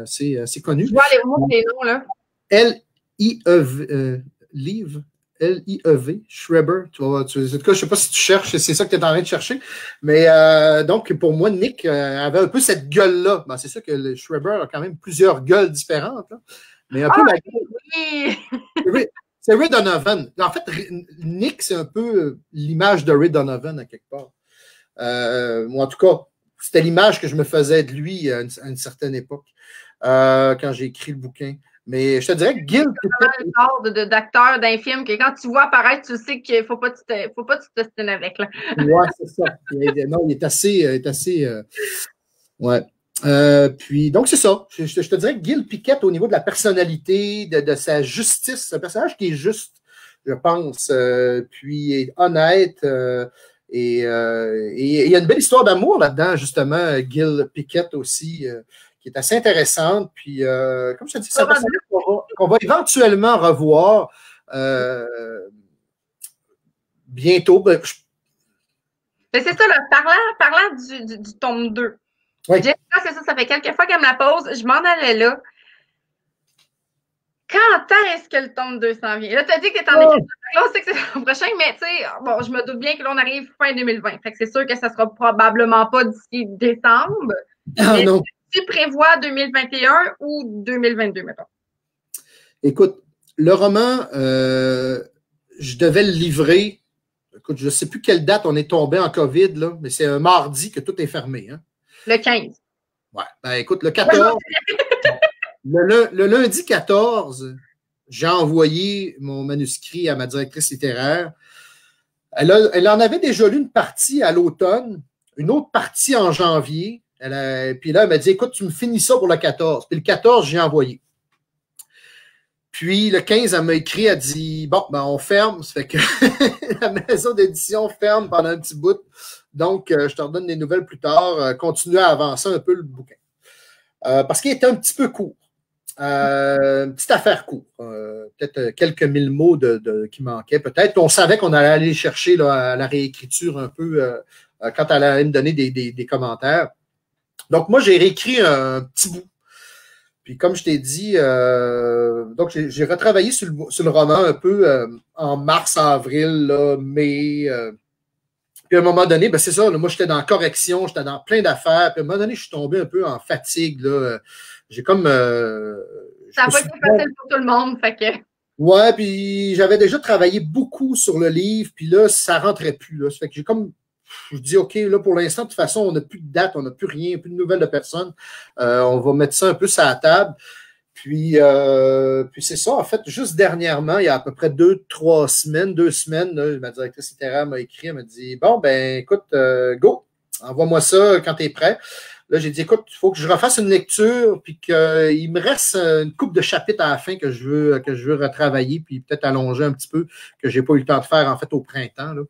C'est connu. Je vois les mots, les noms, là. L-I-E-V, Live. L-I-E-V, Schreiber. En tout cas, je ne sais pas si tu cherches, c'est ça que tu es en train de chercher. Mais donc, pour moi, Nick avait un peu cette gueule-là. Ben, c'est sûr que le Schreiber a quand même plusieurs gueules différentes. Là. Mais un peu la gueule. Oui. C'est Ray Donovan. En fait, Nick, c'est un peu l'image de Ray Donovan à quelque part. Moi, en tout cas, c'était l'image que je me faisais de lui à une certaine époque, quand j'ai écrit le bouquin. Mais je te dirais que Gil... C'est vraiment d'acteur d'un film que quand tu vois apparaître, tu sais qu'il ne faut pas que tu t'ostines avec. Oui, c'est ça. Non, il est assez ouais. Puis, donc, c'est ça. Je te dirais que Gil Pickett, au niveau de la personnalité, de sa justice, c'est un personnage qui est juste, je pense, puis honnête. Et il y a une belle histoire d'amour là-dedans, justement, Gil Pickett aussi, qui est assez intéressante. Puis, comme je te dis, c'est un personnage qu'on va éventuellement revoir bientôt. Mais c'est ça, là, parlant du tome 2. Oui. Jessica, c'est ça, ça fait quelques fois qu'elle me la pose. Je m'en allais là. Quand est-ce que le tome 2 s'en vient? Là, tu as dit que tu es en écriture. Là, on sait que c'est le prochain, mais tu sais, bon, je me doute bien que l'on arrive fin 2020. Fait que c'est sûr que ça sera probablement pas d'ici décembre. Ah, non. Tu prévois 2021 ou 2022, mettons? Écoute, le roman, je devais le livrer. Écoute, je ne sais plus quelle date on est tombé en COVID, là, mais c'est un mardi que tout est fermé. Hein? Le 15. Ouais. Ben, écoute, le 14. Le lundi 14, j'ai envoyé mon manuscrit à ma directrice littéraire. Elle en avait déjà lu une partie à l'automne, une autre partie en janvier. Puis là, elle m'a dit, écoute, tu me finis ça pour le 14. Puis le 14, j'ai envoyé. Puis le 15, elle m'a écrit, elle dit, bon, ben on ferme. Ça fait que la maison d'édition ferme pendant un petit bout. Donc, je te redonne des nouvelles plus tard. Continue à avancer un peu le bouquin. Parce qu'il était un petit peu court. Une petite affaire courte. Peut-être quelques mille mots qui manquaient. Peut-être on savait qu'on allait aller chercher là, à la réécriture un peu quand elle allait me donner des commentaires. Donc, moi, j'ai réécrit un petit bout. Puis, comme je t'ai dit, donc j'ai retravaillé sur le roman un peu en mars, avril, là, mai. Puis, à un moment donné, ben, c'est ça, là, moi, j'étais dans correction, j'étais dans plein d'affaires. Puis, à un moment donné, je suis tombé un peu en fatigue, là. J'ai comme... ça n'a pas été facile pour tout le monde, fait que... Ouais, puis j'avais déjà travaillé beaucoup sur le livre, puis là, ça rentrait plus, là. Ça fait que j'ai comme... Je dis, OK, là, pour l'instant, de toute façon, on n'a plus de date, on n'a plus rien, plus de nouvelles de personne. On va mettre ça un peu sur la table. Puis c'est ça, en fait, juste dernièrement, il y a à peu près 2 semaines, là, ma directrice littéraire m'a écrit, elle m'a dit, bon, ben, écoute, go, envoie-moi ça quand tu es prêt. Là, j'ai dit, écoute, il faut que je refasse une lecture, puis qu'il me reste une couple de chapitres à la fin que je veux retravailler, puis peut-être allonger un petit peu, que j'ai pas eu le temps de faire, en fait, au printemps, là.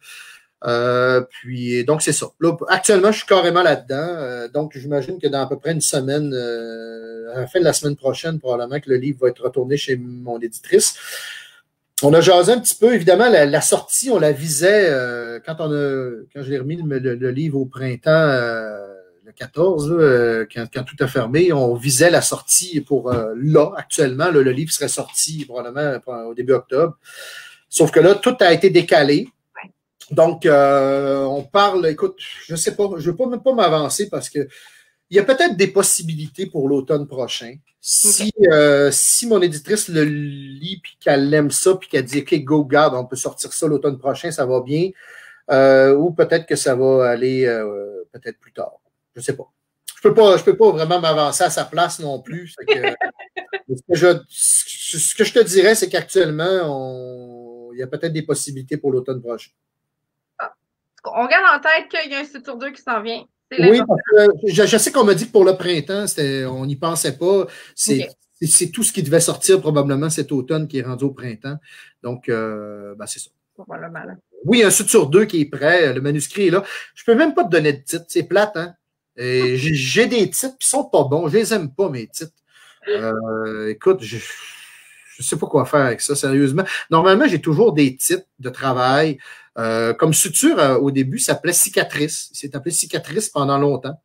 Puis donc c'est ça. Là, actuellement, je suis carrément là-dedans. Donc, j'imagine que dans à peu près une semaine, à la fin de la semaine prochaine, probablement que le livre va être retourné chez mon éditrice. On a jasé un petit peu, évidemment, la sortie, on la visait quand je l'ai remis le livre au printemps, le 14, là, quand tout a fermé, on visait la sortie pour là, actuellement. Là, le livre serait sorti probablement au début octobre. Sauf que là, tout a été décalé. Donc, on parle, écoute, je sais pas, je ne veux même pas m'avancer parce que il y a peut-être des possibilités pour l'automne prochain. Si mon éditrice le lit puis qu'elle aime ça puis qu'elle dit OK, go, garde, on peut sortir ça l'automne prochain, ça va bien. Ou peut-être que ça va aller peut-être plus tard. Je sais pas. Je peux pas vraiment m'avancer à sa place non plus. Ce que je te dirais, c'est qu'actuellement, il y a peut-être des possibilités pour l'automne prochain. On garde en tête qu'il y a un site sur deux qui s'en vient. Oui, parce que je sais qu'on m'a dit que pour le printemps, on n'y pensait pas. C'est tout ce qui devait sortir probablement cet automne qui est rendu au printemps. Donc, c'est ça. Oui, un site sur deux qui est prêt. Le manuscrit est là. Je ne peux même pas te donner de titre. C'est plate, hein? J'ai des titres qui ne sont pas bons. Je ne les aime pas, mes titres. Écoute, je ne sais pas quoi faire avec ça, sérieusement. Normalement, j'ai toujours des titres de travail. Comme suture, au début, ça s'appelait Cicatrice. Il s'est appelé Cicatrice pendant longtemps,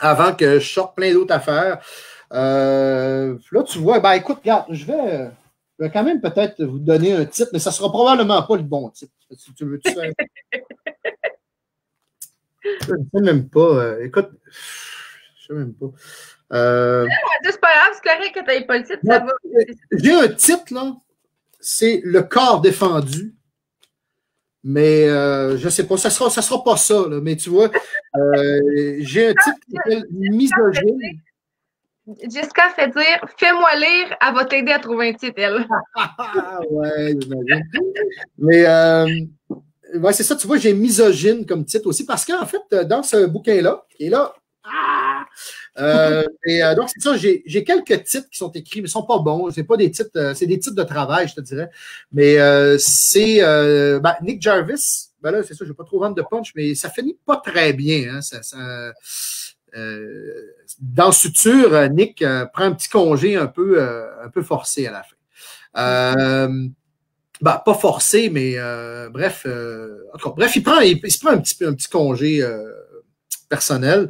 avant que je sorte plein d'autres affaires. Là, tu vois, écoute, regarde, je vais quand même peut-être vous donner un titre, mais ça ne sera probablement pas le bon titre. Si tu veux, je ne sais même pas. Écoute, je ne sais même pas. C'est pas grave, c'est correct que tu n'aies pas le titre, ça va. J'ai un titre, là. C'est Le corps défendu. Mais je ne sais pas, ça sera pas ça, là, mais tu vois, j'ai un titre qui s'appelle Misogyne. Jessica fait dire fais-moi lire, elle va t'aider à trouver un titre, elle. Ouais, j'imagine. Mais ouais, c'est ça, tu vois, j'ai Misogyne comme titre aussi, parce qu'en fait, dans ce bouquin-là, qui est là, donc, c'est ça, j'ai quelques titres qui sont écrits, mais ils ne sont pas bons. C'est pas des titres, c'est des titres de travail, je te dirais. Mais c'est Nick Jarvis. Là, c'est ça, je ne vais pas trop vendre de punch, mais ça finit pas très bien. Hein, dans Suture, Nick prend un petit congé un peu forcé à la fin. Pas forcé, mais bref. Bref, il se prend un petit congé personnel.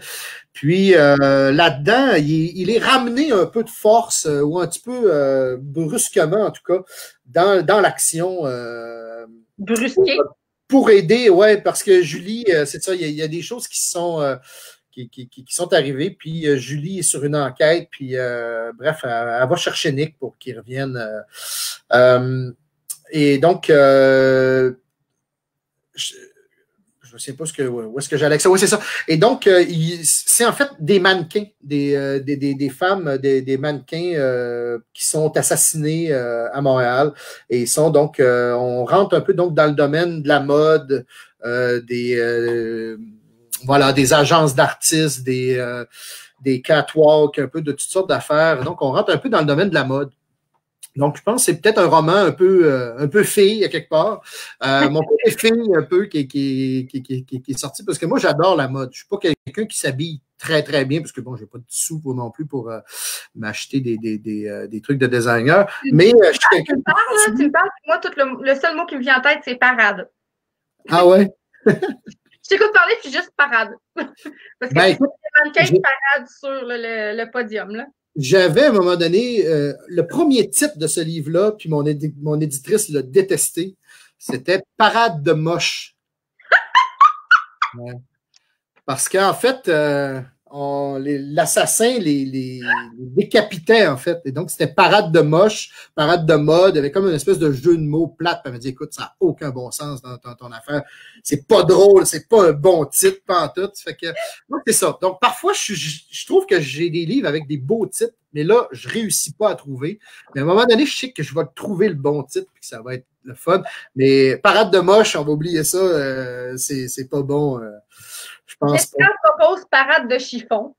Puis là-dedans, il est ramené un peu de force, ou un petit peu brusquement, en tout cas, dans l'action. Brusqué. Pour aider, ouais, parce que Julie, c'est ça, il y a des choses qui sont qui sont arrivées, puis Julie est sur une enquête, puis bref, elle va chercher Nick pour qu'il revienne. Et donc, je ne sais pas où est-ce que j'allais avec ça. Oui, c'est ça. Et donc, c'est en fait des mannequins, des femmes, des mannequins qui sont assassinés à Montréal. Et ils sont donc, on rentre un peu donc dans le domaine de la mode, des agences d'artistes, des catwalks, un peu de toutes sortes d'affaires. Donc, on rentre un peu dans le domaine de la mode. Donc, je pense que c'est peut-être un roman un peu fille, à quelque part. Mon côté fille, un peu, qui est sorti, parce que moi, j'adore la mode. Je ne suis pas quelqu'un qui s'habille très, très bien, parce que bon, je n'ai pas de sous non plus pour m'acheter des trucs de designer. Mais je suis quelqu'un. Tu me parles, moi, le seul mot qui me vient en tête, c'est parade. Ah ouais? Je t'écoute parler, puis juste parade. Parce que c'est des mannequins qui paradent sur le podium, là. J'avais à un moment donné, le premier titre de ce livre-là, puis mon éditrice l'a détesté, c'était Parade de moche. Ouais. Parce qu'en fait, l'assassin les décapitait, en fait. Et donc, c'était parade de moche, parade de mode. Il y avait comme une espèce de jeu de mots plate. Elle m'a dit, écoute, ça n'a aucun bon sens dans ton affaire. C'est pas drôle, c'est pas un bon titre, pas en tout. Fait que, donc, c'est ça. Donc, parfois, je trouve que j'ai des livres avec des beaux titres, mais là, je réussis pas à trouver. Mais à un moment donné, je sais que je vais trouver le bon titre, puis que ça va être le fun. Mais parade de moche, on va oublier ça, c'est pas bon. Je pense pas. Propose parade de chiffon.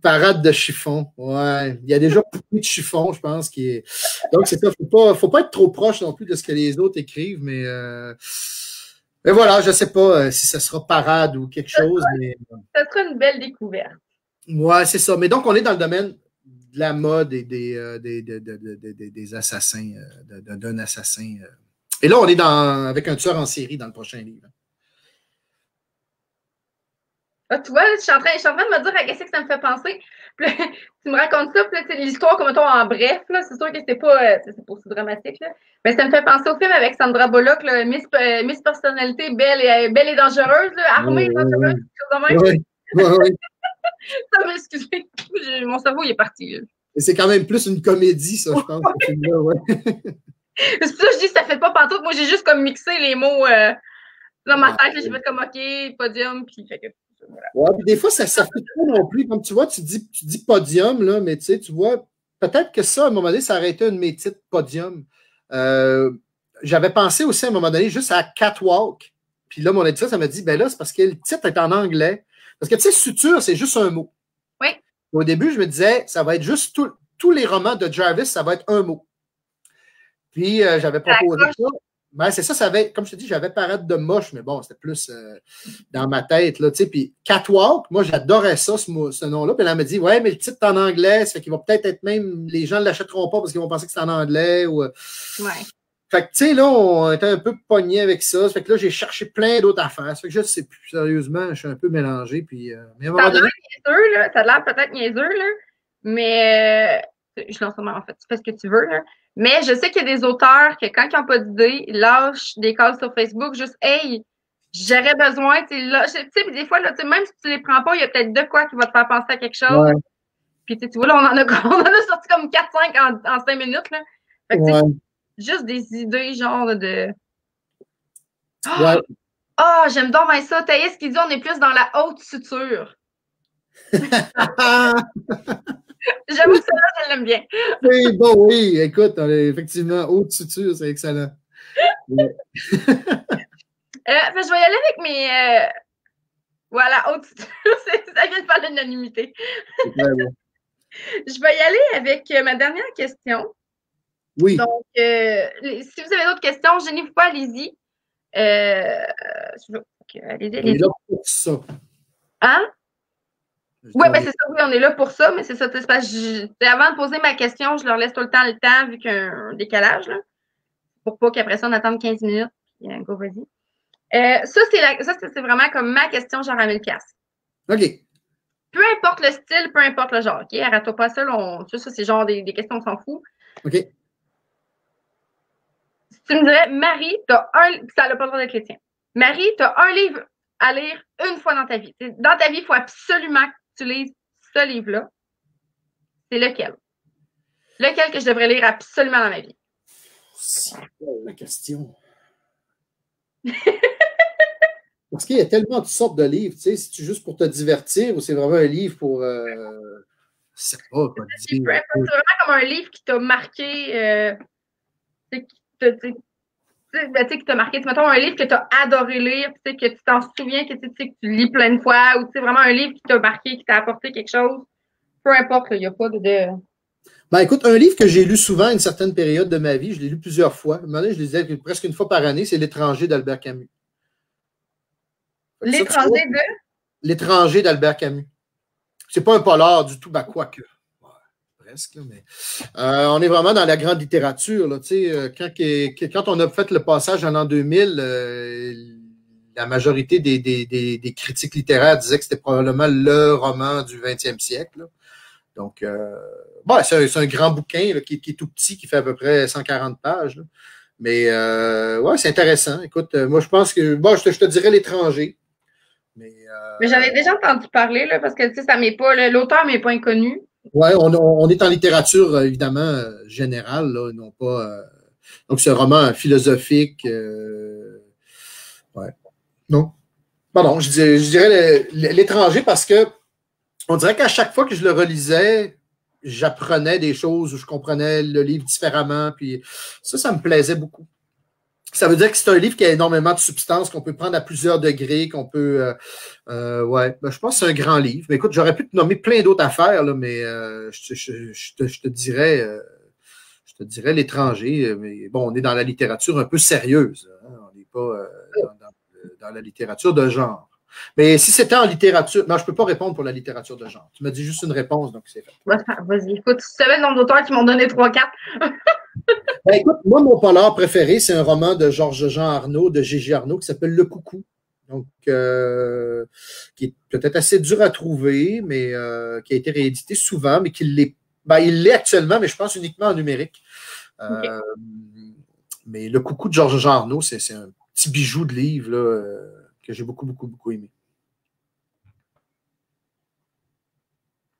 Parade de chiffon, ouais. Il y a déjà beaucoup de chiffon, je pense. Donc, c'est ça. Faut pas être trop proche non plus de ce que les autres écrivent, mais voilà, je ne sais pas si ça sera parade ou quelque chose. Ça sera une belle découverte. Ouais, c'est ça. Mais donc, on est dans le domaine de la mode et des assassins, d'un assassin. Et là, on est avec un tueur en série dans le prochain livre. Ah, tu vois, je suis en train de me dire à qu'est-ce que ça me fait penser. Puis là, tu me racontes ça, puis là, l'histoire, comme mettons, en bref, là, c'est sûr que c'est pas aussi dramatique, là. Mais ça me fait penser au film avec Sandra Bullock, là, Miss Personnalité belle et dangereuse, là, armée et dangereuse, quelque chose de même. Ouais. Ça m'excusez, mon cerveau, il est parti. Là. Et c'est quand même plus une comédie, ça, je pense, ce film-là, ouais. C'est pour ça que je dis que ça fait pas pantoute. Moi, j'ai juste comme mixé les mots dans ma tête. J'ai fait comme OK, podium, puis fait que. Voilà. Ouais, puis des fois, ça fait pas non plus. Comme tu vois, tu dis podium, là, mais tu sais, tu vois, peut-être que ça, à un moment donné, ça aurait été un de mes titres podium. J'avais pensé aussi à un moment donné juste à Catwalk. Puis là, mon éditeur, ça m'a dit, ben là, c'est parce que le titre est en anglais. Parce que, tu sais, suture, c'est juste un mot. Oui. Au début, je me disais, ça va être juste tous les romans de Jarvis, ça va être un mot. Puis, j'avais proposé ça. Ben, c'est ça, ça avait, comme je te dis, j'avais Parade de moche, mais bon, c'était plus dans ma tête, là, tu sais. Puis, Catwalk, moi, j'adorais ça, ce nom-là. Puis, elle m'a dit, ouais, mais le titre est en anglais, ça fait qu'il va peut-être être même, les gens ne l'achèteront pas parce qu'ils vont penser que c'est en anglais. Ou, Ouais. Fait que, tu sais, là, on était un peu pognés avec ça. Ça fait que là, j'ai cherché plein d'autres affaires. Ça fait que je ne sais plus, sérieusement, je suis un peu mélangé. Puis, mais à un moment donné... niaiseux, là. Ça a l'air peut-être niaiseux, là. Mais, je lance en fait, tu fais ce que tu veux, là. Mais je sais qu'il y a des auteurs que quand ils n'ont pas d'idée, ils lâchent des calls sur Facebook, juste, hey, j'aurais besoin, tu sais, des fois, là, même si tu les prends pas, il y a peut-être de quoi qui va te faire penser à quelque chose. Ouais. Puis, tu vois, là, on en a sorti comme 4-5 en 5 minutes, là. Fait que, ouais. Juste des idées, genre, de... Ouais. Ah, j'aime donc bien ça. Thaïs qui dit, on est plus dans la haute suture. J'avoue que ça, je l'aime bien. Oui, bon, oui, écoute, effectivement, haute suture, c'est excellent. Ouais. Je vais y aller avec mes... Voilà, haute suture, ça vient de faire l'unanimité. Je vais y aller avec ma dernière question. Oui. Donc, si vous avez d'autres questions, gênez-vous pas, allez-y. Allez-y. On est là pour ça. Hein? Oui, ben c'est ça, oui, on est là pour ça, mais c'est ça. Avant de poser ma question, je leur laisse tout le temps, vu qu'il y a un décalage, là, pour pas qu'après ça, on attende 15 minutes. Puis, go, vas-y. Ça, c'est vraiment comme ma question, genre à 1000$. OK. Peu importe le style, peu importe le genre, OK? Arrête-toi pas seul, ça, c'est genre des questions, on s'en fout. OK. Si tu me dirais, Marie, ça n'a pas le droit d'être chrétien. Marie, tu as un livre à lire une fois dans ta vie. Dans ta vie, il faut absolument que tu lises ce livre-là. C'est lequel? Lequel que je devrais lire absolument dans ma vie? C'est la question. Parce qu'il y a tellement de sortes de livres, tu sais, si c'est juste pour te divertir ou c'est vraiment un livre pour... c'est pas quoi dire. C'est vraiment comme un livre qui t'a marqué, qui t'a marqué. Mettons un livre que tu as adoré lire, que tu t'en souviens, que tu lis plein de fois, ou vraiment un livre qui t'a marqué, qui t'a apporté quelque chose. Peu importe, il n'y a pas de... Ben écoute, un livre que j'ai lu souvent à une certaine période de ma vie, je l'ai lu plusieurs fois. À un moment donné, je le lisais presque une fois par année, c'est L'étranger d'Albert Camus. L'étranger de? L'étranger d'Albert Camus. C'est pas un polar du tout, ben quoique. Ouais, presque, mais on est vraiment dans la grande littérature. Là, quand on a fait le passage en l'an 2000, la majorité des critiques littéraires disaient que c'était probablement le roman du 20e siècle. Là. Donc, c'est un grand bouquin là, qui est tout petit, qui fait à peu près 140 pages. Là. Mais, ouais, c'est intéressant. Écoute, moi, je pense que, je te dirais L'étranger. Mais j'en ai déjà entendu parler, là, parce que, ça m'est pas, l'auteur m'est pas inconnu. Oui, on est en littérature, évidemment, générale, là, non pas... donc, c'est un roman philosophique. Ouais. Non. Pardon, je dirais L'étranger parce que on dirait qu'à chaque fois que je le relisais, j'apprenais des choses ou je comprenais le livre différemment. Puis ça me plaisait beaucoup. Ça veut dire que c'est un livre qui a énormément de substance, qu'on peut prendre à plusieurs degrés, qu'on peut... je pense que c'est un grand livre. Mais écoute, j'aurais pu te nommer plein d'autres affaires, là, mais je te dirais L'étranger. Mais bon, on est dans la littérature un peu sérieuse. Hein? On n'est pas dans la littérature de genre. Mais si c'était en littérature... Non, je ne peux pas répondre pour la littérature de genre. Tu m'as dit juste une réponse, donc c'est fait. Vas-y, écoute, tu savais le nombre d'auteurs qui m'ont donné 3-4. Ben, écoute, moi, mon polar préféré, c'est un roman de Georges-Jean Arnaud, de Gégé Arnaud, qui s'appelle Le Coucou. Donc, qui est peut-être assez dur à trouver, mais qui a été réédité souvent, mais il l'est actuellement, mais je pense uniquement en numérique. Okay. Mais Le Coucou de Georges-Jean Arnaud, c'est un petit bijou de livre là, que j'ai beaucoup, beaucoup, beaucoup aimé.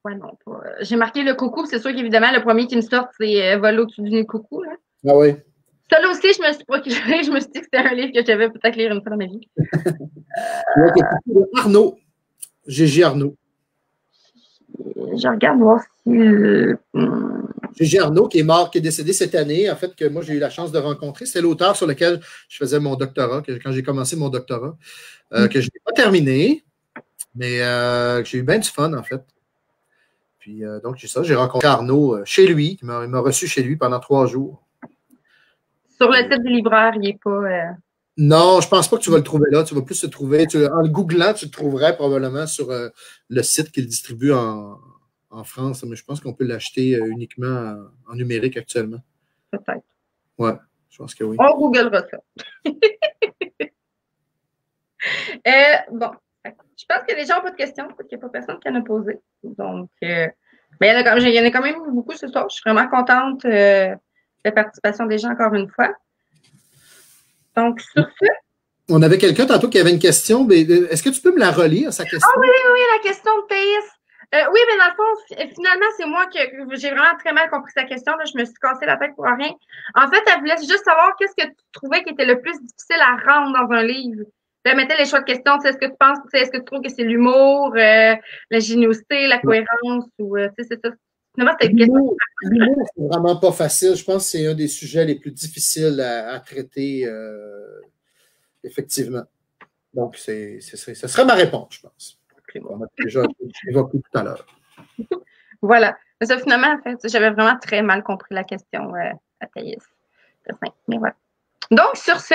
Ouais, non, pas. J'ai marqué Le Coucou, c'est sûr qu'évidemment, le premier qui me sort, c'est Vol au-dessus du coucou. Là. Ah oui. Ça aussi, je me suis procuré, je me suis dit que c'était un livre que j'avais peut-être lire une fois dans ma vie. Arnaud. Gégé Arnaud. Je regarde voir si. Gégé Arnaud, qui est mort, qui est décédé cette année, en fait, que moi, j'ai eu la chance de rencontrer. C'est l'auteur sur lequel je faisais mon doctorat, quand j'ai commencé mon doctorat, que je n'ai pas terminé, mais j'ai eu bien du fun, en fait. Puis, donc, c'est ça. J'ai rencontré Arnaud chez lui. Il m'a reçu chez lui pendant 3 jours. Sur le site du libraire, il n'est pas. Non, je pense pas que tu vas le trouver là. Tu vas plus le trouver. En le googlant, tu le trouverais probablement sur le site qu'il distribue en France. Mais je pense qu'on peut l'acheter uniquement en numérique actuellement. Peut-être. Ouais, je pense que oui. On googlera ça. Bon. Je pense que les gens n'ont pas de questions, parce qu'il n'y a pas personne qui en a posé. Donc, mais il y en a quand même beaucoup ce soir. Je suis vraiment contente de la participation des gens encore une fois. Donc, sur ce. On avait quelqu'un tantôt qui avait une question, mais est-ce que tu peux me la relire, sa question? Ah oui, la question de Thaïs. Oui, mais dans le fond, finalement, c'est moi que j'ai vraiment très mal compris sa question. Là, je me suis cassé la tête pour rien. En fait, elle voulait juste savoir qu'est-ce que tu trouvais qui était le plus difficile à rendre dans un livre. Elle mettait les choix de questions. Est-ce que tu penses, est-ce que tu trouves que c'est l'humour, l'ingéniosité, la cohérence ou c'est ça. Finalement, c'était une question. L'humour, c'est vraiment pas facile. Je pense que c'est un des sujets les plus difficiles à traiter, effectivement. Donc, ce serait ma réponse, je pense. On a déjà évoqué tout à l'heure. Voilà. Mais ça, finalement, en fait, j'avais vraiment très mal compris la question à Thaïs. Mais voilà. Donc, sur ce,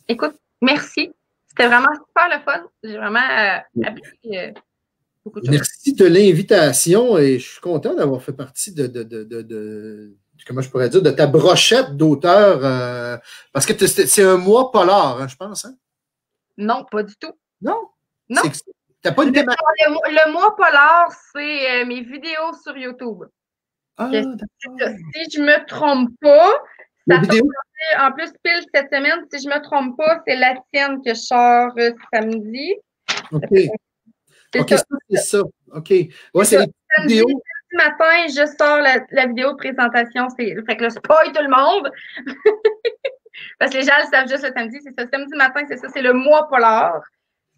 écoute, merci. C'était vraiment super le fun. J'ai vraiment appris beaucoup de choses. Merci de l'invitation et je suis content d'avoir fait partie comment je pourrais dire, de ta brochette d'auteurs. Parce que c'est un mois polar, hein, je pense. Hein? Non, pas du tout. Non? Non. T'as pas une thématique? Le mois polar, c'est mes vidéos sur YouTube. Ah, si je me trompe pas, ça en plus pile cette semaine, si je me trompe pas, c'est la tienne que je sors samedi. OK. C'est ça. OK. Ouais, c'est les vidéos. Samedi matin, je sors la vidéo de présentation. Fait que là, spoil tout le monde. Parce que les gens le savent juste le samedi. C'est ça. Samedi matin, c'est ça. C'est le mois polar.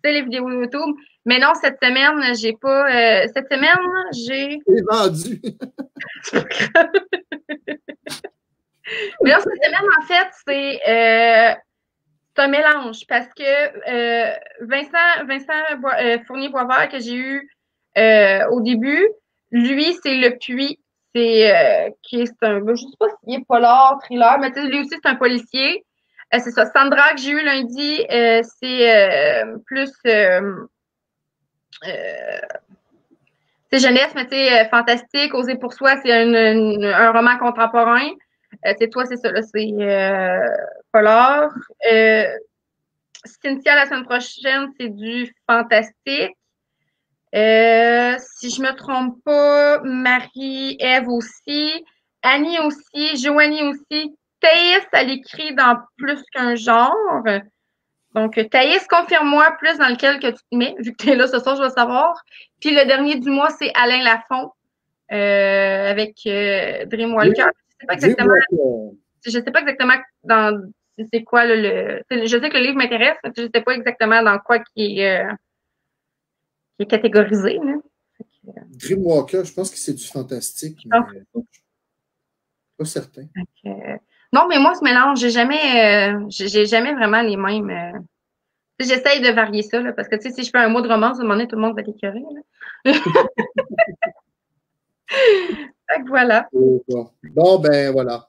C'est les vidéos YouTube. Mais non, cette semaine, j'ai pas. Cette semaine, j'ai. C'est vendu. Mais non, cette semaine, en fait, c'est un mélange parce que Vincent Fournier-Boisvert que j'ai eu au début, lui, c'est Le Puits. C'est je sais pas s'il est polar, thriller, mais lui aussi, c'est un policier. C'est ça. Sandra que j'ai eu lundi, c'est plus c'est jeunesse, mais tu sais, fantastique. Oser pour soi, c'est un roman contemporain. Toi, c'est ça, là, c'est polar. Cynthia, la semaine prochaine, c'est du fantastique. Si je me trompe pas, Marie-Ève aussi. Annie aussi. Joanie aussi. Thaïs, elle écrit dans plus qu'un genre. Donc, Thaïs, confirme-moi plus dans lequel que tu te mets. Vu que tu es là ce soir, je veux savoir. Puis le dernier du mois, c'est Alain Lafont avec Dreamwalker. Je sais pas exactement c'est quoi je sais que le livre m'intéresse, mais je sais pas exactement dans quoi qui est catégorisé. Là. Dreamwalker, je pense que c'est du fantastique, mais pas certain. Non, mais moi, ce mélange, j'ai jamais vraiment les mêmes. J'essaye de varier ça, là, parce que si je fais un mot de romance, à un moment donné, tout le monde va t'écœurer. Fait que voilà. Bon, ben voilà.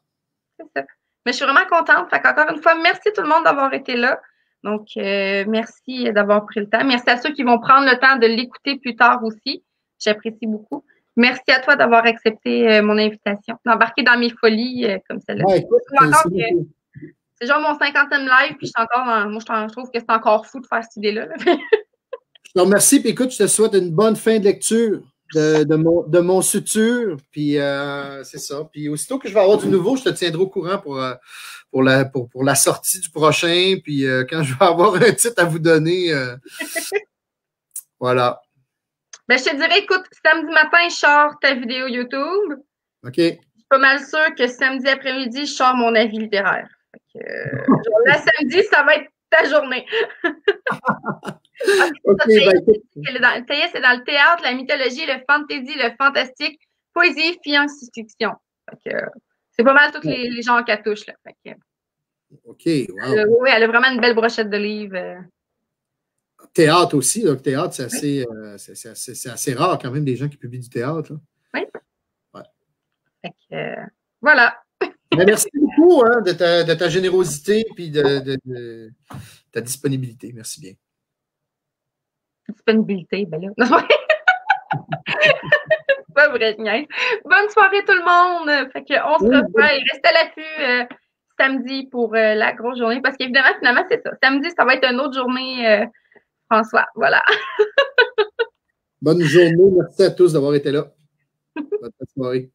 C'est ça. Mais je suis vraiment contente. Fait qu'encore une fois, merci tout le monde d'avoir été là. Donc, merci d'avoir pris le temps. Merci à ceux qui vont prendre le temps de l'écouter plus tard aussi. J'apprécie beaucoup. Merci à toi d'avoir accepté mon invitation, d'embarquer dans mes folies comme celle-là. Ouais, écoute, c'est genre mon 50e live, puis je trouve que c'est encore fou de faire cette idée-là. Je te remercie, puis écoute, je te souhaite une bonne fin de lecture de mon suture, puis c'est ça. Puis aussitôt que je vais avoir du nouveau, je te tiendrai au courant pour la sortie du prochain, puis quand je vais avoir un titre à vous donner, voilà. Ben, je te dirais, écoute, samedi matin, je sors ta vidéo YouTube. OK. Je suis pas mal sûre que samedi après-midi, je sors mon avis littéraire. Genre, là, samedi, ça va être ta journée. OK, ben, écoute. Le TIA, c'est dans le théâtre, la mythologie, le fantasy, le fantastique, poésie, science-fiction. C'est pas mal tous les genres qu'elle touche. Là. OK, wow. Oui, elle a vraiment une belle brochette de livres. Théâtre aussi, donc théâtre, c'est assez rare quand même des gens qui publient du théâtre. Là. Oui. Ouais. Voilà. Ben, merci beaucoup hein, de ta générosité et de ta disponibilité. Merci bien. Disponibilité, ben là. Pas vrai, rien. Bonne soirée tout le monde. On se revoit et restez à l'affût samedi pour la grosse journée. Parce qu'évidemment, finalement, c'est ça. Samedi, ça va être une autre journée, François. Voilà. Bonne journée. Merci à tous d'avoir été là. Bonne soirée.